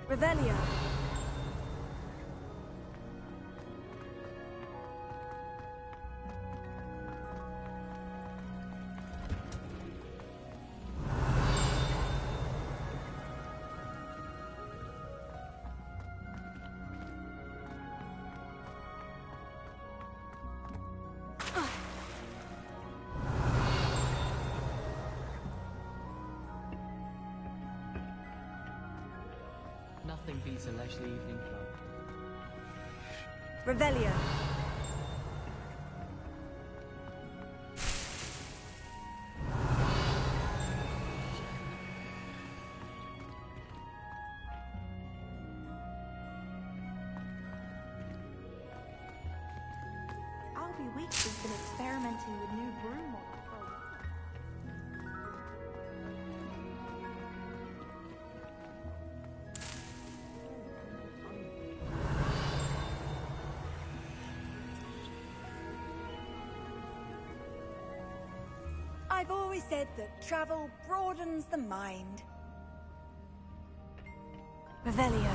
Speaker 19: Revelio.
Speaker 13: Nothing beats a leisurely evening club.
Speaker 19: Revelio.
Speaker 3: Albie Weeks has been experimenting with new broom models for a while. I've always said that travel broadens the mind.
Speaker 19: Revelio.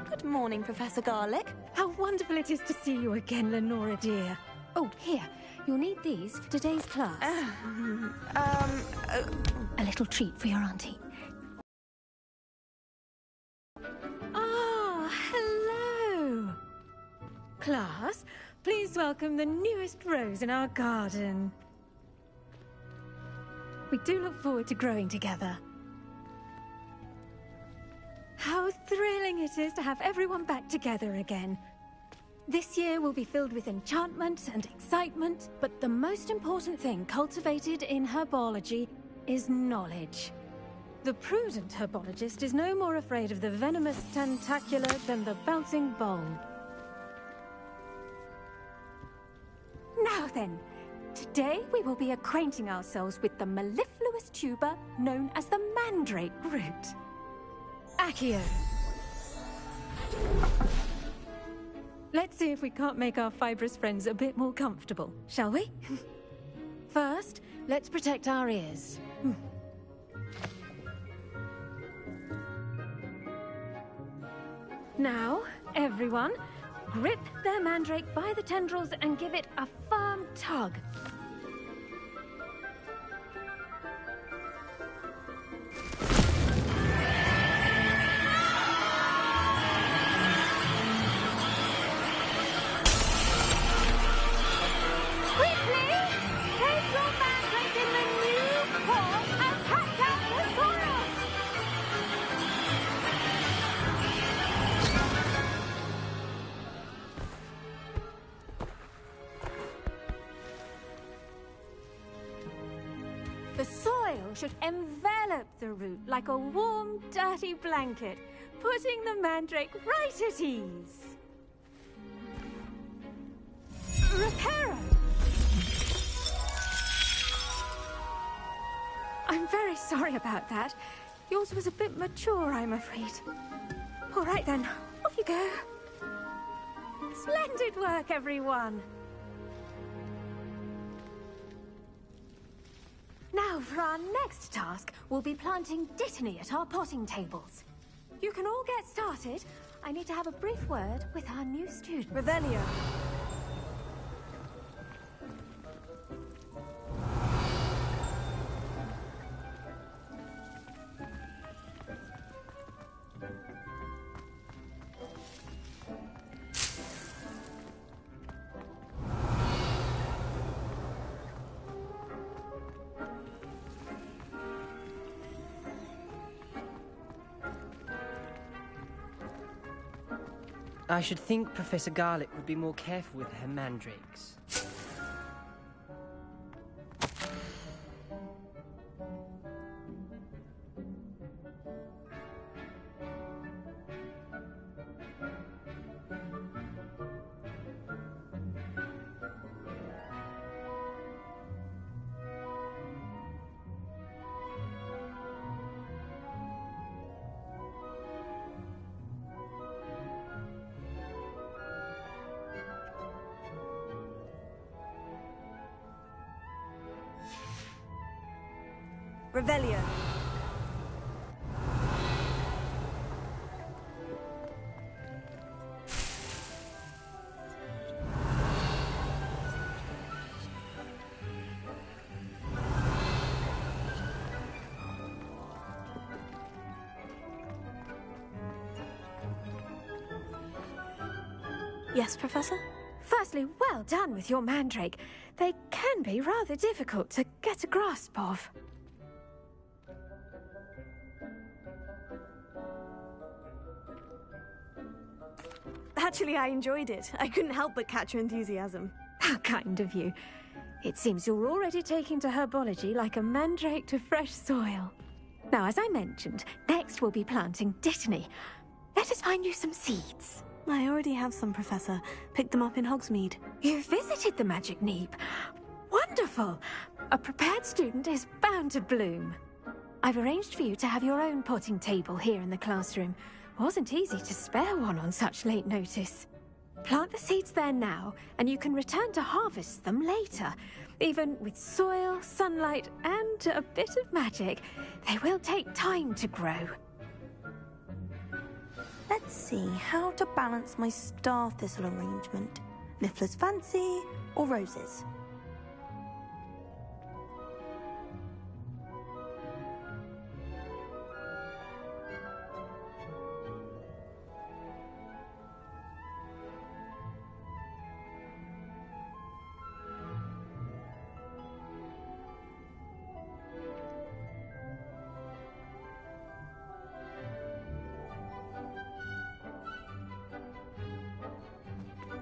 Speaker 8: Good morning, Professor Garlick.
Speaker 16: How wonderful it is to see you again, Lenora dear. Oh, here. You'll need these for today's class. A little treat for your auntie. Ah, hello. Class, please welcome the newest rose in our garden. We do look forward to growing together. How thrilling it is to have everyone back together again. This year will be filled with enchantment and excitement, but the most important thing cultivated in herbology is knowledge. The prudent herbologist is no more afraid of the venomous tentacular than the bouncing bulb. Now then, today we will be acquainting ourselves with the mellifluous tuber known as the mandrake root. Accio. Let's see if we can't make our fibrous friends a bit more comfortable, shall we? First, let's protect our ears. Now, everyone, grip their mandrake by the tendrils and give it a firm tug. The soil should envelop the root like a warm, dirty blanket, putting the mandrake right at ease. Reparo! I'm very sorry about that. Yours was a bit mature, I'm afraid. All right then, off you go. Splendid work, everyone. Now, for our next task, we'll be planting Dittany at our potting tables. You can all get started. I need to have a brief word with our new student.
Speaker 20: Revelio.
Speaker 14: I should think Professor Garlick would be more careful with her mandrakes.
Speaker 20: Revelio.
Speaker 9: Yes, Professor?
Speaker 16: Firstly, well done with your mandrake. They can be rather difficult to get a grasp of.
Speaker 20: Actually, I enjoyed it. I couldn't help but catch your enthusiasm.
Speaker 16: How kind of you. It seems you're already taking to herbology like a mandrake to fresh soil. Now, as I mentioned, next we'll be planting Dittany. Let us find you some seeds.
Speaker 9: I already have some, Professor. Picked them up in Hogsmeade.
Speaker 16: You visited the Magic Neep. Wonderful! A prepared student is bound to bloom. I've arranged for you to have your own potting table here in the classroom. Wasn't easy to spare one on such late notice. Plant the seeds there now, and you can return to harvest them later. Even with soil, sunlight, and a bit of magic, they will take time to grow.
Speaker 9: Let's see how to balance my star thistle arrangement. Niffler's fancy or roses?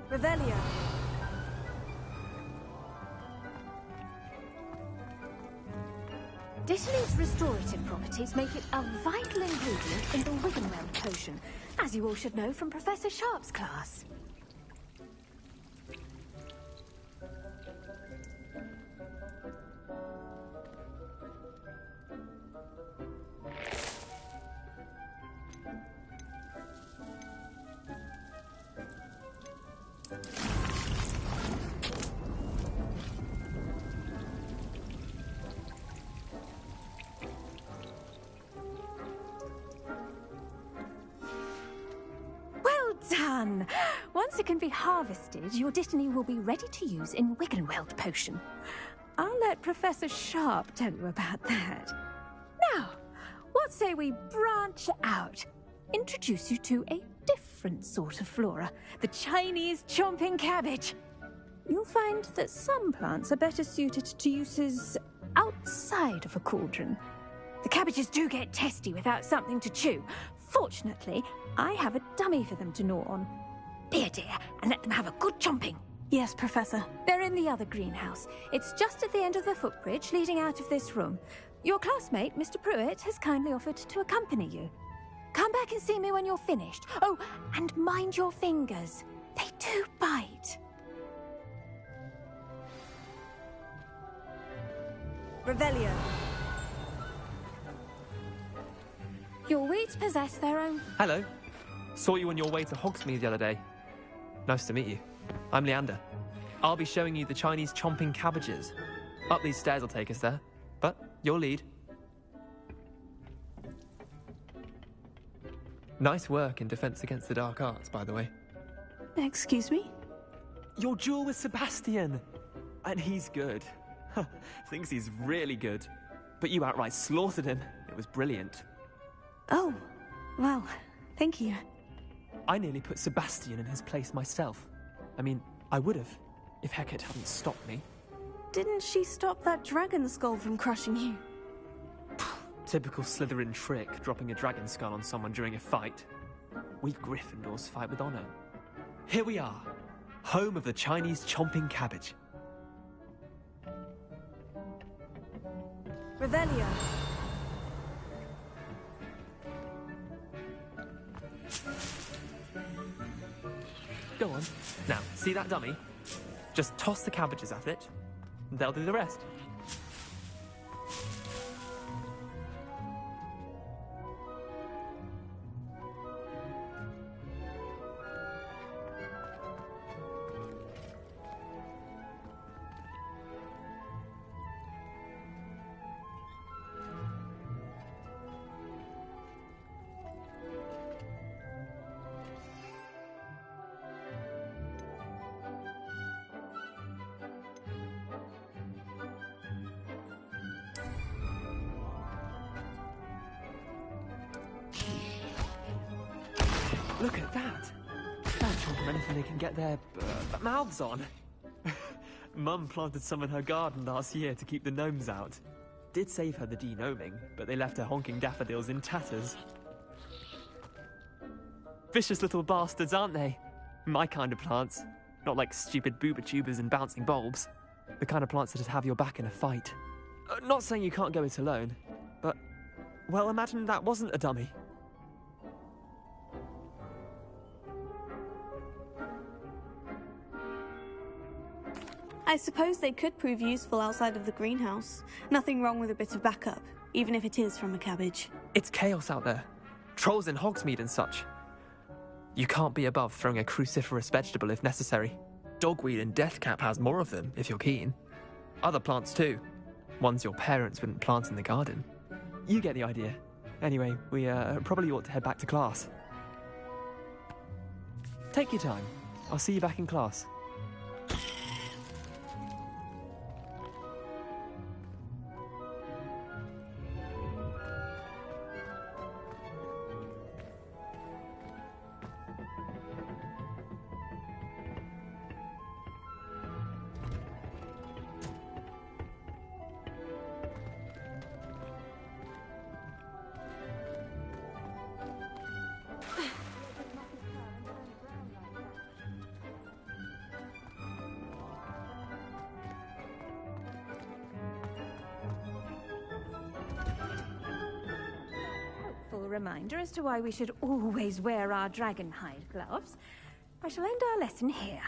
Speaker 20: Revelio.
Speaker 16: Dittany's restorative properties make it a vital ingredient in the Wiggenweld potion, as you all should know from Professor Sharp's class. Done! Once it can be harvested, your Dittany will be ready to use in Wiggenweld potion. I'll let Professor Sharp tell you about that. Now, what say we branch out? Introduce you to a different sort of flora, the Chinese chomping cabbage. You'll find that some plants are better suited to uses outside of a cauldron. The cabbages do get testy without something to chew. Fortunately, I have a dummy for them to gnaw on. Be a dear and let them have a good chomping.
Speaker 8: Yes, Professor.
Speaker 16: They're in the other greenhouse. It's just at the end of the footbridge leading out of this room. Your classmate, Mr. Pruitt, has kindly offered to accompany you. Come back and see me when you're finished. Oh, and mind your fingers. They do bite.
Speaker 20: Revelio.
Speaker 16: Your weeds possess their own...
Speaker 17: Hello. Saw you on your way to Hogsmeade the other day. Nice to meet you. I'm Leander. I'll be showing you the Chinese chomping cabbages. Up these stairs will take us there. But your lead. Nice work in Defense Against the Dark Arts, by the way.
Speaker 8: Excuse me?
Speaker 17: Your duel with Sebastian. And he's good. Thinks he's really good. But you outright slaughtered him. It was brilliant.
Speaker 8: Oh, well, thank you.
Speaker 17: I nearly put Sebastian in his place myself. I mean, I would have, if Hecate hadn't stopped me.
Speaker 20: Didn't she stop that dragon skull from crushing you?
Speaker 17: Typical Slytherin trick, dropping a dragon skull on someone during a fight. We Gryffindors fight with honor. Here we are, home of the Chinese chomping cabbage.
Speaker 20: Revelio.
Speaker 17: Go on. Now, see that dummy? Just toss the cabbages at it, and they'll do the rest. Look at that! They're chomping anything they can get their mouths on. Mum planted some in her garden last year to keep the gnomes out. Did save her the de-gnoming, but they left her honking daffodils in tatters. Vicious little bastards, aren't they? My kind of plants. Not like stupid booba tubers and bouncing bulbs. The kind of plants that'd have your back in a fight. Not saying you can't go it alone, but... well, imagine that wasn't a dummy.
Speaker 8: I suppose they could prove useful outside of the greenhouse. Nothing wrong with a bit of backup, even if it is from a cabbage.
Speaker 17: It's chaos out there. Trolls in Hogsmeade and such. You can't be above throwing a cruciferous vegetable if necessary. Dogweed and deathcap has more of them, if you're keen. Other plants too. Ones your parents wouldn't plant in the garden. You get the idea. Anyway, we probably ought to head back to class. Take your time. I'll see you back in class.
Speaker 16: useful reminder as to why we should always wear our dragon hide gloves, I shall end our lesson here.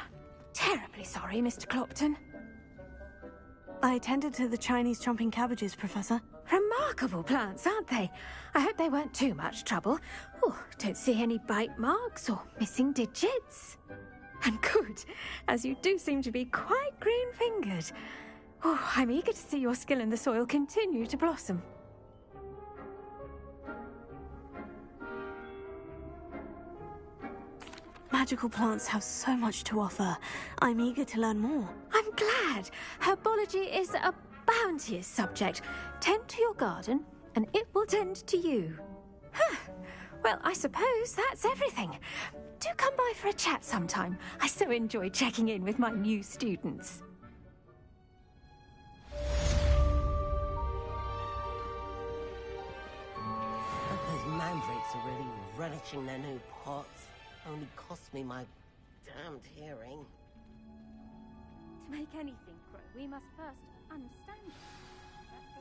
Speaker 16: Terribly sorry, Mr. Clopton.
Speaker 8: I attended to the Chinese chomping cabbages, Professor.
Speaker 16: Remarkable plants, aren't they? I hope they weren't too much trouble. Oh, don't see any bite marks or missing digits. And good, as you do seem to be quite green-fingered. Oh, I'm eager to see your skill in the soil continue to blossom.
Speaker 8: Magical plants have so much to offer. I'm eager to learn more.
Speaker 16: I'm glad. Herbology is a bounteous subject. Tend to your garden, and it will tend to you. Huh. Well, I suppose that's everything. Do come by for a chat sometime. I so enjoy checking in with my new students.
Speaker 18: Those mandrakes are really relishing their new pots. Only cost me my damned hearing.
Speaker 16: To make anything grow, we must first understand it.